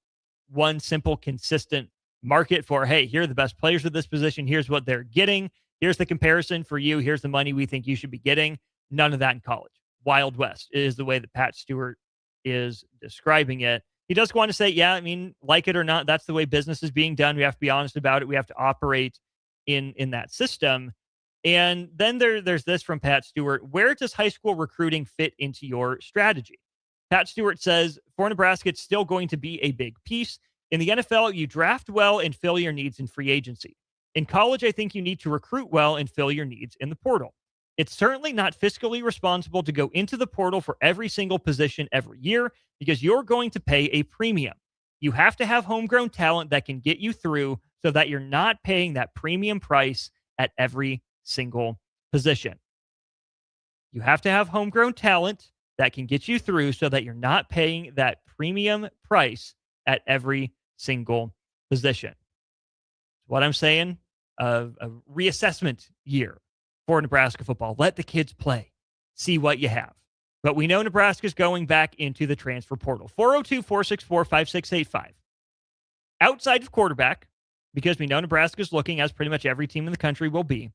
Speaker 1: one simple, consistent market for, hey, here are the best players at this position. Here's what they're getting. Here's the comparison for you. Here's the money we think you should be getting. None of that in college. Wild West is the way that Pat Stewart is describing it. He does want to say, yeah, I mean, like it or not, that's the way business is being done. We have to be honest about it. We have to operate in that system. And then there's this from Pat Stewart. Where does high school recruiting fit into your strategy? Pat Stewart says, for Nebraska, it's still going to be a big piece. In the NFL, you draft well and fill your needs in free agency. In college, I think you need to recruit well and fill your needs in the portal. It's certainly not fiscally responsible to go into the portal for every single position every year because you're going to pay a premium. You have to have homegrown talent that can get you through so that you're not paying that premium price at every single position. You have to have homegrown talent that can get you through so that you're not paying that premium price at every single position. What I'm saying, a reassessment year for Nebraska football. Let the kids play. See what you have. But we know Nebraska's going back into the transfer portal. 402-464-5685. Outside of quarterback, because we know Nebraska's looking, as pretty much every team in the country will be,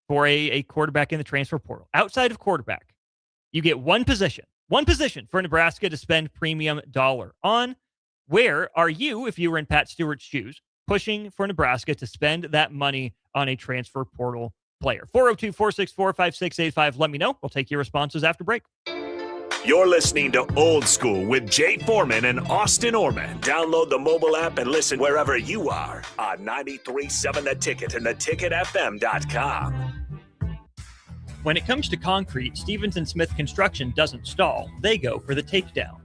Speaker 1: for a quarterback in the transfer portal. Outside of quarterback, you get one position for Nebraska to spend premium dollar on. Where are you, if you were in Pat Stewart's shoes, pushing for Nebraska to spend that money on a transfer portal player? 402-464-5685. Let me know. We'll take your responses after break.
Speaker 2: You're listening to Old School with Jay Foreman and Austin Orman. Download the mobile app and listen wherever you are on 93.7 The Ticket and theticketfm.com.
Speaker 1: When it comes to concrete, Stevens & Smith Construction doesn't stall. They go for the takedown.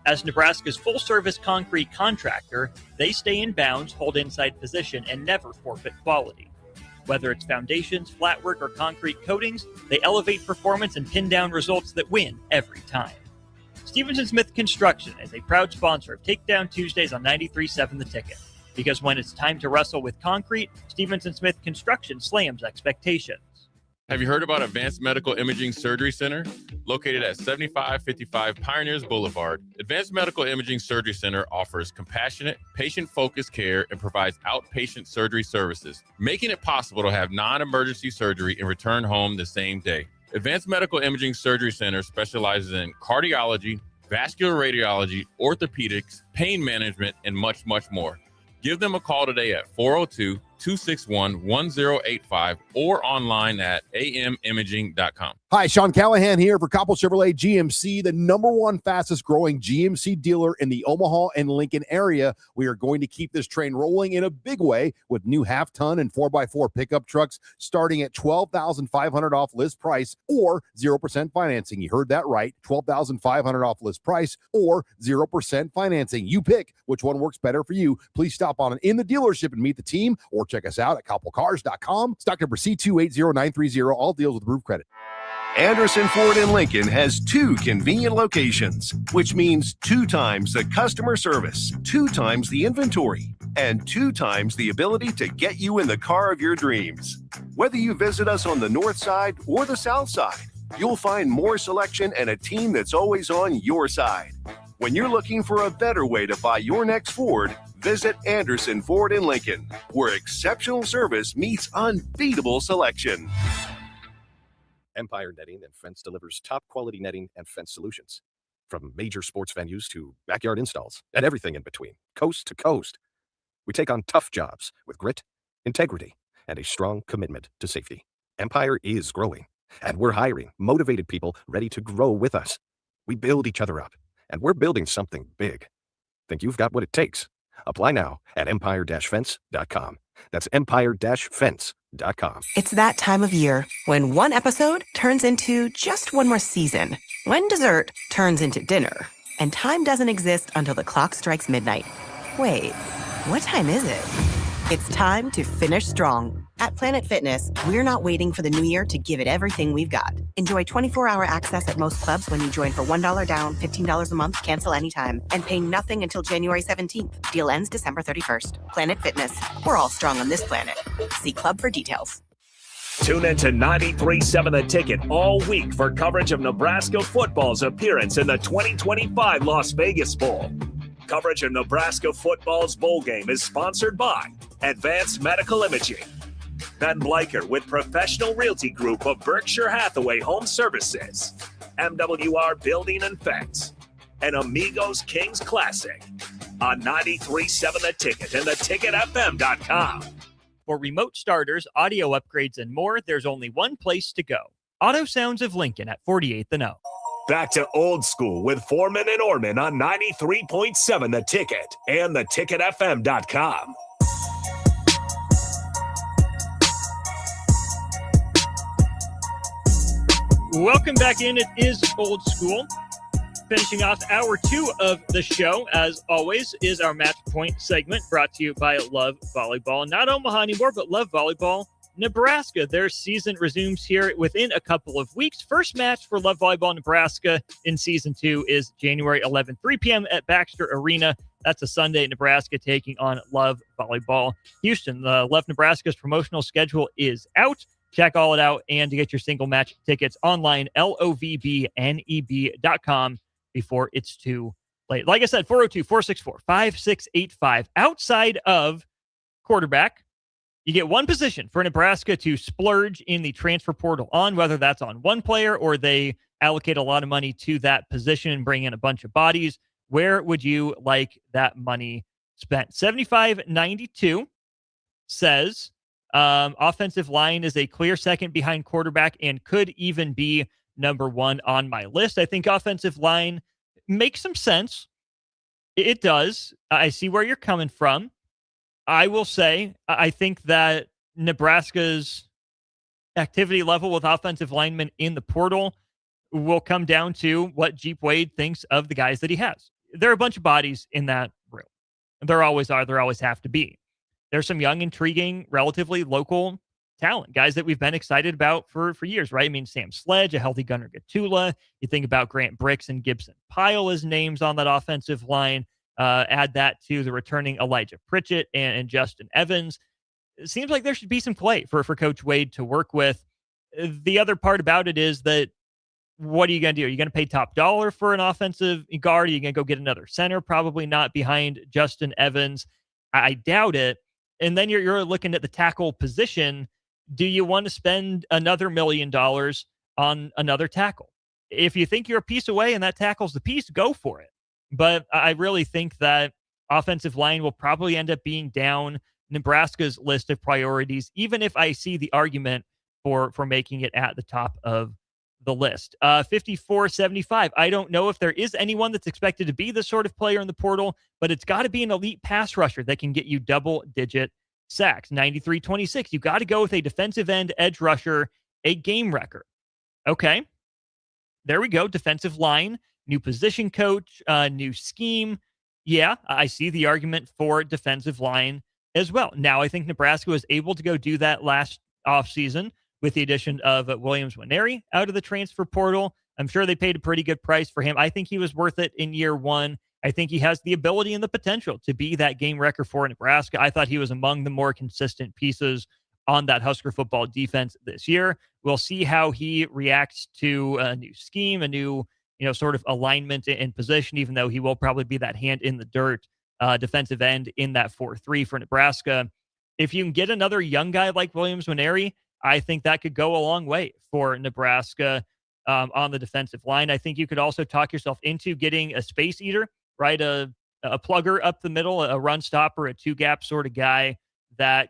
Speaker 1: As Nebraska's full-service concrete contractor, they stay in bounds, hold inside position, and never forfeit quality. Whether it's foundations, flatwork, or concrete coatings, they elevate performance and pin down results that win every time. Stevens & Smith Construction is a proud sponsor of Takedown Tuesdays on 93.7 The Ticket. Because when it's time to wrestle with concrete, Stevens & Smith Construction slams expectations.
Speaker 9: Have you heard about Advanced Medical Imaging Surgery Center? Located at 7555 Pioneers Boulevard, Advanced Medical Imaging Surgery Center offers compassionate, patient-focused care and provides outpatient surgery services, making it possible to have non-emergency surgery and return home the same day. Advanced Medical Imaging Surgery Center specializes in cardiology, vascular radiology, orthopedics, pain management, and much, much more. Give them a call today at 402-261-1085 or online at amimaging.com.
Speaker 10: Hi, Sean Callahan here for Coppell Chevrolet GMC, the #1 fastest growing GMC dealer in the Omaha and Lincoln area. We are going to keep this train rolling in a big way with new half-ton and 4x4 pickup trucks starting at $12,500 off list price or 0% financing. You heard that right, $12,500 off list price or 0% financing. You pick which one works better for you. Please stop on in the dealership and meet the team or check us out at koppelcars.com. Stock number C280930. All deals with approved credit.
Speaker 14: Anderson Ford in Lincoln has 2 convenient locations, which means 2 times the customer service, 2 times the inventory, and 2 times the ability to get you in the car of your dreams. Whether you visit us on the north side or the south side, you'll find more selection and a team that's always on your side. When you're looking for a better way to buy your next Ford, visit Anderson Ford in Lincoln, where exceptional service meets unbeatable selection.
Speaker 15: Empire Netting and Fence delivers top-quality netting and fence solutions. From major sports venues to backyard installs and everything in between, coast to coast. We take on tough jobs with grit, integrity, and a strong commitment to safety. Empire is growing, and we're hiring motivated people ready to grow with us. We build each other up, and we're building something big. Think you've got what it takes? Apply now at empire-fence.com. That's empire-fence.com.
Speaker 5: It's that time of year when one episode turns into just one more season, when dessert turns into dinner, and time doesn't exist until the clock strikes midnight. Wait, what time is it? It's time to finish strong. At Planet Fitness, we're not waiting for the new year to give it everything we've got. Enjoy 24-hour access at most clubs when you join for $1 down, $15 a month, cancel anytime, and pay nothing until January 17th. Deal ends December 31st. Planet Fitness. We're all strong on this planet. See club for details.
Speaker 2: Tune in to 93.7 The Ticket all week for coverage of Nebraska football's appearance in the 2025 Las Vegas Bowl. Coverage of Nebraska football's bowl game is sponsored by Advanced Medical Imaging, Ben Bleicher with Professional Realty Group of Berkshire Hathaway Home Services, MWR Building and Fence, and Amigos Kings Classic on 93.7 The Ticket and theticketfm.com.
Speaker 1: For remote starters, audio upgrades, and more, there's only one place to go. Auto Sounds of Lincoln at 48th and O.
Speaker 2: Back to old school with Foreman and Orman on 93.7 The Ticket and theticketfm.com.
Speaker 1: Welcome back in. It is Old School. Finishing off hour 2 of the show, as always, is our Match Point segment brought to you by Love Volleyball. Not Omaha anymore, but Love Volleyball Nebraska. Their season resumes here within a couple of weeks. First match for Love Volleyball Nebraska in Season 2 is January 11th, 3 p.m. at Baxter Arena. That's a Sunday. Nebraska taking on Love Volleyball Houston. The Love Nebraska's promotional schedule is out. Check all it out, and to get your single match tickets online, lovneb.com before it's too late. Like I said, 402-464-5685. Outside of quarterback, you get one position for Nebraska to splurge in the transfer portal on, whether that's on one player or they allocate a lot of money to that position and bring in a bunch of bodies. Where would you like that money spent? 7592 says offensive line is a clear second behind quarterback and could even be number 1 on my list. I think offensive line makes some sense. It does. I see where you're coming from. I will say, I think that Nebraska's activity level with offensive linemen in the portal will come down to what Jeep Wade thinks of the guys that he has. There are a bunch of bodies in that room. There always are. There always have to be. There's some young, intriguing, relatively local talent, guys that we've been excited about for years, right? I mean, Sam Sledge, a healthy Gunnar Gatula. You think about Grant Bricks and Gibson Pyle as names on that offensive line. Add that to the returning Elijah Pritchett and Justin Evans. It seems like there should be some play for Coach Wade to work with. The other part about it is that what are you going to do? Are you going to pay top dollar for an offensive guard? Are you going to go get another center? Probably not behind Justin Evans. I doubt it. And then you're looking at the tackle position. Do you want to spend another $1 million on another tackle? If you think you're a piece away and that tackle's the piece, go for it. But I really think that offensive line will probably end up being down Nebraska's list of priorities, even if I see the argument for making it at the top of the list. 5475. I don't know if there is anyone that's expected to be the sort of player in the portal, but it's got to be an elite pass rusher that can get you double-digit sacks. 9326. You got to go with a defensive end edge rusher, a game wrecker. Okay. There we go. Defensive line, new position coach, new scheme. Yeah, I see the argument for defensive line as well. Now, I think Nebraska was able to go do that last offseason with the addition of Williams Nwaneri out of the transfer portal. I'm sure they paid a pretty good price for him. I think he was worth it in year 1. I think he has the ability and the potential to be that game wrecker for Nebraska. I thought he was among the more consistent pieces on that Husker football defense this year. We'll see how he reacts to a new scheme, a new, sort of alignment and position, even though he will probably be that hand in the dirt defensive end in that 4-3 for Nebraska. If you can get another young guy like Williams Nwaneri, I think that could go a long way for Nebraska on the defensive line. I think you could also talk yourself into getting a space eater, right? A plugger up the middle, a run stopper, a 2-gap sort of guy that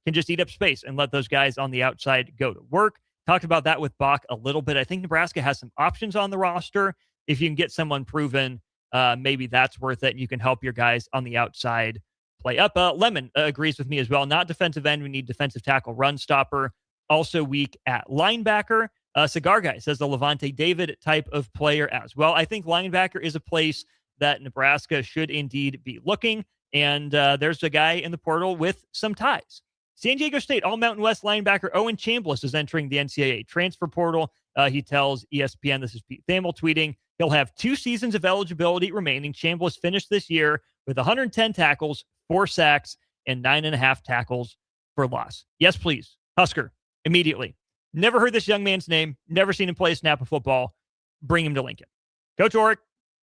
Speaker 1: can just eat up space and let those guys on the outside go to work. Talked about that with Bach a little bit. I think Nebraska has some options on the roster. If you can get someone proven, maybe that's worth it. You can help your guys on the outside play up. Lemon agrees with me as well. Not defensive end. We need defensive tackle, run stopper. Also weak at linebacker. Cigar Guy says the Levante David type of player as well. I think linebacker is a place that Nebraska should indeed be looking. And there's a guy in the portal with some ties. San Diego State All-Mountain West linebacker Owen Chambliss is entering the NCAA transfer portal. He tells ESPN, this is Pete Thamel tweeting, he'll have 2 seasons of eligibility remaining. Chambliss finished this year with 110 tackles, 4 sacks, and 9.5 tackles for loss. Yes, please. Husker, immediately. Never heard this young man's name. Never seen him play a snap of football. Bring him to Lincoln. Coach Orrick,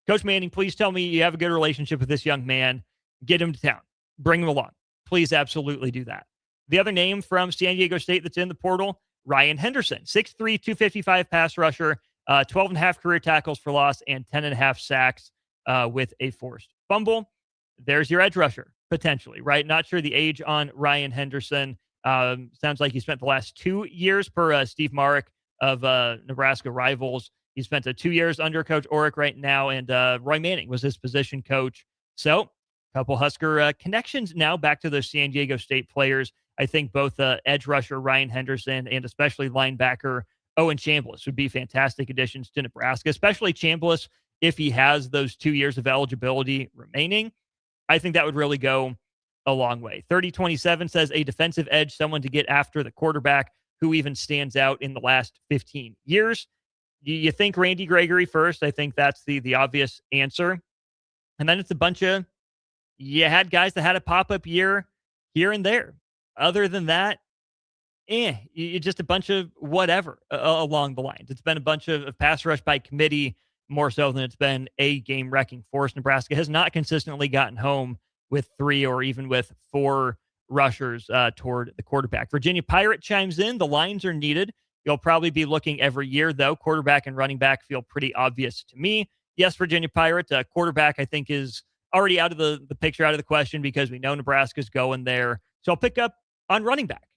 Speaker 1: Coach Manning, please tell me you have a good relationship with this young man. Get him to town. Bring him along. Please absolutely do that. The other name from San Diego State that's in the portal, Ryan Henderson, 6'3", 255 pass rusher, 12.5 career tackles for loss, and 10.5 sacks with a forced fumble. There's your edge rusher, potentially, right? Not sure the age on Ryan Henderson. Sounds like he spent the last 2 years per Steve Marek of Nebraska Rivals. He spent 2 years under Coach Orrick right now, and Roy Manning was his position coach. So a couple Husker connections now back to those San Diego State players. I think both edge rusher Ryan Henderson and especially linebacker Owen Chambliss would be fantastic additions to Nebraska, especially Chambliss if he has those 2 years of eligibility remaining. I think that would really go a long way. 3027 says a defensive edge, someone to get after the quarterback who even stands out in the last 15 years. You think Randy Gregory first. I think that's the obvious answer. And then it's a bunch of, you had guys that had a pop-up year here and there. Other than that, just a bunch of whatever along the lines. It's been a bunch of pass rush by committee more so than it's been a game-wrecking force. Nebraska has not consistently gotten home with 3 or even with 4 rushers toward the quarterback. Virginia Pirate chimes in. The lines are needed. You'll probably be looking every year, though. Quarterback and running back feel pretty obvious to me. Yes, Virginia Pirate. Quarterback, I think, is already out of the picture, out of the question, because we know Nebraska's going there. So I'll pick up on running back.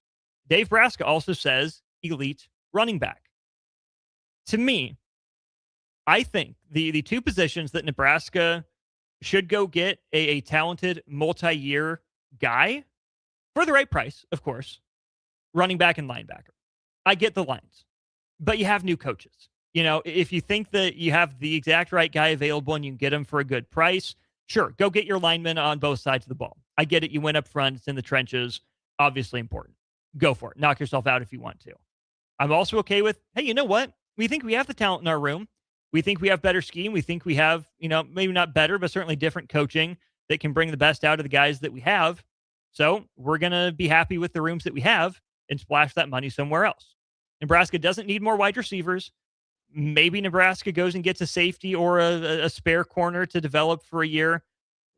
Speaker 1: Dave Braska also says elite running back. To me, I think the 2 positions that Nebraska should go get a talented multi-year guy for the right price, of course, running back and linebacker. I get the lines, but you have new coaches. You know, if you think that you have the exact right guy available and you can get him for a good price, sure, go get your linemen on both sides of the ball. I get it. You went up front. It's in the trenches. Obviously important. Go for it. Knock yourself out if you want to. I'm also okay with, hey, you know what? We think we have the talent in our room. We think we have better scheme. We think we have, maybe not better, but certainly different coaching that can bring the best out of the guys that we have. So we're going to be happy with the rooms that we have and splash that money somewhere else. Nebraska doesn't need more wide receivers. Maybe Nebraska goes and gets a safety or a spare corner to develop for a year.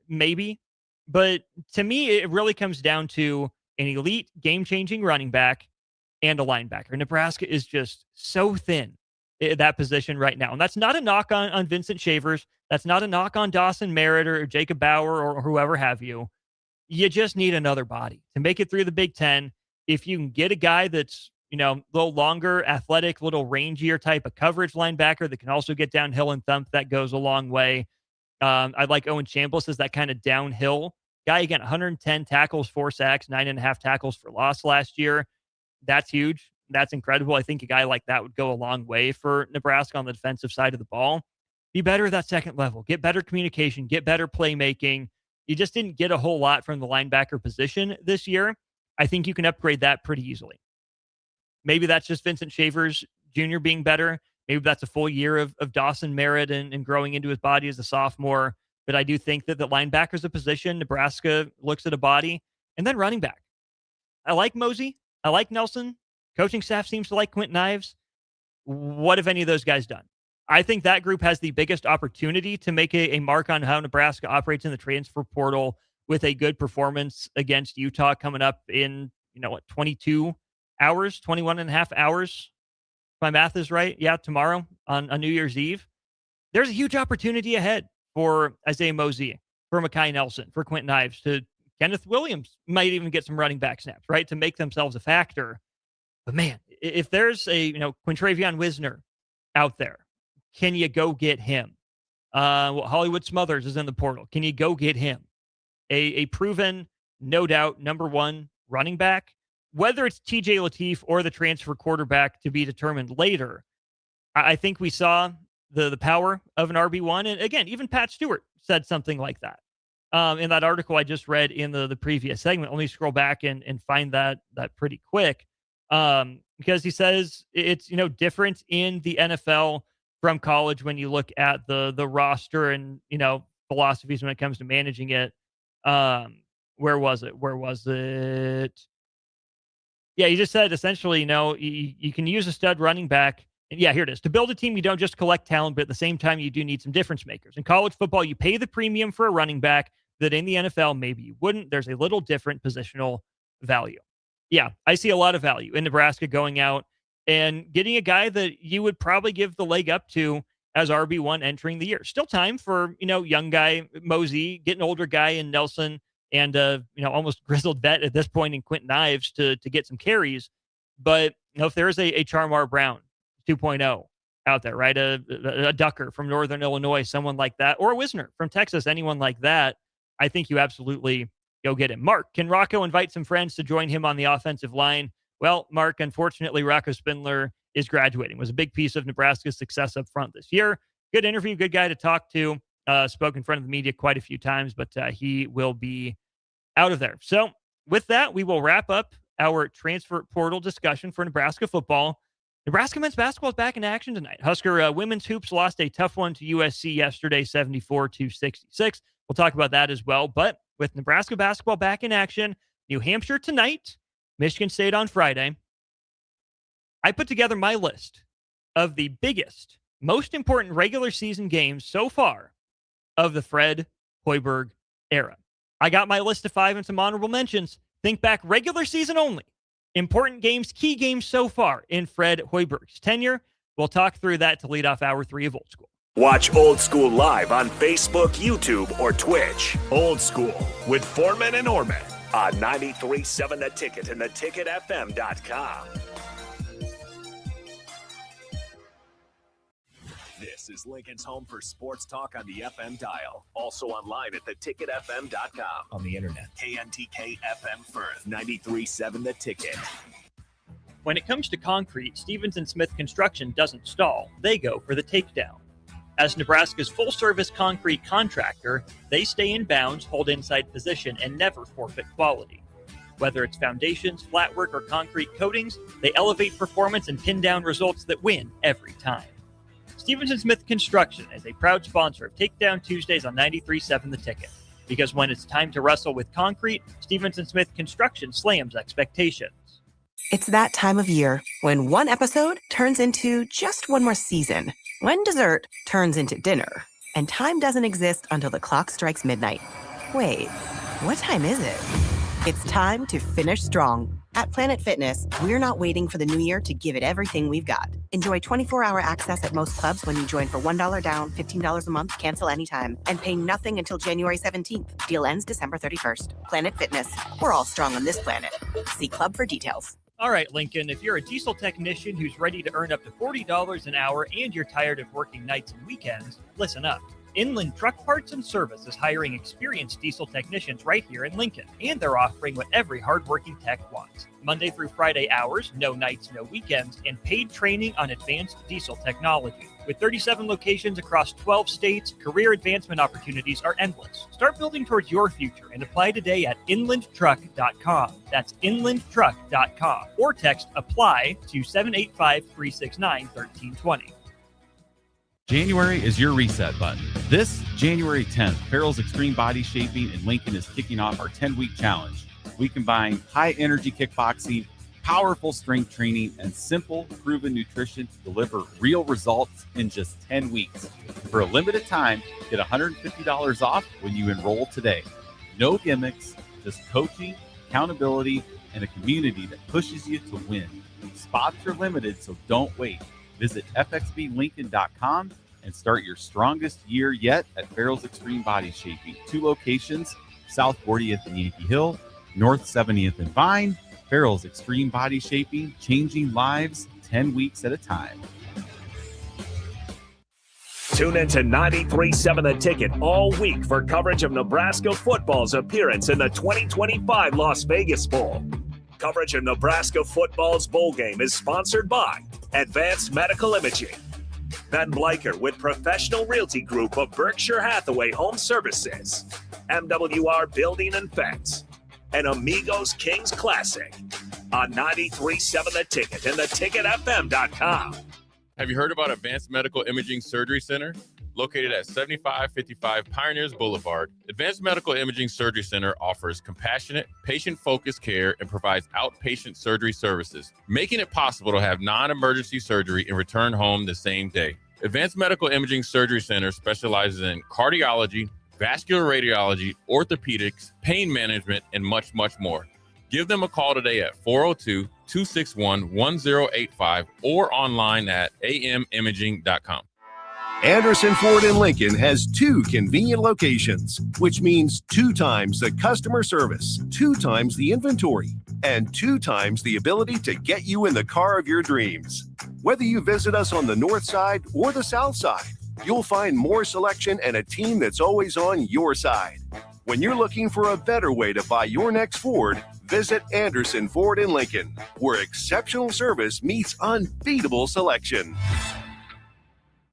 Speaker 1: Maybe. But to me, it really comes down to an elite game-changing running back and a linebacker. Nebraska is just so thin at that position right now. And that's not a knock on Vincent Shavers. That's not a knock on Dawson Merritt or Jacob Bauer or whoever have you. You just need another body to make it through the Big Ten. If you can get a guy that's, a little longer, athletic, little rangier type of coverage linebacker that can also get downhill and thump, that goes a long way. I like Owen Chambliss as that kind of downhill guy. Again, 110 tackles, 4 sacks, 9.5 tackles for loss last year. That's huge. That's incredible. I think a guy like that would go a long way for Nebraska on the defensive side of the ball. Be better at that second level. Get better communication. Get better playmaking. You just didn't get a whole lot from the linebacker position this year. I think you can upgrade that pretty easily. Maybe that's just Vincent Shavers Jr. being better. Maybe that's a full year of Dawson Merritt and growing into his body as a sophomore. But I do think that the linebacker's a position. Nebraska looks at a body. And then running back. I like Mosey. I like Nelson. Coaching staff seems to like Quentin Ives. What have any of those guys done? I think that group has the biggest opportunity to make a mark on how Nebraska operates in the transfer portal with a good performance against Utah coming up in, 22 hours, 21 and a half hours. If my math is right. Yeah, tomorrow on New Year's Eve. There's a huge opportunity ahead for Isaiah Mosey, for Mekhi Nelson, for Quentin Ives, to Kenneth Williams might even get some running back snaps, right, to make themselves a factor. But man, if there's a, Quintravion Wisner out there, can you go get him? Hollywood Smothers is in the portal. Can you go get him? A proven, no doubt, number 1 running back, whether it's TJ Lateef or the transfer quarterback to be determined later. I think we saw the power of an RB1. And again, even Pat Stewart said something like that. in that article I just read in the previous segment. Let me scroll back and find that pretty quick. Because he says it's, different in the NFL from college when you look at the roster and, philosophies when it comes to managing it. Where was it? Yeah, he just said essentially, you can use a stud running back. And yeah, here it is. To build a team, you don't just collect talent, but at the same time, you do need some difference makers. In college football, you pay the premium for a running back that in the NFL, maybe you wouldn't. There's a little different positional value. Yeah, I see a lot of value in Nebraska going out and getting a guy that you would probably give the leg up to as RB1 entering the year. Still time for, young guy Mosey, getting older guy in Nelson, and, almost grizzled vet at this point in Quentin Ives to get some carries. But, if there is a Charmar Brown 2.0 out there, right? A Ducker from Northern Illinois, someone like that, or a Wisner from Texas, anyone like that, I think you absolutely go get him. Mark, can Rocco invite some friends to join him on the offensive line? Well, Mark, unfortunately, Rocco Spindler is graduating. Was a big piece of Nebraska's success up front this year. Good interview, good guy to talk to. Spoke in front of the media quite a few times, but he will be out of there. So with that, we will wrap up our transfer portal discussion for Nebraska football. Nebraska men's basketball is back in action tonight. Husker women's hoops lost a tough one to USC yesterday, 74-66. We'll talk about that as well. But with Nebraska basketball back in action, New Hampshire tonight, Michigan State on Friday, I put together my list of the biggest, most important regular season games so far of the Fred Hoiberg era. I got my list of 5 and some honorable mentions. Think back regular season only. Important games, key games so far in Fred Hoiberg's tenure. We'll talk through that to lead off hour 3 of Old School.
Speaker 2: Watch Old School live on Facebook, YouTube, or Twitch. Old School with Foreman and Orman on 93.7 The Ticket and theticketfm.com. This is Lincoln's home for sports talk on the FM dial. Also online at theticketfm.com. On the internet. KNTK FM Firth, 93.7 The Ticket.
Speaker 1: When it comes to concrete, Stevens & Smith Construction doesn't stall. They go for the takedown. As Nebraska's full-service concrete contractor, they stay in bounds, hold inside position, and never forfeit quality. Whether it's foundations, flatwork, or concrete coatings, they elevate performance and pin down results that win every time. Stevens & Smith Construction is a proud sponsor of Takedown Tuesdays on 93.7 The Ticket. Because when it's time to wrestle with concrete, Stevens & Smith Construction slams expectations.
Speaker 5: It's that time of year when one episode turns into just one more season. When dessert turns into dinner. And time doesn't exist until the clock strikes midnight. Wait, what time is it? It's time to finish strong. At Planet Fitness, we're not waiting for the new year to give it everything we've got. Enjoy 24-hour access at most clubs when you join for $1 down, $15 a month, cancel anytime, and pay nothing until January 17th. Deal ends December 31st. Planet Fitness. We're all strong on this planet. See club for details.
Speaker 1: All right, Lincoln, if you're a diesel technician who's ready to earn up to $40 an hour and you're tired of working nights and weekends, listen up. Inland Truck Parts and Service is hiring experienced diesel technicians right here in Lincoln, and they're offering what every hardworking tech wants. Monday through Friday hours, no nights, no weekends, and paid training on advanced diesel technology. With 37 locations across 12 states, career advancement opportunities are endless. Start building towards your future and apply today at inlandtruck.com. That's inlandtruck.com. Or text APPLY to 785-369-1320.
Speaker 12: January is your reset button. This January 10th, Farrell's Extreme Body Shaping in Lincoln is kicking off our 10-week challenge. We combine high-energy kickboxing, powerful strength training, and simple, proven nutrition to deliver real results in just 10 weeks. For a limited time, get $150 off when you enroll today. No gimmicks, just coaching, accountability, and a community that pushes you to win. Spots are limited, so don't wait. Visit fxblincoln.com and start your strongest year yet at Farrell's Extreme Body Shaping. 2 locations, South 40th and Yankee Hill, North 70th and Vine. Farrell's Extreme Body Shaping, changing lives 10 weeks at a time.
Speaker 2: Tune in to 93.7 The Ticket all week for coverage of Nebraska football's appearance in the 2025 Las Vegas Bowl. Coverage of Nebraska football's bowl game is sponsored by Advanced Medical Imaging, Ben Bleicher with Professional Realty Group of Berkshire Hathaway Home Services, MWR Building and Fence, and Amigos Kings Classic on 93.7 The Ticket and theticketfm.com.
Speaker 9: Have you heard about Advanced Medical Imaging Surgery Center? Located at 7555 Pioneers Boulevard, Advanced Medical Imaging Surgery Center offers compassionate, patient-focused care and provides outpatient surgery services, making it possible to have non-emergency surgery and return home the same day. Advanced Medical Imaging Surgery Center specializes in cardiology, vascular radiology, orthopedics, pain management, and much, much more. Give them a call today at 402-261-1085 or online at amimaging.com.
Speaker 14: Anderson Ford in Lincoln has 2 convenient locations, which means 2 times the customer service, 2 times the inventory, and 2 times the ability to get you in the car of your dreams. Whether you visit us on the north side or the south side, you'll find more selection and a team that's always on your side. When you're looking for a better way to buy your next Ford, visit Anderson Ford in Lincoln, where exceptional service meets unbeatable selection.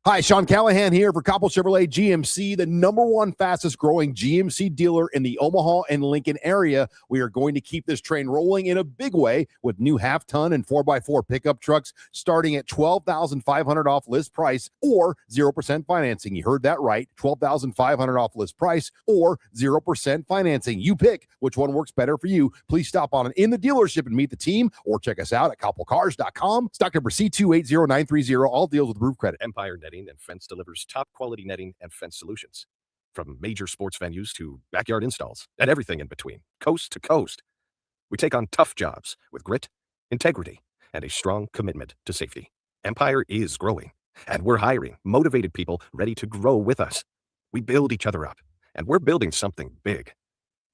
Speaker 10: Hi, Sean Callahan here for Coppell Chevrolet GMC, the #1 fastest growing GMC dealer in the Omaha and Lincoln area. We are going to keep this train rolling in a big way with new half-ton and 4x4 pickup trucks starting at $12,500 off list price or 0% financing. You heard that right, $12,500 off list price or 0% financing. You pick which one works better for you. Please stop on in the dealership and meet the team or check us out at koppelcars.com. Stock number C280930. All deals with approved credit.
Speaker 15: Empire Netting and Fence delivers top quality netting and fence solutions. From major sports venues to backyard installs and everything in between, coast to coast. We take on tough jobs with grit, integrity, and a strong commitment to safety. Empire is growing, and we're hiring motivated people ready to grow with us. We build each other up, and we're building something big.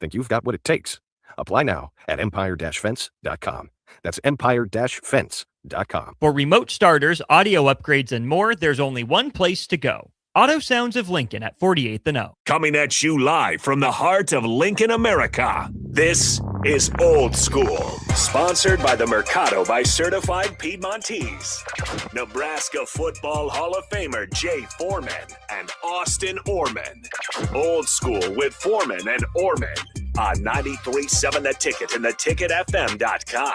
Speaker 15: Think you've got what it takes? Apply now at empire-fence.com. That's empire-fence.com.
Speaker 1: For remote starters, audio upgrades, and more, there's only one place to go. Auto Sounds of Lincoln at 48th and O.
Speaker 2: Coming at you live from the heart of Lincoln, America. This is Old School, sponsored by the Mercado by Certified Piedmontese. Nebraska Football Hall of Famer Jay Foreman and Austin Orman. Old School with Foreman and Orman on 93.7 The Ticket and theticketfm.com.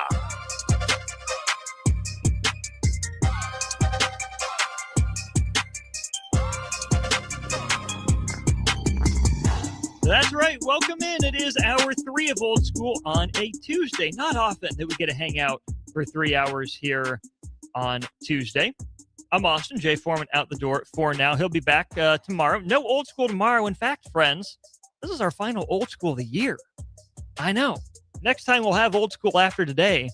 Speaker 1: That's right. Welcome in. It is hour 3 of Old School on a Tuesday. Not often that we get to hang out for 3 hours here on Tuesday. I'm Austin. Jay Foreman out the door for now. He'll be back tomorrow. No Old School tomorrow. In fact, friends, this is our final Old School of the year. I know. Next time we'll have Old School after today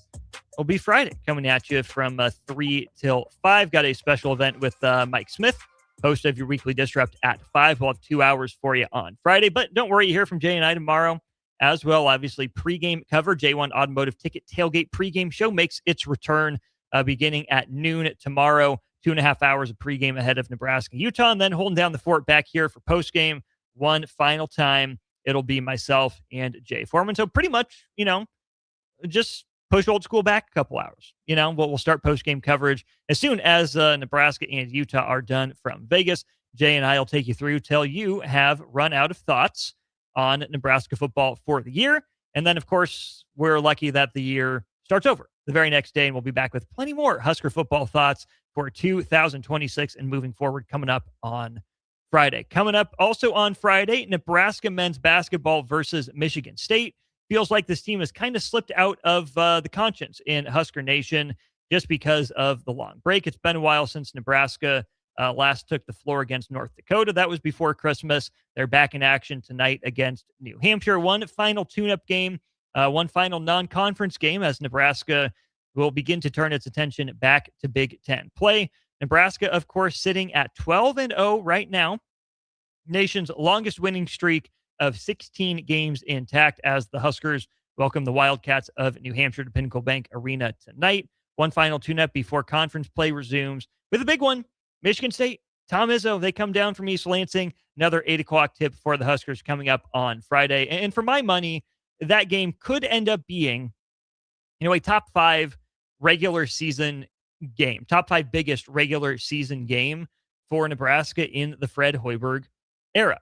Speaker 1: will be Friday, coming at you from 3 till 5. Got a special event with Mike Smith, host of your weekly Disrupt at 5. We'll have 2 hours for you on Friday. But don't worry, you hear from Jay and I tomorrow as well. Obviously, pregame cover. J1 Automotive Ticket Tailgate pregame show makes its return beginning at noon tomorrow. 2.5 hours of pregame ahead of Nebraska, Utah, and then holding down the fort back here for postgame one final time. It'll be myself and Jay Foreman. So pretty much, just push Old School back a couple hours. We'll start postgame coverage as soon as Nebraska and Utah are done from Vegas. Jay and I will take you through till you have run out of thoughts on Nebraska football for the year. And then, of course, we're lucky that the year starts over the very next day, and we'll be back with plenty more Husker football thoughts for 2026 and moving forward coming up on Friday. Coming up also on Friday, Nebraska men's basketball versus Michigan State. Feels like this team has kind of slipped out of the conscience in Husker Nation just because of the long break. It's been a while since Nebraska last took the floor against North Dakota. That was before Christmas. They're back in action tonight against New Hampshire. One final tune-up game, one final non-conference game as Nebraska will begin to turn its attention back to Big Ten play. Nebraska, of course, sitting at 12-0 right now. Nation's longest winning streak of 16 games intact as the Huskers welcome the Wildcats of New Hampshire to Pinnacle Bank Arena tonight. One final tune-up before conference play resumes with a big one. Michigan State, Tom Izzo, they come down from East Lansing. Another 8 o'clock tip for the Huskers coming up on Friday. And for my money, that game could end up being, a top 5 regular season game, top 5 biggest regular season game for Nebraska in the Fred Hoiberg era.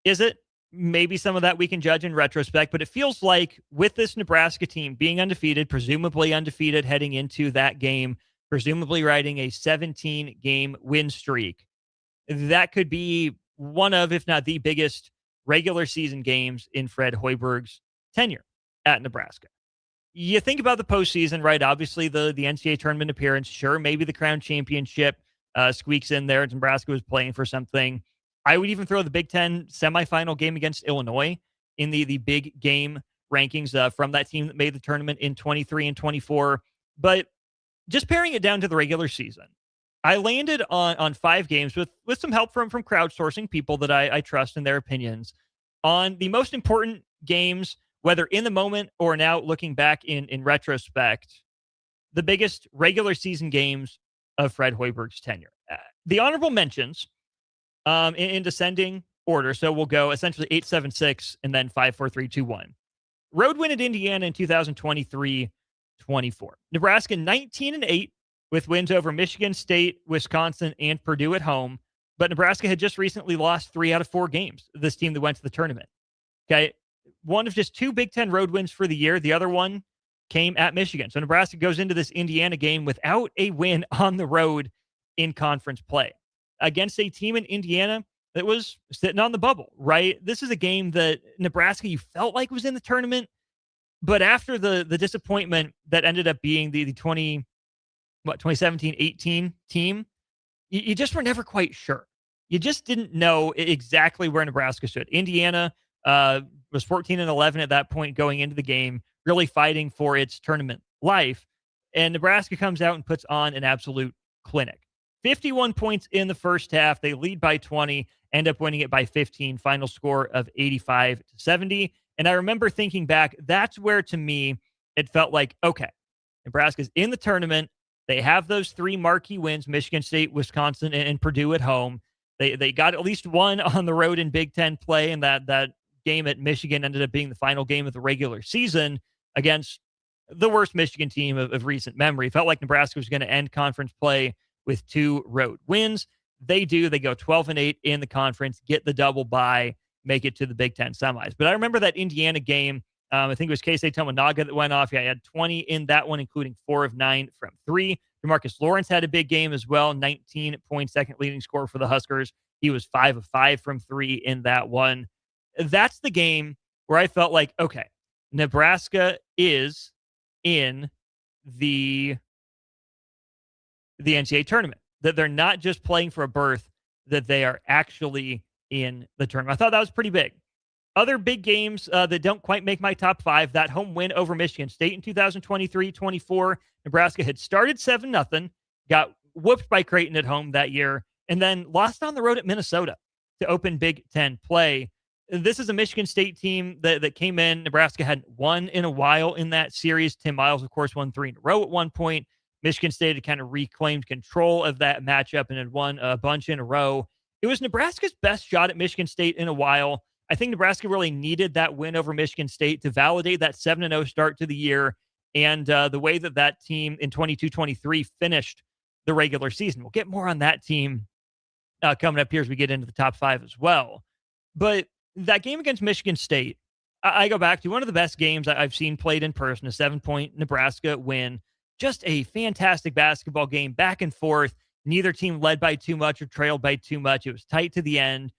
Speaker 1: Is it? maybe some of that we can judge in retrospect, but it feels like with this Nebraska team being undefeated, presumably undefeated heading into that game, presumably riding a 17-game win streak, that could be one of, if not the biggest regular season games in Fred Hoiberg's tenure at Nebraska. You think about the postseason, right? Obviously, the NCAA tournament appearance, sure, maybe the Crown Championship squeaks in there. Nebraska was playing for something. I would even throw the Big Ten semifinal game against Illinois in the big game rankings from that team that made the tournament in 23 and 24. But just paring it down to the regular season, I landed on 5 games with some help from crowdsourcing people that I trust in their opinions on the most important games, whether in the moment or now looking back in retrospect, the biggest regular season games of Fred Hoiberg's tenure. The honorable mentions in descending order. So we'll go essentially 8-7-6 and then 5-4-3-2-1. Road win at Indiana in 2023-24. Nebraska 19-8 with wins over Michigan State, Wisconsin, and Purdue at home. But Nebraska had just recently lost 3 out of 4 games. This team that went to the tournament. Okay. One of just 2 Big Ten road wins for the year. The other one came at Michigan. So Nebraska goes into this Indiana game without a win on the road in conference play against a team in Indiana that was sitting on the bubble, right? This is a game that Nebraska, you felt like was in the tournament, but after the disappointment that ended up being the 2017-18 team, you just were never quite sure. You just didn't know exactly where Nebraska stood. Indiana was 14-11 at that point going into the game, really fighting for its tournament life. And Nebraska comes out and puts on an absolute clinic. 51 points in the first half. They lead by 20, end up winning it by 15, final score of 85-70. And I remember thinking back, that's where to me, it felt like, okay, Nebraska's in the tournament. They have those 3 marquee wins, Michigan State, Wisconsin, and Purdue at home. They got at least one on the road in Big Ten play, and that game at Michigan ended up being the final game of the regular season against the worst Michigan team of recent memory. It felt like Nebraska was going to end conference play with 2 road wins. They do. They go 12-8 in the conference, get the double bye, make it to the Big Ten semis. But I remember that Indiana game. I think it was Keisei Tominaga that went off. Yeah, he had 20 in that one, including 4 of 9 from 3. DeMarcus Lawrence had a big game as well, 19 points, second leading scorer for the Huskers. He was 5 of 5 from 3 in that one. That's the game where I felt like, okay, Nebraska is in the NCAA tournament, that they're not just playing for a berth, that they are actually in the tournament. I thought that was pretty big. Other big games that don't quite make my top 5, that home win over Michigan State in 2023-24. Nebraska had started 7-0, got whooped by Creighton at home that year, and then lost on the road at Minnesota to open Big Ten play. This is a Michigan State team that came in. Nebraska hadn't won in a while in that series. Tim Miles, of course, won 3 in a row at one point. Michigan State had kind of reclaimed control of that matchup and had won a bunch in a row. It was Nebraska's best shot at Michigan State in a while. I think Nebraska really needed that win over Michigan State to validate that 7-0 start to the year and the way that team in 22-23 finished the regular season. We'll get more on that team coming up here as we get into the top 5 as well. But that game against Michigan State, I go back to one of the best games I've seen played in person, a 7-point Nebraska win. Just a fantastic basketball game, back and forth. Neither team led by too much or trailed by too much. It was tight to the end,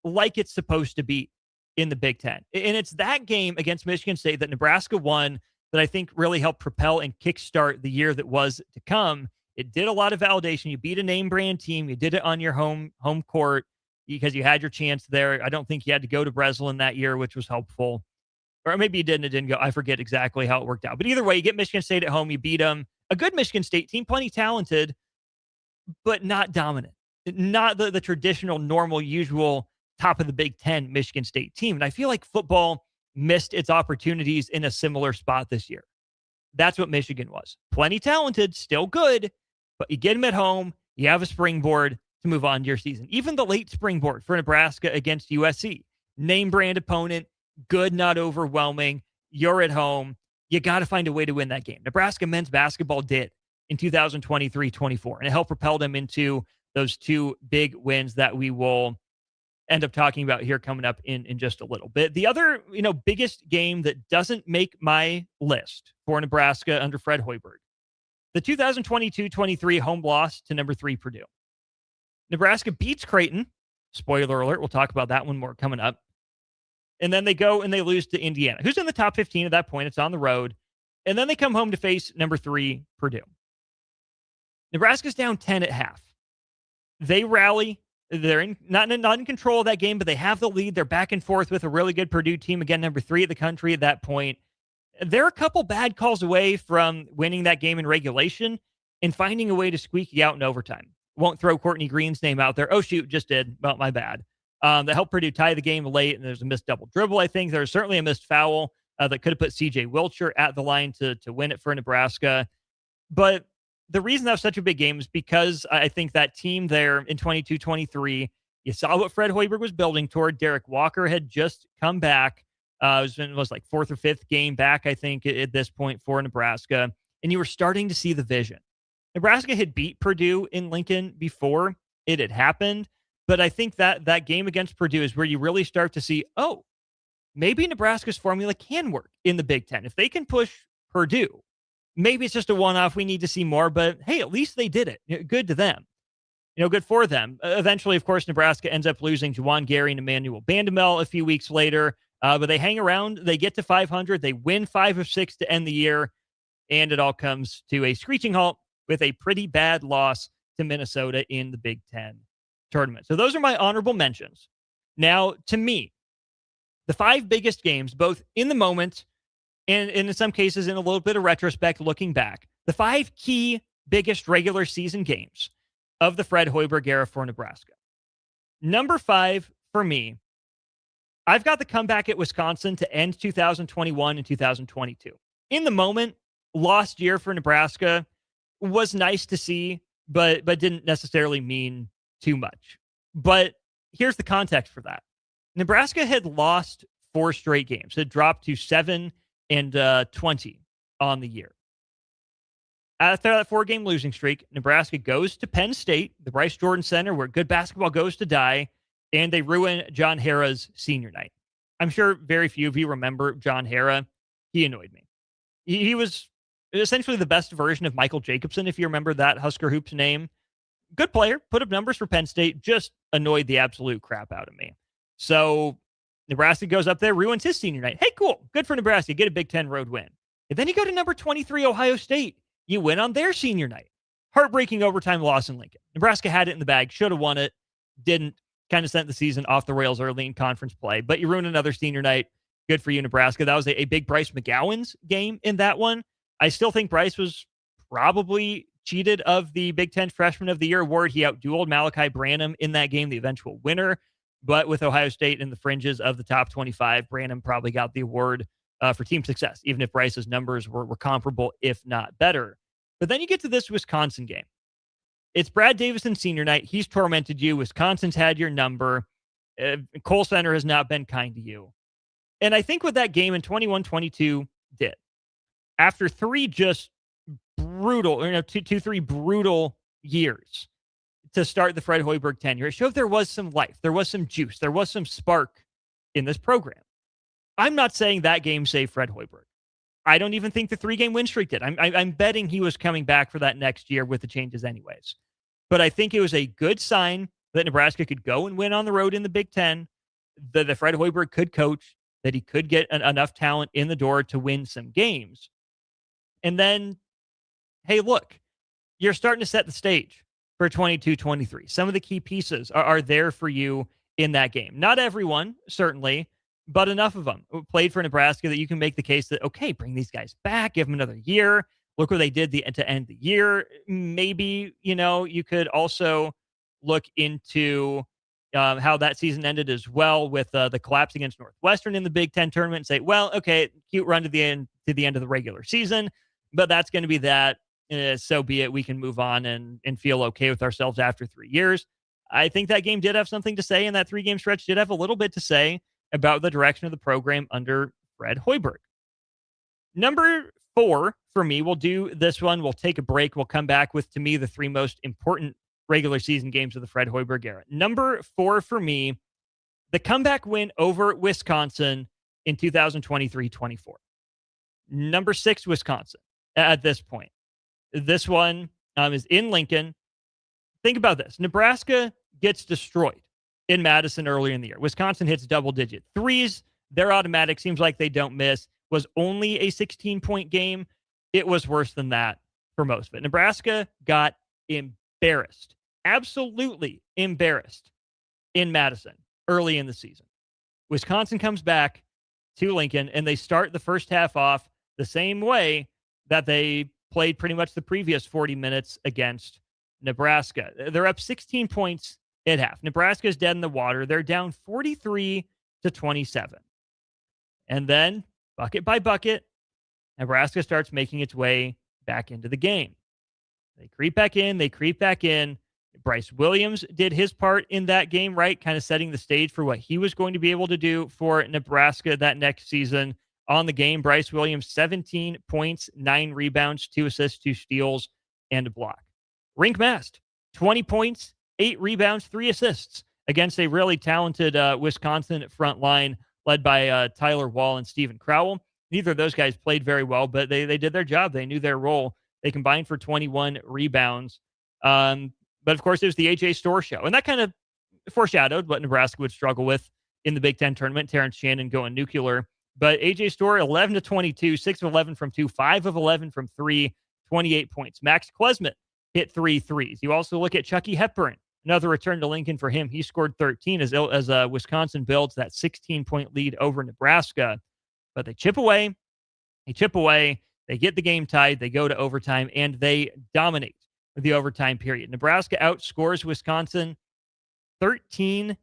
Speaker 1: like it's supposed to be in the Big Ten. And it's that game against Michigan State that Nebraska won that I think really helped propel and kickstart the year that was to come. It did a lot of validation. You beat a name brand team. You did it on your home court because you had your chance there. I don't think you had to go to Breslin that year, which was helpful. Or maybe you didn't. It didn't go. I forget exactly how it worked out. But either way, you get Michigan State at home. You beat them. A good Michigan State team, plenty talented, but not dominant. Not the traditional, normal, usual top of the Big Ten Michigan State team. And I feel like football missed its opportunities in a similar spot this year. That's what Michigan was. Plenty talented, still good, but you get them at home. You have a springboard to move on to your season. Even the late springboard for Nebraska against USC. Name brand opponent, good, not overwhelming. You're at home. You got to find a way to win that game. Nebraska men's basketball did in 2023-24, and it helped propel them into those 2 big wins that we will end up talking about here coming up in just a little bit. The other, biggest game that doesn't make my list for Nebraska under Fred Hoiberg, the 2022-23 home loss to number 3 Purdue. Nebraska beats Creighton. Spoiler alert, we'll talk about that one more coming up. And then they go and they lose to Indiana, who's in the top 15 at that point. It's on the road. And then they come home to face number 3 Purdue. Nebraska's down 10 at half. They rally. They're not in control of that game, but they have the lead. They're back and forth with a really good Purdue team. Again, number 3 at the country at that point. They're a couple bad calls away from winning that game in regulation and finding a way to squeaky out in overtime. Won't throw Courtney Green's name out there. Oh, shoot, just did. Well, my bad. That helped Purdue tie the game late, and there's a missed double dribble, I think. There's certainly a missed foul that could have put C.J. Wilcher at the line to win it for Nebraska. But the reason that was such a big game is because I think that team there in 22-23, you saw what Fred Hoiberg was building toward. Derek Walker had just come back. It was like 4th or 5th game back, I think, at this point for Nebraska. And you were starting to see the vision. Nebraska had beat Purdue in Lincoln before it had happened. But I think that game against Purdue is where you really start to see, oh, maybe Nebraska's formula can work in the Big Ten. If they can push Purdue, maybe it's just a one-off. We need to see more. But, hey, at least they did it. Good to them. Good for them. Eventually, of course, Nebraska ends up losing Juwan Gary and Emmanuel Bandamel a few weeks later. But they hang around. They get to 500. They win 5 of 6 to end the year. And it all comes to a screeching halt with a pretty bad loss to Minnesota in the Big Ten tournament. So those are my honorable mentions. Now, to me, the 5 biggest games, both in the moment and in some cases in a little bit of retrospect looking back, the 5 key biggest regular season games of the Fred Hoiberg era for Nebraska. Number 5 for me, I've got the comeback at Wisconsin to end 2021 and 2022. In the moment, lost year for Nebraska was nice to see, but didn't necessarily mean too much. But here's the context for that. Nebraska had lost 4 straight games. It dropped to 7 and 20 on the year. After that 4-game losing streak, Nebraska goes to Penn State, the Bryce Jordan Center, where good basketball goes to die, and they ruin John Harrah's senior night. I'm sure very few of you remember John Harrah. He annoyed me. He was essentially the best version of Michael Jacobson, if you remember that Husker Hoops name. Good player, put up numbers for Penn State, just annoyed the absolute crap out of me. So Nebraska goes up there, ruins his senior night. Hey, cool. Good for Nebraska. Get a Big Ten road win. And then you go to number 23, Ohio State. You win on their senior night. Heartbreaking overtime loss in Lincoln. Nebraska had it in the bag, should have won it, didn't. Kind of sent the season off the rails early in conference play. But you ruin another senior night. Good for you, Nebraska. That was a big Bryce McGowan's game in that one. I still think Bryce was probably cheated of the Big Ten Freshman of the Year award. He outdueled Malachi Branham in that game, the eventual winner. But with Ohio State in the fringes of the top 25, Branham probably got the award for team success, even if Bryce's numbers were comparable, if not better. But then you get to this Wisconsin game. It's Brad Davison's senior night. He's tormented you. Wisconsin's had your number. Kohl Center has not been kind to you. And I think what that game in 21-22 did, after 3 just brutal, 3 brutal years to start the Fred Hoiberg tenure, it showed there was some life, there was some juice, there was some spark in this program. I'm not saying that game saved Fred Hoiberg. I don't even think the 3-game win streak did. I'm betting he was coming back for that next year with the changes anyways. But I think it was a good sign that Nebraska could go and win on the road in the Big Ten, that Fred Hoiberg could coach, that he could get enough talent in the door to win some games. And then, hey, look, you're starting to set the stage for 22-23. Some of the key pieces are there for you in that game. Not everyone, certainly, but enough of them played for Nebraska that you can make the case that, okay, bring these guys back, give them another year. Look what they did to end the year. Maybe, you could also look into how that season ended as well with the collapse against Northwestern in the Big Ten tournament and say, well, okay, cute run to the end of the regular season, but that's going to be that. So be it. We can move on and feel okay with ourselves after 3 years. I think that game did have something to say, and that 3-game stretch did have a little bit to say about the direction of the program under Fred Hoiberg. Number 4 for me, we'll do this one. We'll take a break. We'll come back with, to me, the 3 most important regular season games of the Fred Hoiberg era. Number 4 for me The comeback win over Wisconsin in 2023-24. Number 6, Wisconsin at this point. This one is in Lincoln. Think about this. Nebraska gets destroyed in Madison earlier in the year. Wisconsin hits double-digit threes. They're automatic. Seems like they don't miss. Was only a 16-point game. It was worse than that for most of it. Nebraska got embarrassed. Absolutely embarrassed in Madison early in the season. Wisconsin comes back to Lincoln, and they start the first half off the same way that they played pretty much the previous 40 minutes against Nebraska. They're up 16 points at half. Nebraska's dead in the water. They're down 43-27. And then, bucket by bucket, Nebraska starts making its way back into the game. They creep back in. Bryce Williams did his part in that game, right? Kind of setting the stage for what he was going to be able to do for Nebraska that next season. On the game, Bryce Williams, 17 points, 9 rebounds, 2 assists, 2 steals, and a block. Rink Mast, 20 points, 8 rebounds, 3 assists against a really talented Wisconsin front line led by Tyler Wall and Stephen Crowell. Neither of those guys played very well, but they did their job. They knew their role. They combined for 21 rebounds. But, of course, it was the A.J. Storr show. And that kind of foreshadowed what Nebraska would struggle with in the Big Ten tournament. Terrence Shannon going nuclear. But A.J. Storr, 11 of 22, 6 of 11 from 2, 5 of 11 from 3, 28 points. Max Klesmit hit 3 threes. You also look at Chucky Hepburn, another return to Lincoln for him. He scored 13 as Wisconsin builds that 16-point lead over Nebraska. But they chip away. They get the game tied. They go to overtime, and they dominate the overtime period. Nebraska outscores Wisconsin 13-5.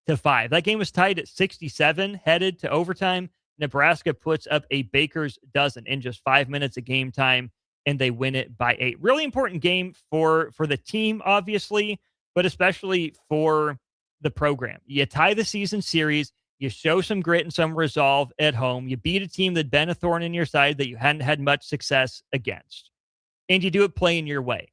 Speaker 1: That game was tied at 67, headed to overtime. Nebraska puts up a baker's dozen in just 5 minutes of game time, and they win it by 8. Really important game for the team, obviously, but especially for the program. You tie the season series, you show some grit and some resolve at home, you beat a team that'd been a thorn in your side that you hadn't had much success against, and you do it playing your way.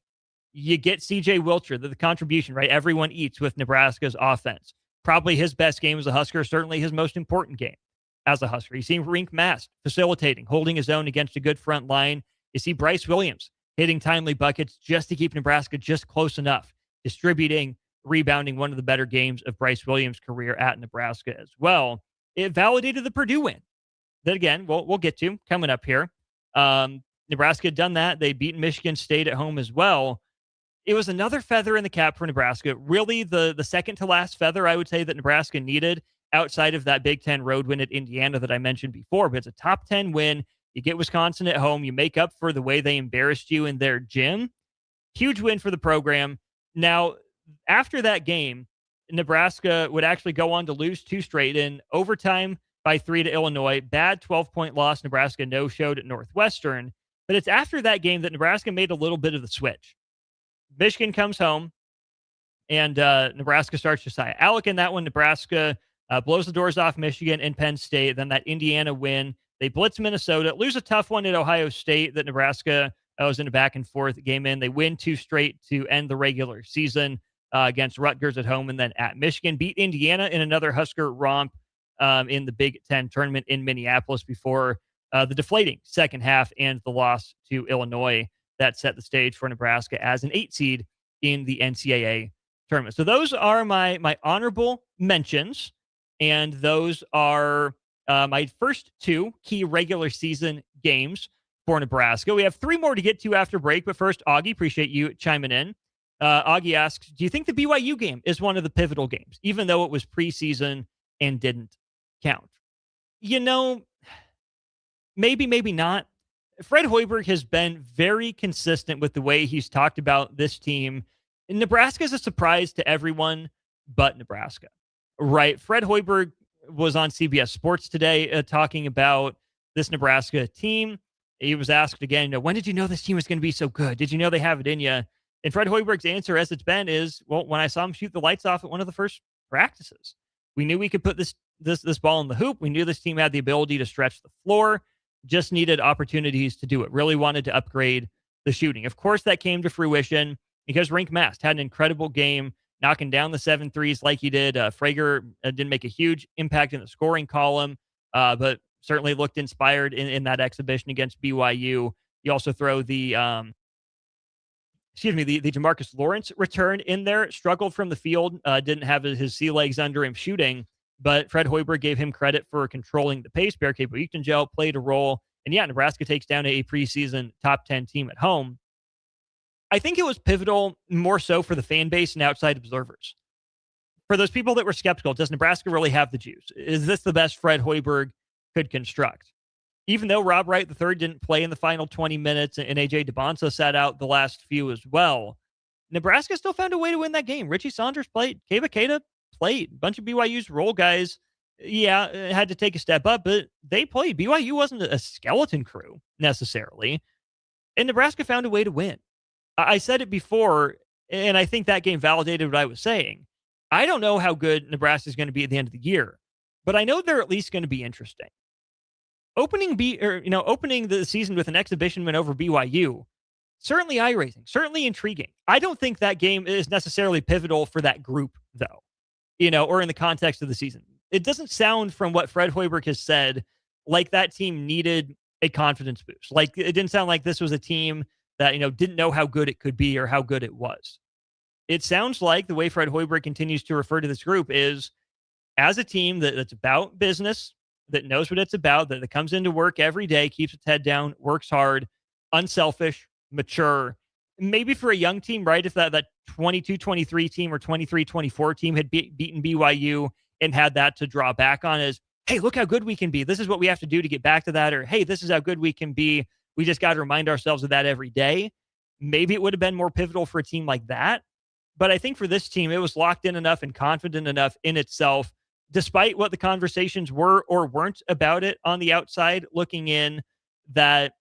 Speaker 1: You get C.J. Wilcher, the contribution, right? Everyone eats with Nebraska's offense. Probably his best game as a Husker, certainly his most important game as a Husker. You see Rink Mast facilitating, holding his own against a good front line. You see Bryce Williams hitting timely buckets just to keep Nebraska just close enough, distributing, rebounding, one of the better games of Bryce Williams' career at Nebraska as well. It validated the Purdue win. That, again, we'll get to coming up here. Nebraska had done that. They beat Michigan State at home as well. It was another feather in the cap for Nebraska. Really the second to last feather, I would say, that Nebraska needed outside of that Big Ten road win at Indiana that I mentioned before. But it's a top 10 win. You get Wisconsin at home. You make up for the way they embarrassed you in their gym. Huge win for the program. Now, after that game, Nebraska would actually go on to lose 2 straight in overtime by 3 to Illinois. Bad 12-point loss. Nebraska no-showed at Northwestern. But it's after that game that Nebraska made a little bit of the switch. Michigan comes home, and Nebraska starts Josiah Alec in that one. Nebraska blows the doors off Michigan and Penn State. Then that Indiana win. They blitz Minnesota, lose a tough one at Ohio State that Nebraska was in a back-and-forth game in. They win 2 straight to end the regular season against Rutgers at home and then at Michigan. Beat Indiana in another Husker romp in the Big Ten tournament in Minneapolis before the deflating second half and the loss to Illinois that set the stage for Nebraska as an 8 seed in the NCAA tournament. So those are my honorable mentions, and those are my first 2 key regular season games for Nebraska. We have 3 more to get to after break, but first, Augie, appreciate you chiming in. Augie asks, do you think the BYU game is one of the pivotal games, even though it was preseason and didn't count? You know, maybe not. Fred Hoiberg has been very consistent with the way he's talked about this team. And Nebraska is a surprise to everyone but Nebraska, right? Fred Hoiberg was on CBS Sports today talking about this Nebraska team. He was asked again, when did you know this team was going to be so good? Did you know they have it in you? And Fred Hoiberg's answer, as it's been, is, well, when I saw him shoot the lights off at one of the first practices, we knew we could put this ball in the hoop. We knew this team had the ability to stretch the floor. Just needed opportunities to do it. Really wanted to upgrade the shooting. Of course, that came to fruition because Rink Mast had an incredible game knocking down the 7 threes like he did. Frager didn't make a huge impact in the scoring column, but certainly looked inspired in that exhibition against BYU. You also throw the Jamarcus Lawrence return in there, struggled from the field, didn't have his sea legs under him shooting, but Fred Hoiberg gave him credit for controlling the pace. Bearcade Buichtengel played a role. And yeah, Nebraska takes down a preseason top 10 team at home. I think it was pivotal more so for the fan base and outside observers. For those people that were skeptical, does Nebraska really have the juice? Is this the best Fred Hoiberg could construct? Even though Rob Wright III didn't play in the final 20 minutes and A.J. DeBonsa sat out the last few as well, Nebraska still found a way to win that game. Richie Saunders played. Keba Keita played. A bunch of BYU's role guys, had to take a step up, but they played. BYU wasn't a skeleton crew necessarily, and Nebraska found a way to win. I said it before, and I think that game validated what I was saying. I don't know how good Nebraska is going to be at the end of the year, but I know they're at least going to be interesting. Opening the season with an exhibition win over BYU, certainly eye-raising, certainly intriguing. I don't think that game is necessarily pivotal for that group, though, or in the context of the season. It doesn't sound from what Fred Hoiberg has said like that team needed a confidence boost. Like, it didn't sound like this was a team that, didn't know how good it could be or how good it was. It sounds like the way Fred Hoiberg continues to refer to this group is as a team that's about business, that knows what it's about, that comes into work every day, keeps its head down, works hard, unselfish, mature. Maybe for a young team, right? If that 22-23 team or 23-24 team had beaten BYU and had that to draw back on is, hey, look how good we can be. This is what we have to do to get back to that. Or, hey, this is how good we can be. We just got to remind ourselves of that every day. Maybe it would have been more pivotal for a team like that. But I think for this team, it was locked in enough and confident enough in itself, despite what the conversations were or weren't about it on the outside looking in, that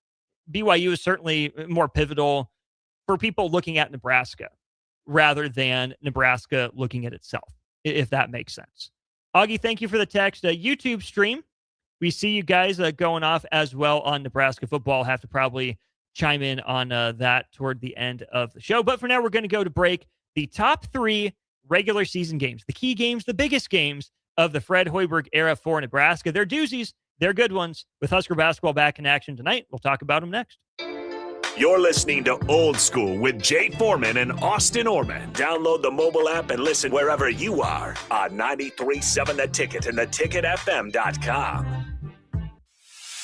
Speaker 1: BYU is certainly more pivotal for people looking at Nebraska rather than Nebraska looking at itself, if that makes sense. Augie, thank you for the text. YouTube stream. We see you guys going off as well on Nebraska football. Have to probably chime in on that toward the end of the show. But for now, we're going to go to break. The top 3 regular season games, the key games, the biggest games of the Fred Hoiberg era for Nebraska. They're doozies. They're good ones. With Husker basketball back in action tonight, we'll talk about them next.
Speaker 2: You're listening to Old School with Jay Foreman and Austin Orman. Download the mobile app and listen wherever you are on 93.7 The Ticket and theticketfm.com.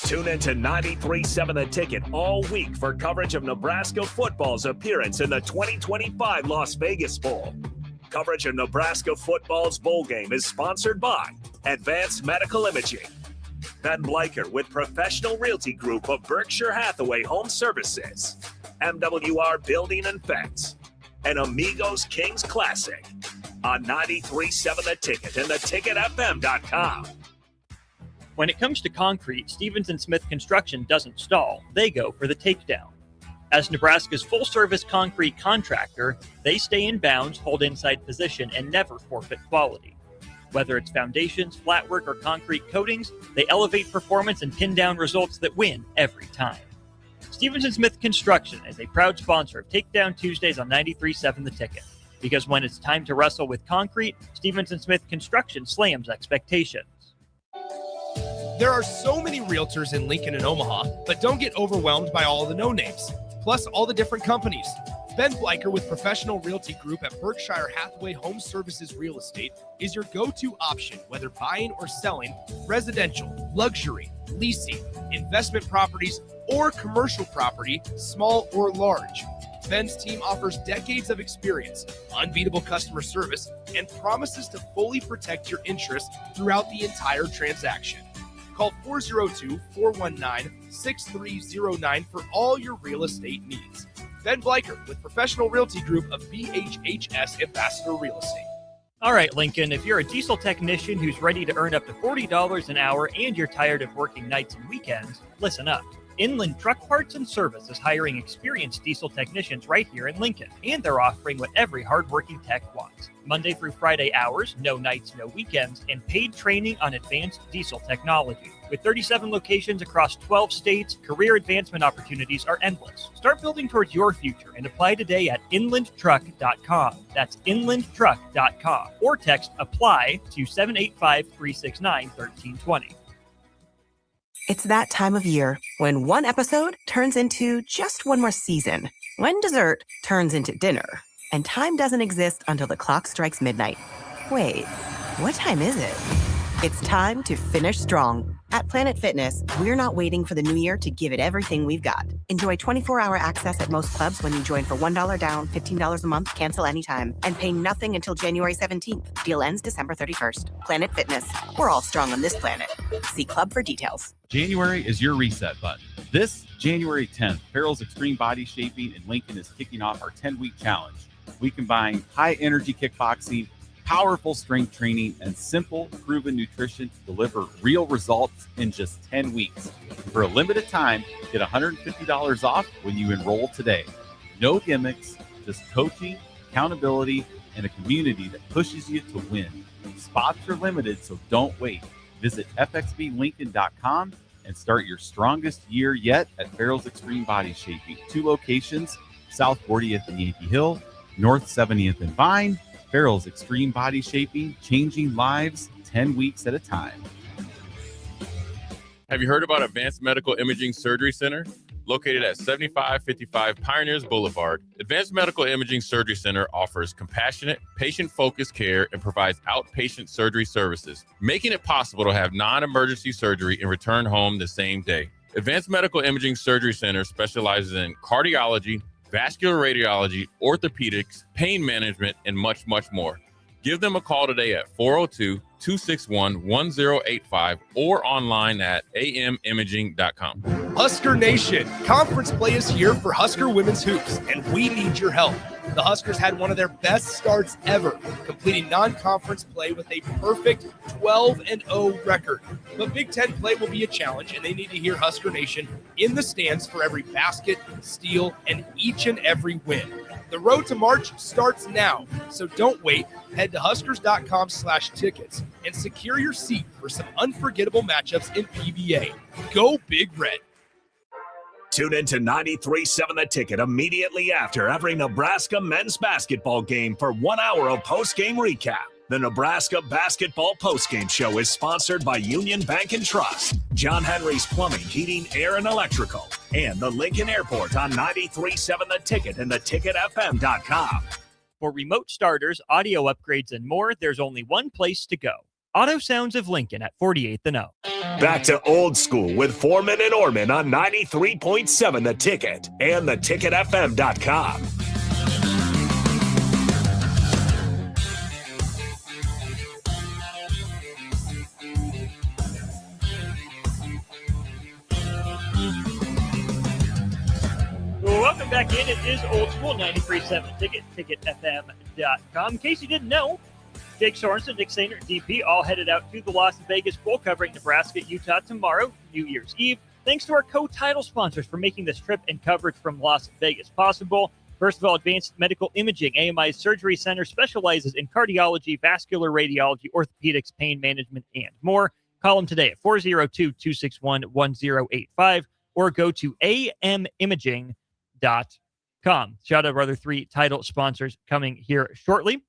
Speaker 2: Tune in to 93.7 The Ticket all week for coverage of Nebraska football's appearance in the 2025 Las Vegas Bowl. Coverage of Nebraska football's bowl game is sponsored by Advanced Medical Imaging, Ben Bleicher with Professional Realty Group of Berkshire Hathaway Home Services, MWR Building and Fence, and Amigos Kings Classic on 93.7 The Ticket and theticketfm.com.
Speaker 1: When it comes to concrete, Stevens & Smith Construction doesn't stall. They go for the takedown. As Nebraska's full-service concrete contractor, they stay in bounds, hold inside position, and never forfeit quality. Whether it's foundations, flatwork, or concrete coatings, they elevate performance and pin down results that win every time. Stevens & Smith Construction is a proud sponsor of Takedown Tuesdays on 93.7 The Ticket. Because when it's time to wrestle with concrete, Stevens & Smith Construction slams expectations.
Speaker 8: There are so many realtors in Lincoln and Omaha, but don't get overwhelmed by all the no-names, plus all the different companies. Ben Bleicher with Professional Realty Group at Berkshire Hathaway Home Services Real Estate is your go-to option, whether buying or selling residential, luxury, leasing, investment properties, or commercial property, small or large. Ben's team offers decades of experience, unbeatable customer service, and promises to fully protect your interests throughout the entire transaction. Call 402-419-6309 for all your real estate needs. Ben Bleicher with Professional Realty Group of BHHS Ambassador Real Estate.
Speaker 1: All right, Lincoln, if you're a diesel technician who's ready to earn up to $40 an hour and you're tired of working nights and weekends, listen up. Inland Truck Parts and Service is hiring experienced diesel technicians right here in Lincoln, and they're offering what every hardworking tech wants. Monday through Friday hours, no nights, no weekends, and paid training on advanced diesel technology. With 37 locations across 12 states, career advancement opportunities are endless. Start building towards your future and apply today at inlandtruck.com. That's inlandtruck.com. Or text APPLY to 785-369-1320.
Speaker 5: It's that time of year when one episode turns into just one more season, when dessert turns into dinner, and time doesn't exist until the clock strikes midnight. Wait, what time is it? It's time to finish strong. At Planet Fitness, we're not waiting for the new year to give it everything we've got. Enjoy 24-hour access at most clubs when you join for $1 down, $15 a month, cancel anytime, and pay nothing until January 17th. Deal ends December 31st. Planet Fitness. We're all strong on this planet. See club for details.
Speaker 12: January is your reset button. This January 10th, Farrell's Extreme Body Shaping in Lincoln is kicking off our 10-week challenge. We combine high-energy kickboxing, powerful strength training, and simple, proven nutrition to deliver real results in just 10 weeks. For a limited time, get $150 off when you enroll today. No gimmicks, just coaching, accountability, and a community that pushes you to win. Spots are limited, so don't wait. Visit fxblincoln.com and start your strongest year yet at Farrell's Extreme Body Shaping. 2 locations, South 40th and Yankee Hill, North 70th and Vine. Farrell's Extreme Body Shaping, changing lives 10 weeks at a time.
Speaker 9: Have you heard about Advanced Medical Imaging Surgery Center? Located at 7555 Pioneers Boulevard, Advanced Medical Imaging Surgery Center offers compassionate, patient-focused care and provides outpatient surgery services, making it possible to have non-emergency surgery and return home the same day. Advanced Medical Imaging Surgery Center specializes in cardiology, vascular radiology, orthopedics, pain management, and much, much more. Give them a call today at 402-261-1085 or online at amimaging.com.
Speaker 8: Husker Nation, conference play is here for Husker Women's Hoops, and we need your help. The Huskers had one of their best starts ever, completing non-conference play with a perfect 12-0 record. But Big Ten play will be a challenge, and they need to hear Husker Nation in the stands for every basket, steal, and each and every win. The road to March starts now, so don't wait. Head to huskers.com/tickets and secure your seat for some unforgettable matchups in PBA. Go Big Red.
Speaker 2: Tune in to 93.7 The Ticket immediately after every Nebraska men's basketball game for 1 hour of post-game recap. The Nebraska Basketball Postgame Show is sponsored by Union Bank and Trust, John Henry's Plumbing, Heating, Air, and Electrical, and the Lincoln Airport on 93.7 The Ticket and theticketfm.com.
Speaker 1: For remote starters, audio upgrades, and more, there's only one place to go. Auto Sounds of Lincoln at 48th and O.
Speaker 2: Back to old school with Foreman and Orman on 93.7 The Ticket and theticketfm.com.
Speaker 1: Welcome back in. It is Old School 93.7 Ticket, ticketfm.com. In case you didn't know, Jake Sorensen, Nick Sainer, DP, all headed out to the Las Vegas Bowl covering Nebraska, Utah tomorrow, New Year's Eve. Thanks to our co-title sponsors for making this trip and coverage from Las Vegas possible. First of all, Advanced Medical Imaging, AMI's Surgery Center, specializes in cardiology, vascular radiology, orthopedics, pain management, and more. Call them today at 402-261-1085 or go to amimaging.com. Shout out to our other 3 title sponsors coming here shortly.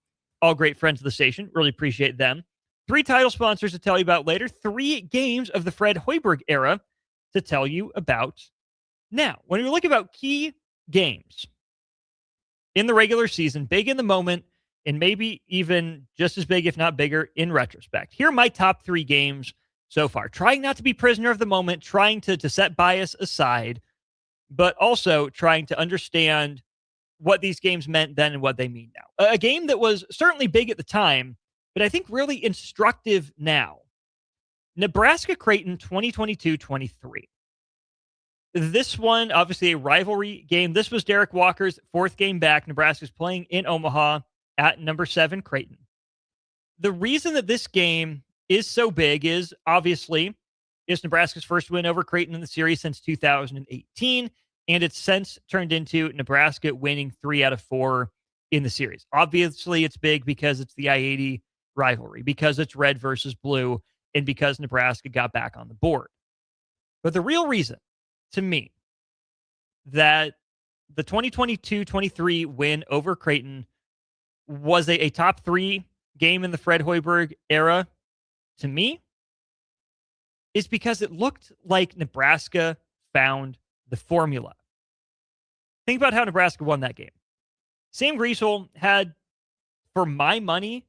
Speaker 1: All great friends of the station. Really appreciate them. 3 title sponsors to tell you about later. 3 games of the Fred Hoiberg era to tell you about now. When we look about key games in the regular season, big in the moment, and maybe even just as big, if not bigger, in retrospect. Here are my top 3 games so far. Trying not to be prisoner of the moment, trying to set bias aside, but also trying to understand what these games meant then and what they mean now. A game that was certainly big at the time, but I think really instructive now. Nebraska-Creighton 2022-23. This one, obviously a rivalry game. This was Derek Walker's 4th game back. Nebraska's playing in Omaha at number 7 Creighton. The reason that this game is so big is obviously It's Nebraska's first win over Creighton in the series since 2018, and it's since turned into Nebraska winning 3 out of 4 in the series. Obviously, it's big because it's the I-80 rivalry, because it's red versus blue, and because Nebraska got back on the board. But the real reason, to me, that the 2022-23 win over Creighton was a top 3 game in the Fred Hoiberg era, to me, is because it looked like Nebraska found the formula. Think about how Nebraska won that game. Sam Griesel had, for my money,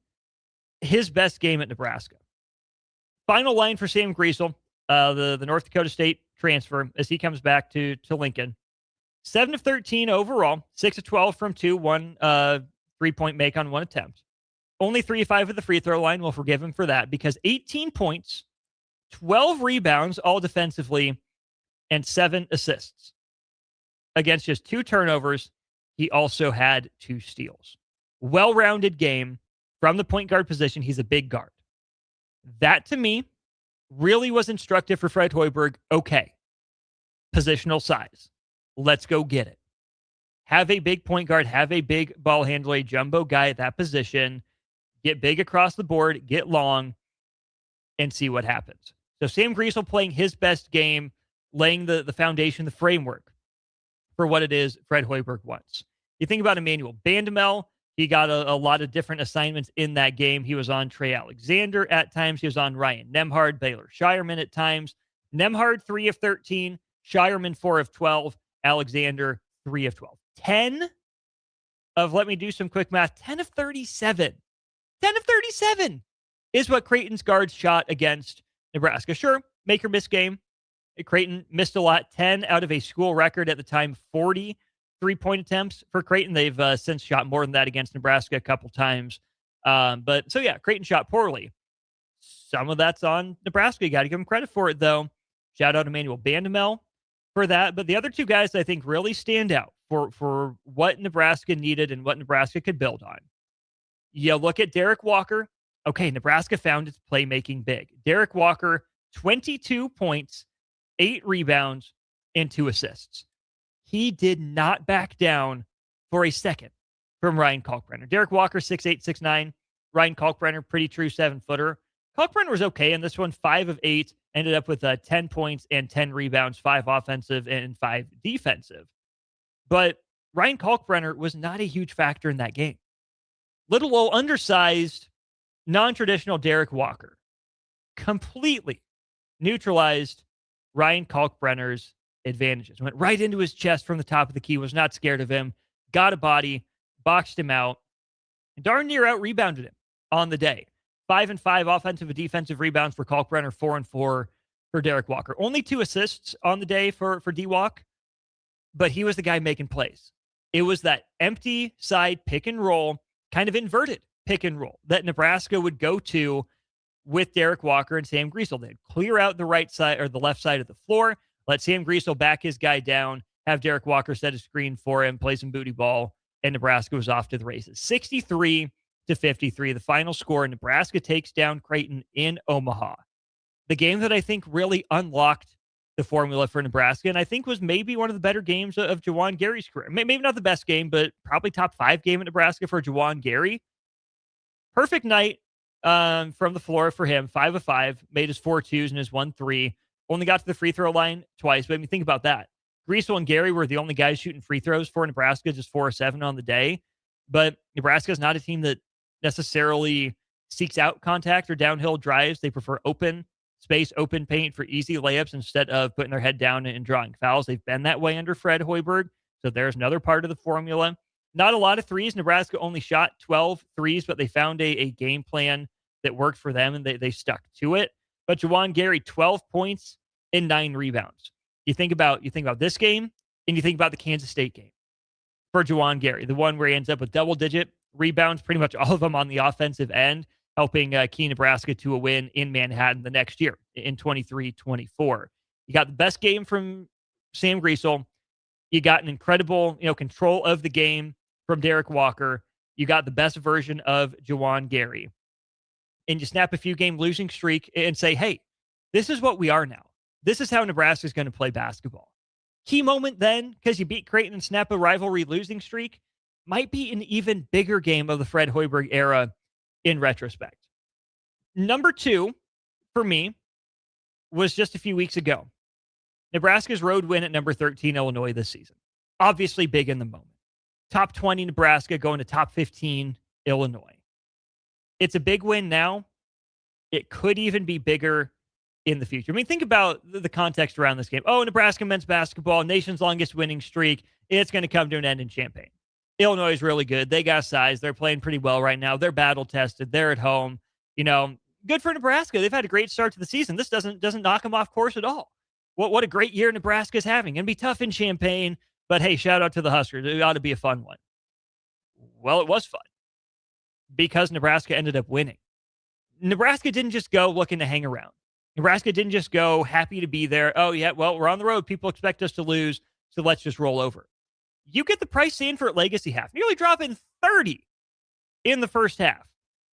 Speaker 1: his best game at Nebraska. Final line for Sam Griesel, the North Dakota State transfer, as he comes back to Lincoln. 7 of 13 overall, 6 of 12 from 2, 1 3-point make on 1 attempt. Only 3 of 5 at the free throw line. We'll forgive him for that because 18 points, 12 rebounds, all defensively, and 7 assists. Against just 2 turnovers, he also had 2 steals. Well-rounded game from the point guard position. He's a big guard. That, to me, really was instructive for Fred Hoiberg. Okay, positional size. Let's go get it. Have a big point guard, have a big ball handler, a jumbo guy at that position. Get big across the board, get long, and see what happens. So Sam Griesel playing his best game, laying the foundation, the framework for what it is Fred Hoiberg wants. You think about Emmanuel Bandamel, he got a lot of different assignments in that game. He was on Trey Alexander at times. He was on Ryan Nemhard, Baylor Shireman at times. Nemhard, 3 of 13. Shireman, 4 of 12. Alexander, 3 of 12. 10 of, let me do some quick math, 10 of 37. 10 of 37 is what Creighton's guards shot against Nebraska. Sure, make or miss game. Creighton missed a lot. 10 out of a school record at the time, 40 3-point attempts for Creighton. They've since shot more than that against Nebraska a couple times. But so, yeah, Creighton shot poorly. Some of that's on Nebraska. You got to give them credit for it, though. Shout out Emmanuel Bandamel for that. But the other 2 guys I think really stand out for what Nebraska needed and what Nebraska could build on. You look at Derek Walker. Okay, Nebraska found its playmaking big. Derek Walker, 22 points, 8 rebounds, and 2 assists. He did not back down for a second from Ryan Kalkbrenner. Derek Walker, 6'8", 6'9". Ryan Kalkbrenner, pretty true 7-footer. Kalkbrenner was okay in this one, 5 of 8, ended up with 10 points and 10 rebounds, 5 offensive and 5 defensive. But Ryan Kalkbrenner was not a huge factor in that game. Little old undersized, non-traditional Derek Walker completely neutralized Ryan Kalkbrenner's advantages. Went right into his chest from the top of the key, was not scared of him, got a body, boxed him out, and darn near out-rebounded him on the day. 5 and 5 offensive and defensive rebounds for Kalkbrenner, 4 and 4 for Derek Walker. Only 2 assists on the day for D-Walk, but he was the guy making plays. It was that empty side pick and roll, kind of inverted pick and roll that Nebraska would go to with Derek Walker and Sam Griesel. They'd clear out the right side or the left side of the floor, let Sam Griesel back his guy down, have Derek Walker set a screen for him, play some booty ball, and Nebraska was off to the races. 63-53, the final score. Nebraska takes down Creighton in Omaha. The game that I think really unlocked the formula for Nebraska, and I think was maybe one of the better games of Juwan Gary's career. Maybe not the best game, but probably top 5 game at Nebraska for Juwan Gary. Perfect night from the floor for him. 5 of 5, made his 4 twos and his 1 3. Only got to the free throw line twice. But I mean, think about that. Griesel and Gary were the only guys shooting free throws for Nebraska, just 4 of 7 on the day. But Nebraska is not a team that necessarily seeks out contact or downhill drives. They prefer open space, open paint for easy layups instead of putting their head down and drawing fouls. They've been that way under Fred Hoiberg. So there's another part of the formula. Not a lot of threes. Nebraska only shot 12 threes, but they found a game plan that worked for them, and they stuck to it. But Juwan Gary, 12 points and 9 rebounds. You think about this game, and you think about the Kansas State game for Juwan Gary, the one where he ends up with double-digit rebounds, pretty much all of them on the offensive end, helping key Nebraska to a win in Manhattan the next year in 23-24. You got the best game from Sam Griesel. You got an incredible, control of the game from Derek Walker. You got the best version of Juwan Gary. And you snap a few game losing streak and say, hey, This is what we are now. This is how Nebraska is going to play basketball. Key moment then, because you beat Creighton and snap a rivalry losing streak, might be an even bigger game of the Fred Hoiberg era in retrospect. Number 2, for me, was just a few weeks ago. Nebraska's road win at number 13 Illinois this season. Obviously big in the moment. Top 20 Nebraska going to top 15 Illinois. It's a big win now. It could even be bigger in the future. I mean, think about the context around this game. Oh, Nebraska men's basketball, nation's longest winning streak. It's going to come to an end in Champaign. Illinois is really good. They got size. They're playing pretty well right now. They're battle tested. They're at home. Good for Nebraska. They've had a great start to the season. This doesn't knock them off course at all. What a great year Nebraska's having. It'll be tough in Champaign, but hey, shout out to the Huskers. It ought to be a fun one. Well, it was fun because Nebraska ended up winning. Nebraska didn't just go looking to hang around. Nebraska didn't just go happy to be there. Oh, yeah, well, we're on the road. People expect us to lose, so let's just roll over. You get the Price Sanford legacy half, nearly dropping 30 in the first half,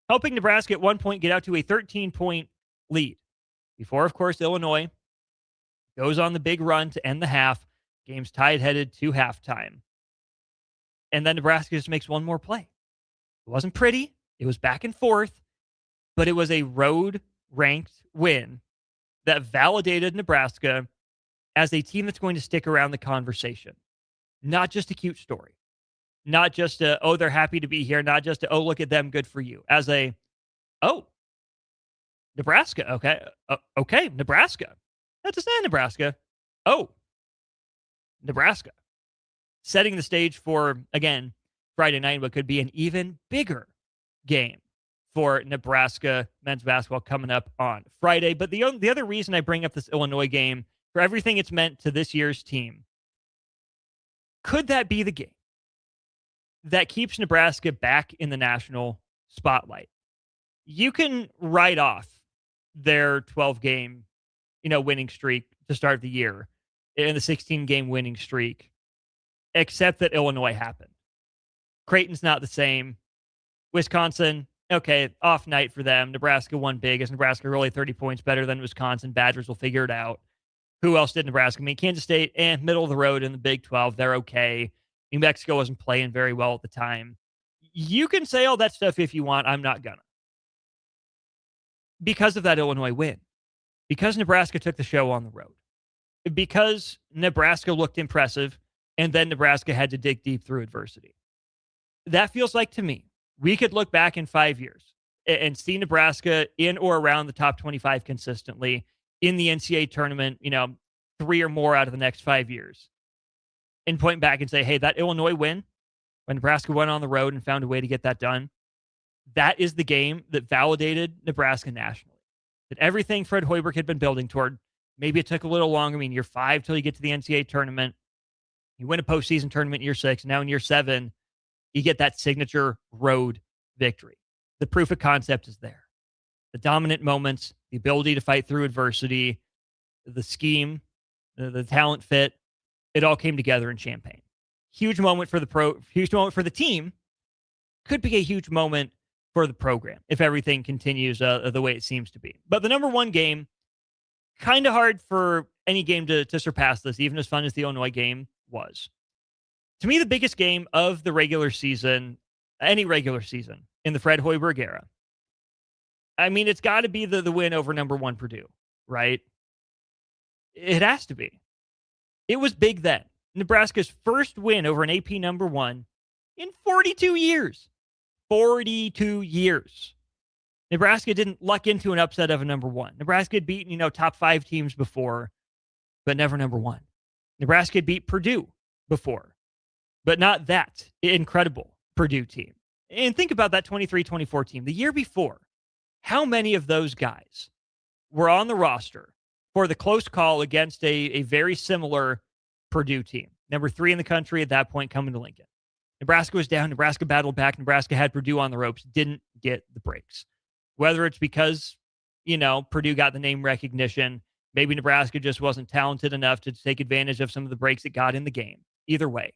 Speaker 1: helping Nebraska at one point get out to a 13-point lead. Before, of course, Illinois goes on the big run to end the half. Game's tied headed to halftime. And then Nebraska just makes one more play. It wasn't pretty. It was back and forth, but it was a road-ranked win that validated Nebraska as a team that's going to stick around the conversation. Not just a cute story. Not just a, oh, they're happy to be here. Not just a, oh, look at them, good for you. As a, oh, Nebraska, okay. Okay, Nebraska. That's a stand, Nebraska. Oh, Nebraska. Setting the stage for, again, Friday night, what could be an even bigger game for Nebraska men's basketball coming up on Friday. But the other reason I bring up this Illinois game, for everything it's meant to this year's team, could that be the game that keeps Nebraska back in the national spotlight? You can write off their 12-game, winning streak to start the year and the 16-game winning streak, except that Illinois happened. Creighton's not the same. Wisconsin, okay, off night for them. Nebraska won big. Is Nebraska really 30 points better than Wisconsin? Badgers will figure it out. Who else did Nebraska? I mean, Kansas State, middle of the road in the Big 12. They're okay. New Mexico wasn't playing very well at the time. You can say all that stuff if you want. I'm not gonna. Because of that Illinois win. Because Nebraska took the show on the road. Because Nebraska looked impressive, and then Nebraska had to dig deep through adversity. That feels like, to me, we could look back in 5 years and see Nebraska in or around the top 25 consistently in the NCAA tournament, 3 or more out of the next 5 years, and point back and say, hey, that Illinois win, when Nebraska went on the road and found a way to get that done, that is the game that validated Nebraska nationally. That everything Fred Hoiberg had been building toward, maybe it took a little longer. I mean, year 5 till you get to the NCAA tournament. You win a postseason tournament in year 6. Now in year 7, you get that signature road victory. The proof of concept is there. The dominant moments, the ability to fight through adversity, the scheme, the talent fit, it all came together in Champaign. Huge moment for huge moment for the team. Could be a huge moment for the program if everything continues the way it seems to be. But the number one game, kind of hard for any game to surpass this, even as fun as the Illinois game was. To me, the biggest game of the regular season, any regular season in the Fred Hoiberg era, I mean, it's got to be the win over number 1 Purdue, right? It has to be. It was big then. Nebraska's first win over an AP number 1 in 42 years. 42 years. Nebraska didn't luck into an upset of a number 1. Nebraska had beaten, top 5 teams before, but never number 1. Nebraska had beat Purdue before, but not that incredible Purdue team. And think about that 23-24 team. The year before, how many of those guys were on the roster for the close call against a very similar Purdue team? Number 3 in the country at that point coming to Lincoln. Nebraska was down. Nebraska battled back. Nebraska had Purdue on the ropes. Didn't get the breaks. Whether it's because, Purdue got the name recognition, maybe Nebraska just wasn't talented enough to take advantage of some of the breaks it got in the game. Either way,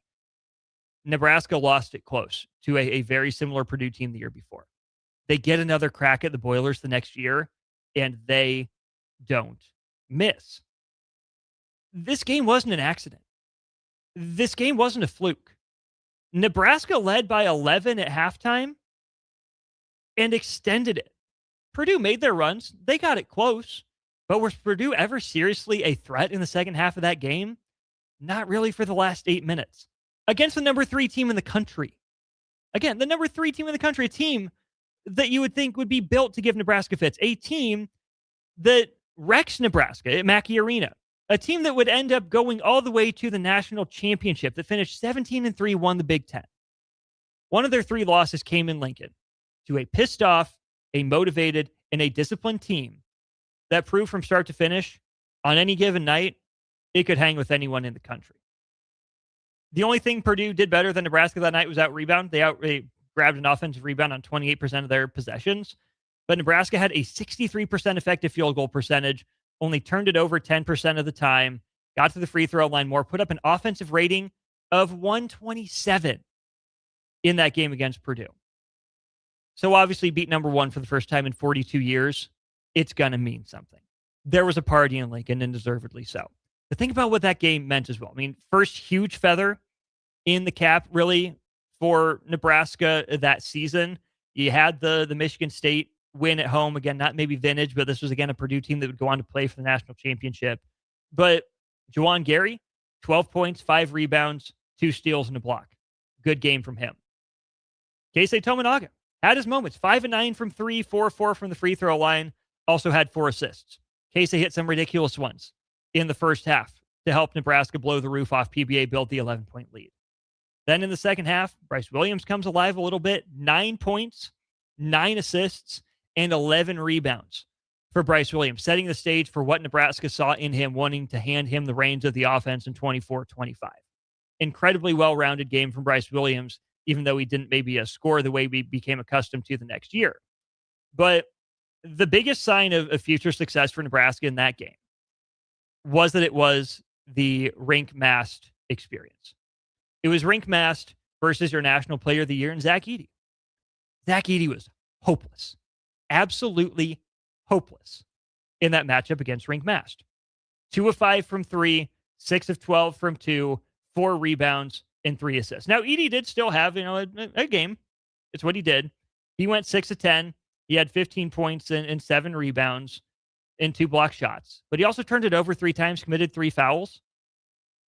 Speaker 1: Nebraska lost it close to a very similar Purdue team the year before. They get another crack at the Boilers the next year, and they don't miss. This game wasn't an accident. This game wasn't a fluke. Nebraska led by 11 at halftime and extended it. Purdue made their runs. They got it close. But was Purdue ever seriously a threat in the second half of that game? Not really for the last 8 minutes. Against the number 3 team in the country. Again, the number 3 team in the country, a team that you would think would be built to give Nebraska fits. A team that wrecks Nebraska at Mackey Arena. A team that would end up going all the way to the national championship, that finished 17-3, won the Big Ten. One of their 3 losses came in Lincoln to a pissed off, a motivated, and a disciplined team that proved from start to finish, on any given night, it could hang with anyone in the country. The only thing Purdue did better than Nebraska that night was out-rebound. They grabbed an offensive rebound on 28% of their possessions. But Nebraska had a 63% effective field goal percentage, only turned it over 10% of the time, got to the free throw line more, put up an offensive rating of 127 in that game against Purdue. So obviously beat number 1 for the first time in 42 years. It's going to mean something. There was a party in Lincoln, and deservedly so. But think about what that game meant as well. I mean, first huge feather in the cap, really, for Nebraska that season. You had the Michigan State win at home. Again, not maybe vintage, but this was, again, a Purdue team that would go on to play for the national championship. But Juwan Gary, 12 points, 5 rebounds, 2 steals, and a block. Good game from him. Keisei Tominaga had his moments. 5-9 from 3, 4-4 from the free throw line. Also had 4 assists. Keisei hit some ridiculous ones in the first half to help Nebraska blow the roof off PBA, build the 11-point lead. Then in the second half, Bryce Williams comes alive a little bit. 9 points, 9 assists, and 11 rebounds for Bryce Williams, setting the stage for what Nebraska saw in him, wanting to hand him the reins of the offense in 24-25. Incredibly well-rounded game from Bryce Williams, even though he didn't maybe score the way we became accustomed to the next year. But the biggest sign of future success for Nebraska in that game was that it was the rink mast experience. It was rink mast versus your National Player of the Year in Zach Edey. Zach Edey was hopeless. Absolutely hopeless in that matchup against rink mast. 2 of 5 from 3, 6 of 12 from 2, 4 rebounds, and 3 assists. Now, Edey did still have, a game. It's what he did. He went 6 of 10. He had 15 points and 7 rebounds and 2 block shots. But he also turned it over 3 times, committed 3 fouls,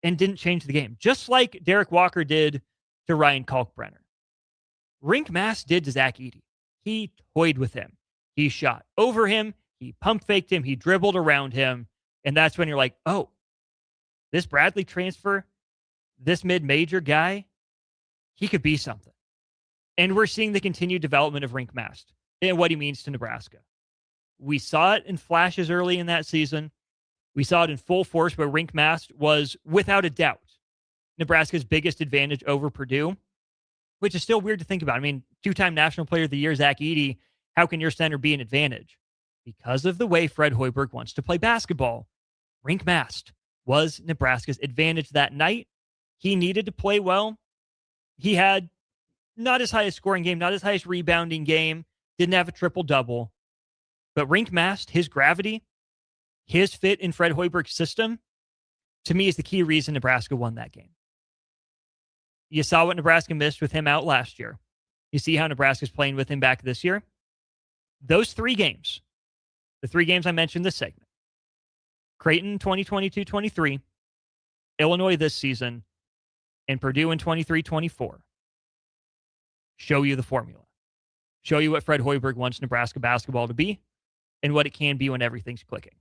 Speaker 1: and didn't change the game. Just like Derek Walker did to Ryan Kalkbrenner. Rink mast did to Zach Edey. He toyed with him. He shot over him. He pump faked him. He dribbled around him. And that's when you're like, oh, this Bradley transfer, this mid-major guy, he could be something. And we're seeing the continued development of rink mast and what he means to Nebraska. We saw it in flashes early in that season. We saw it in full force where rink mast was, without a doubt, Nebraska's biggest advantage over Purdue, which is still weird to think about. I mean, 2-time National Player of the Year, Zach Edey, how can your center be an advantage? Because of the way Fred Hoiberg wants to play basketball. Rink mast was Nebraska's advantage that night. He needed to play well. He had not his highest scoring game, not his highest rebounding game, didn't have a triple-double. But rink mast, his gravity, his fit in Fred Hoiberg's system, to me is the key reason Nebraska won that game. You saw what Nebraska missed with him out last year. You see how Nebraska's playing with him back this year. Those 3 games, the 3 games I mentioned this segment, Creighton 2022-23, Illinois this season, and Purdue in 23-24, show you the formula. Show you what Fred Hoiberg wants Nebraska basketball to be and what it can be when everything's clicking.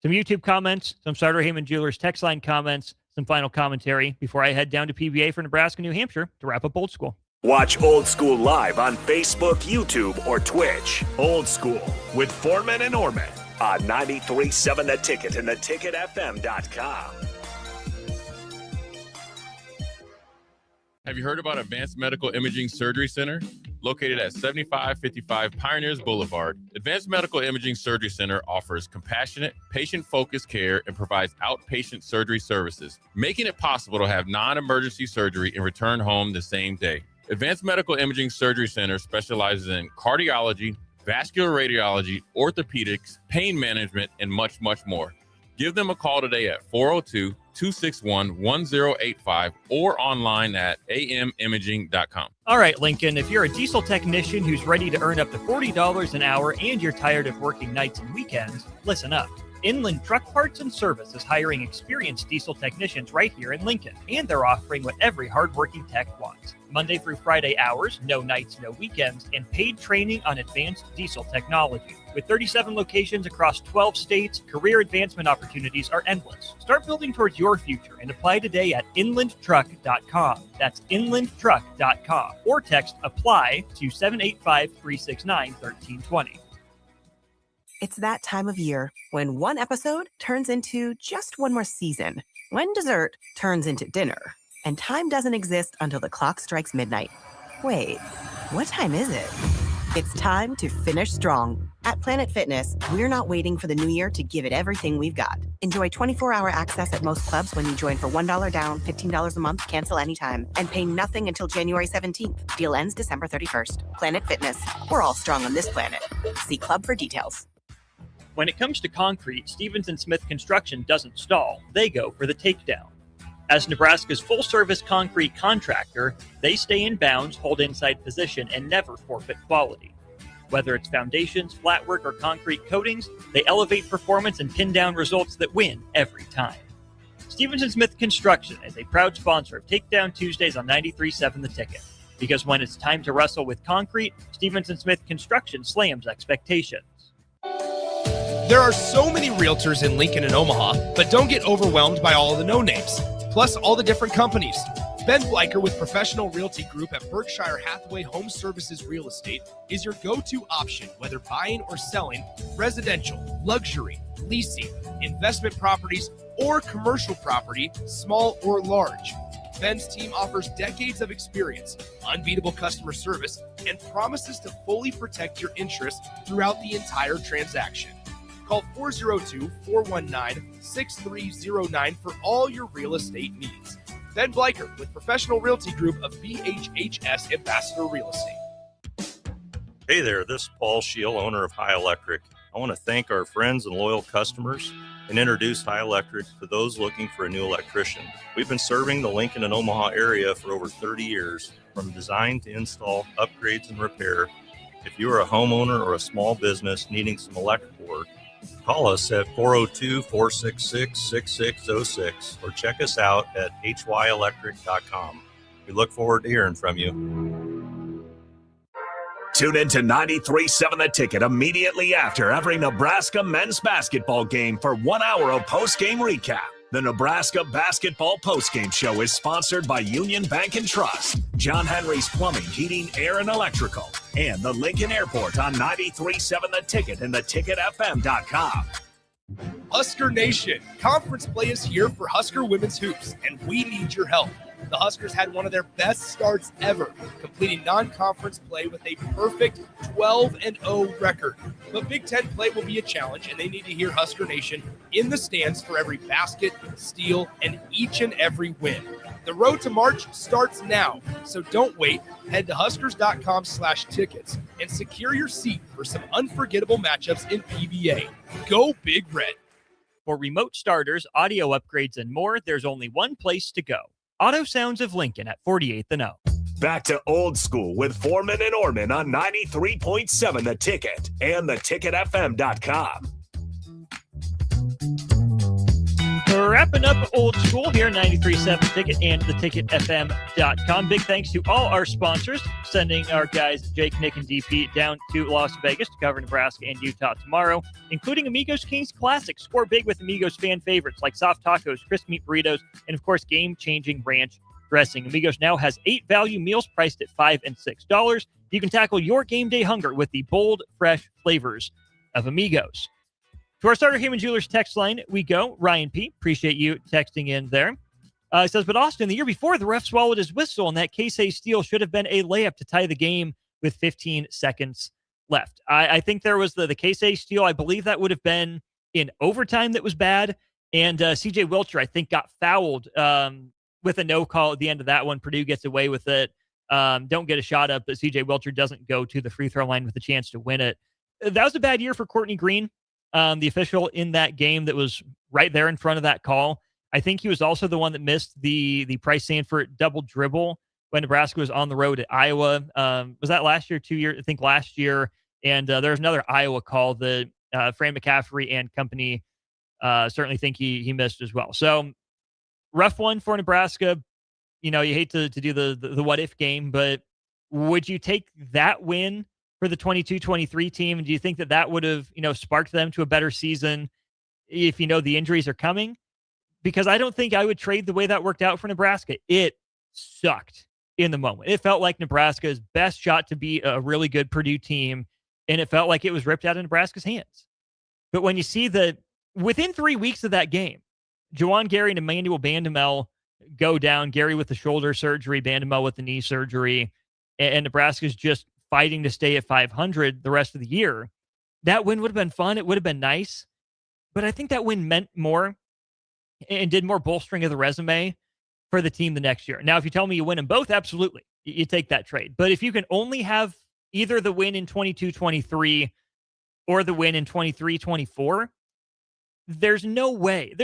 Speaker 1: Some YouTube comments, some Sartor Heyman Jewelers text line comments, some final commentary before I head down to PBA for Nebraska, New Hampshire to wrap up Old School.
Speaker 2: Watch Old School live on Facebook, YouTube, or Twitch. Old School with Foreman and Orman on 93.7 The Ticket and theticketfm.com.
Speaker 9: Have you heard about Advanced Medical Imaging Surgery Center? Located at 7555 Pioneers Boulevard, Advanced Medical Imaging Surgery Center offers compassionate, patient-focused care and provides outpatient surgery services, making it possible to have non-emergency surgery and return home the same day. Advanced Medical Imaging Surgery Center specializes in cardiology, vascular radiology, orthopedics, pain management, and much, much more. Give them a call today at 402-261-1085 or online at amimaging.com.
Speaker 1: All right, Lincoln, if you're a diesel technician who's ready to earn up to $40 an hour and you're tired of working nights and weekends, listen up. Inland Truck Parts and Service is hiring experienced diesel technicians right here in Lincoln, and they're offering what every hardworking tech wants. Monday through Friday hours, no nights, no weekends, and paid training on advanced diesel technology. With 37 locations across 12 states, career advancement opportunities are endless. Start building towards your future and apply today at inlandtruck.com. That's inlandtruck.com. Or text APPLY to 785-369-1320.
Speaker 5: It's that time of year when one episode turns into just one more season, when dessert turns into dinner, and time doesn't exist until the clock strikes midnight. Wait, what time is it? It's time to finish strong. At Planet Fitness, we're not waiting for the new year to give it everything we've got. Enjoy 24-hour access at most clubs when you join for $1 down, $15 a month, cancel anytime, and pay nothing until January 17th. Deal ends December 31st. Planet Fitness. We're all strong on this planet. See club for details.
Speaker 1: When it comes to concrete, Stevens & Smith Construction doesn't stall. They go for the takedown. As Nebraska's full-service concrete contractor, they stay in bounds, hold inside position, and never forfeit quality. Whether it's foundations, flatwork, or concrete coatings, they elevate performance and pin down results that win every time. Stevens & Smith Construction is a proud sponsor of Takedown Tuesdays on 93.7 The Ticket. Because when it's time to wrestle with concrete, Stevens & Smith Construction slams expectations.
Speaker 8: There are so many realtors in Lincoln and Omaha, but don't get overwhelmed by all of the no-names, plus all the different companies. Ben Bleicher with Professional Realty Group at Berkshire Hathaway Home Services Real Estate is your go-to option, whether buying or selling residential, luxury, leasing, investment properties, or commercial property, small or large. Ben's team offers decades of experience, unbeatable customer service, and promises to fully protect your interests throughout the entire transaction. Call 402-419-6309 for all your real estate needs. Ben Bleicher with Professional Realty Group of BHHS Ambassador Real Estate.
Speaker 16: Hey there, this is Paul Scheel, owner of High Electric. I want to thank our friends and loyal customers and introduce High Electric to those looking for a new electrician. We've been serving the Lincoln and Omaha area for over 30 years, from design to install, upgrades, and repair. If you are a homeowner or a small business needing some electrical work, call us at 402-466-6606 or check us out at hyelectric.com. We look forward to hearing from you.
Speaker 2: Tune in to 93.7 The Ticket immediately after every Nebraska men's basketball game for 1 hour of post-game recap. The Nebraska Basketball Postgame Show is sponsored by Union Bank and Trust, John Henry's Plumbing, Heating, Air, and Electrical, and the Lincoln Airport on 93.7 The Ticket and theticketfm.com.
Speaker 8: Husker Nation, conference play is here for Husker Women's Hoops, and we need your help. The Huskers had one of their best starts ever, completing non-conference play with a perfect 12-0 record. But Big Ten play will be a challenge, and they need to hear Husker Nation in the stands for every basket, steal, and each and every win. The road to March starts now, so don't wait. Head to huskers.com/tickets and secure your seat for some unforgettable matchups in PBA. Go Big Red.
Speaker 1: For remote starters, audio upgrades, and more, there's only one place to go. Auto Sounds of Lincoln at 48th and O.
Speaker 2: Back to old school with Foreman and Orman on 93.7 The Ticket and theticketfm.com.
Speaker 1: Wrapping up old school here, 93.7 Ticket and theticketfm.com. Big thanks to all our sponsors, sending our guys Jake, Nick, and DP down to Las Vegas to cover Nebraska and Utah tomorrow, including Amigos Kings Classic. Score big with Amigos fan favorites like soft tacos, crisp meat burritos, and of course, game-changing ranch dressing. Amigos now has 8 value meals priced at $5 and $6. You can tackle your game day hunger with the bold, fresh flavors of Amigos. To our Starter Heyman Jewelers text line, we go. Ryan P., appreciate you texting in there. Says, but Austin, the year before, the ref swallowed his whistle, and that Casey steal should have been a layup to tie the game with 15 seconds left. I think there was the Casey steal. I believe that would have been in overtime that was bad. And C.J. Wilcher, I think, got fouled with a no call at the end of that one. Purdue gets away with it. Don't get a shot up, but C.J. Wilcher doesn't go to the free throw line with a chance to win it. That was a bad year for Courtney Green. the official in that game that was right there in front of that call. I think he was also the one that missed the Price Sanford double dribble when Nebraska was on the road at Iowa. Was that last year, 2 years? I think last year. And there's another Iowa call that Fran McCaffrey and company certainly think he missed as well. So rough one for Nebraska. You hate to do the what if game, but would you take that win for the 22-23 team? And do you think that would have, sparked them to a better season if the injuries are coming? Because I don't think I would trade the way that worked out for Nebraska. It sucked in the moment. It felt like Nebraska's best shot to be a really good Purdue team, and it felt like it was ripped out of Nebraska's hands. But when you see that within 3 weeks of that game, Juwan Gary and Emmanuel Bandamel go down, Gary with the shoulder surgery, Bandamel with the knee surgery, and Nebraska's just fighting to stay at 500 the rest of the year, that win would have been fun. It would have been nice. But I think that win meant more and did more bolstering of the resume for the team the next year. Now, if you tell me you win them both, absolutely. You take that trade. But if you can only have either the win in 22-23 or the win in 23-24, there's no way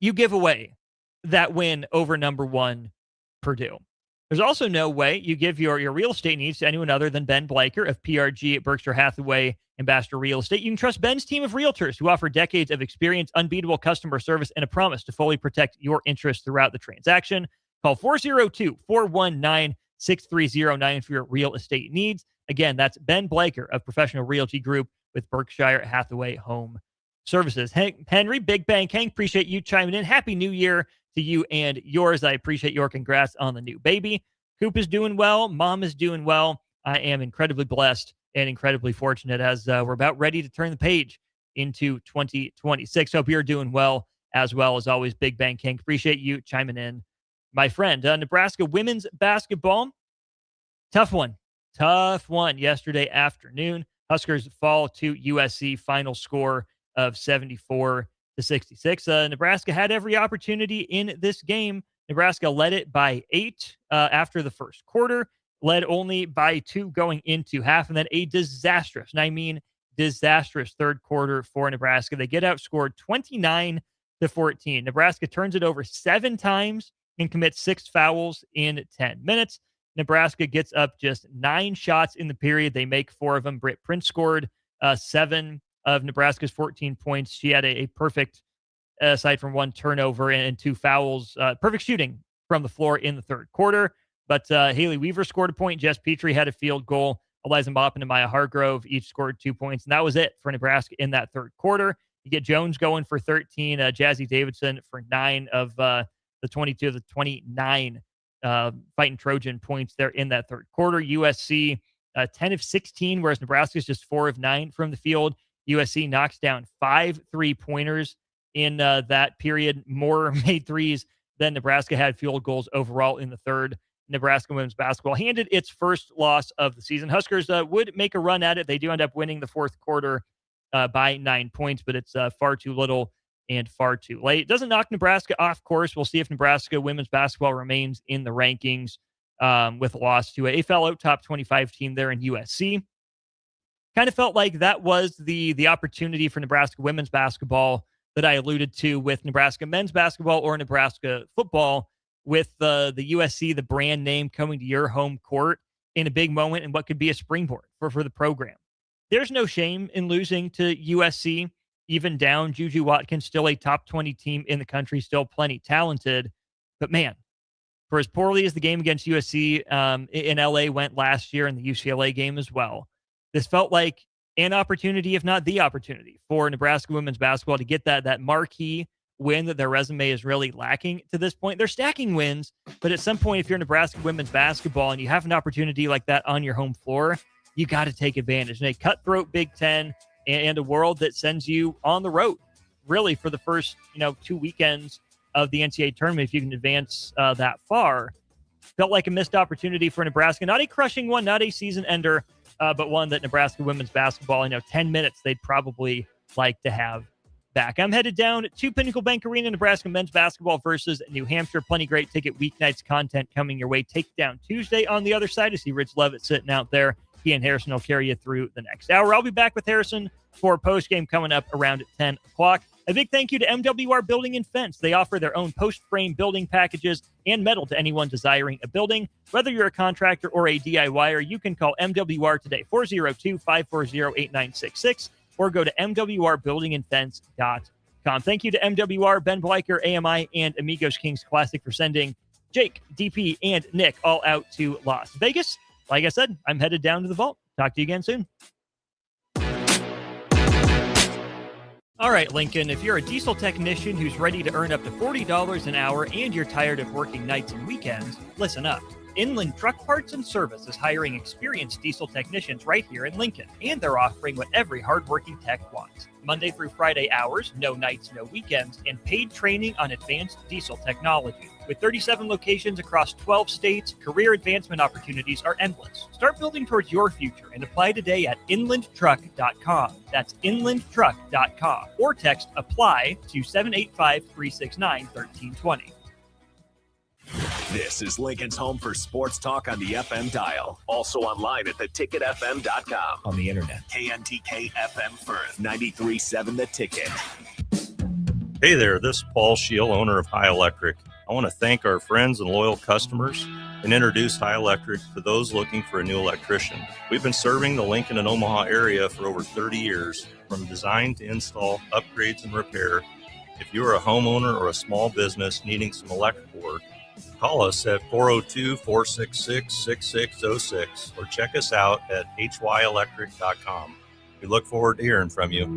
Speaker 1: you give away that win over number one Purdue. There's also no way you give your real estate needs to anyone other than Ben Blaker of PRG at Berkshire Hathaway Ambassador Real Estate. You can trust Ben's team of realtors who offer decades of experience, unbeatable customer service, and a promise to fully protect your interests throughout the transaction. Call 402-419-6309 for your real estate needs. Again, that's Ben Blaker of Professional Realty Group with Berkshire Hathaway Home Services. Henry, Big Bang Hank, appreciate you chiming in. Happy New Year to you and yours. I appreciate your congrats on the new baby. Coop is doing well. Mom is doing well. I am incredibly blessed and incredibly fortunate as we're about ready to turn the page into 2026. Hope you're doing well as always. Big Bang King. Appreciate you chiming in, my friend. Nebraska women's basketball. Tough one yesterday afternoon. Huskers fall to USC, final score of 74-66. Nebraska had every opportunity in this game. Nebraska led it by 8 after the first quarter, led only by 2 going into half, and then a disastrous, and I mean disastrous, third quarter for Nebraska. They get outscored 29-14. Nebraska turns it over 7 times and commits 6 fouls in 10 minutes. Nebraska gets up just 9 shots in the period. They make 4 of them. Britt Prince scored 7 of Nebraska's 14 points. She had a perfect, aside from 1 turnover and 2 fouls, perfect shooting from the floor in the third quarter. But Haley Weaver scored a point. Jess Petrie had a field goal. Eliza Maupin and Maya Hargrove each scored 2 points. And that was it for Nebraska in that third quarter. You get Jones going for 13, Jazzy Davidson for 9 of the 22 of the 29 Fighting Trojan points there in that third quarter. USC 10 of 16, whereas Nebraska's just 4 of 9 from the field. USC knocks down 5 3-pointers in that period. More made threes than Nebraska had field goals overall in the third. Nebraska women's basketball handed its first loss of the season. Huskers would make a run at it. They do end up winning the fourth quarter by 9 points, but it's far too little and far too late. It doesn't knock Nebraska off course. We'll see if Nebraska women's basketball remains in the rankings with a loss to a fellow top 25 team there in USC. Kind of felt like that was the opportunity for Nebraska women's basketball that I alluded to with Nebraska men's basketball or Nebraska football, with the USC, the brand name, coming to your home court in a big moment and what could be a springboard for the program. There's no shame in losing to USC, even down. Juju Watkins, still a top 20 team in the country, still plenty talented. But man, for as poorly as the game against USC in LA went last year, and the UCLA game as well, this felt like an opportunity, if not the opportunity, for Nebraska women's basketball to get that marquee win that their resume is really lacking to this point. They're stacking wins, but at some point, if you're Nebraska women's basketball and you have an opportunity like that on your home floor, you got to take advantage. In a cutthroat Big Ten and a world that sends you on the road, really, for the first 2 weekends of the NCAA tournament, if you can advance that far, felt like a missed opportunity for Nebraska. Not a crushing one, not a season ender, but one that Nebraska women's basketball, 10 minutes, they'd probably like to have back. I'm headed down to Pinnacle Bank Arena. Nebraska men's basketball versus New Hampshire. Plenty great ticket weeknights content coming your way. Takedown Tuesday on the other side. I see Rich Levitt sitting out there. He and Harrison will carry you through the next hour. I'll be back with Harrison for postgame coming up around 10 o'clock. A big thank you to MWR Building and Fence. They offer their own post-frame building packages and metal to anyone desiring a building. Whether you're a contractor or a DIYer, you can call MWR today, 402-540-8966, or go to MWRbuildingandfence.com. Thank you to MWR, Ben Bleicher, AMI, and Amigos Kings Classic for sending Jake, DP, and Nick all out to Las Vegas. Like I said, I'm headed down to the vault. Talk to you again soon. All right, Lincoln, if you're a diesel technician who's ready to earn up to $40 an hour and you're tired of working nights and weekends, listen up. Inland Truck Parts and Service is hiring experienced diesel technicians right here in Lincoln, and they're offering what every hardworking tech wants. Monday through Friday hours, no nights, no weekends, and paid training on advanced diesel technology. With 37 locations across 12 states, career advancement opportunities are endless. Start building towards your future and apply today at inlandtruck.com. That's inlandtruck.com. Or text APPLY to 785-369-1320.
Speaker 2: This is Lincoln's home for sports talk on the FM dial. Also online at theticketfm.com. On the internet. KNTK FM Firth, 93.7 The Ticket.
Speaker 16: Hey there, this is Paul Scheel, owner of High Electric. I want to thank our friends and loyal customers and introduce High Electric to those looking for a new electrician. We've been serving the Lincoln and Omaha area for over 30 years, from design to install, upgrades, and repair. If you are a homeowner or a small business needing some electrical work, call us at 402-466-6606 or check us out at hyelectric.com. We look forward to hearing from you.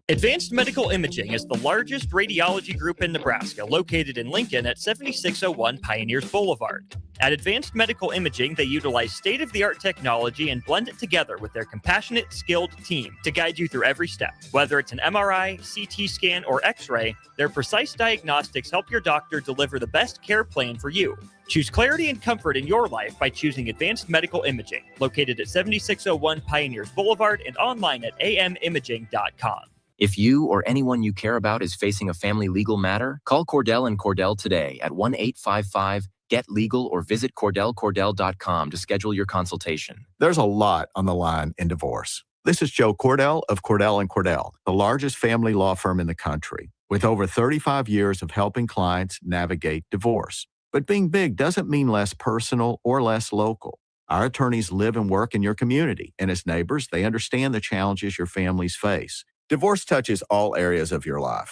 Speaker 1: Advanced Medical Imaging is the largest radiology group in Nebraska, located in Lincoln at 7601 Pioneers Boulevard. At Advanced Medical Imaging, they utilize state-of-the-art technology and blend it together with their compassionate, skilled team to guide you through every step. Whether it's an MRI, CT scan, or X-ray, their precise diagnostics help your doctor deliver the best care plan for you. Choose clarity and comfort in your life by choosing Advanced Medical Imaging, located at 7601 Pioneers Boulevard and online at amimaging.com.
Speaker 17: If you or anyone you care about is facing a family legal matter, call Cordell & Cordell today at 1-855-GET-LEGAL or visit CordellCordell.com to schedule your consultation.
Speaker 18: There's a lot on the line in divorce. This is Joe Cordell of Cordell & Cordell, the largest family law firm in the country, with over 35 years of helping clients navigate divorce. But being big doesn't mean less personal or less local. Our attorneys live and work in your community, and as neighbors, they understand the challenges your families face. Divorce touches all areas of your life,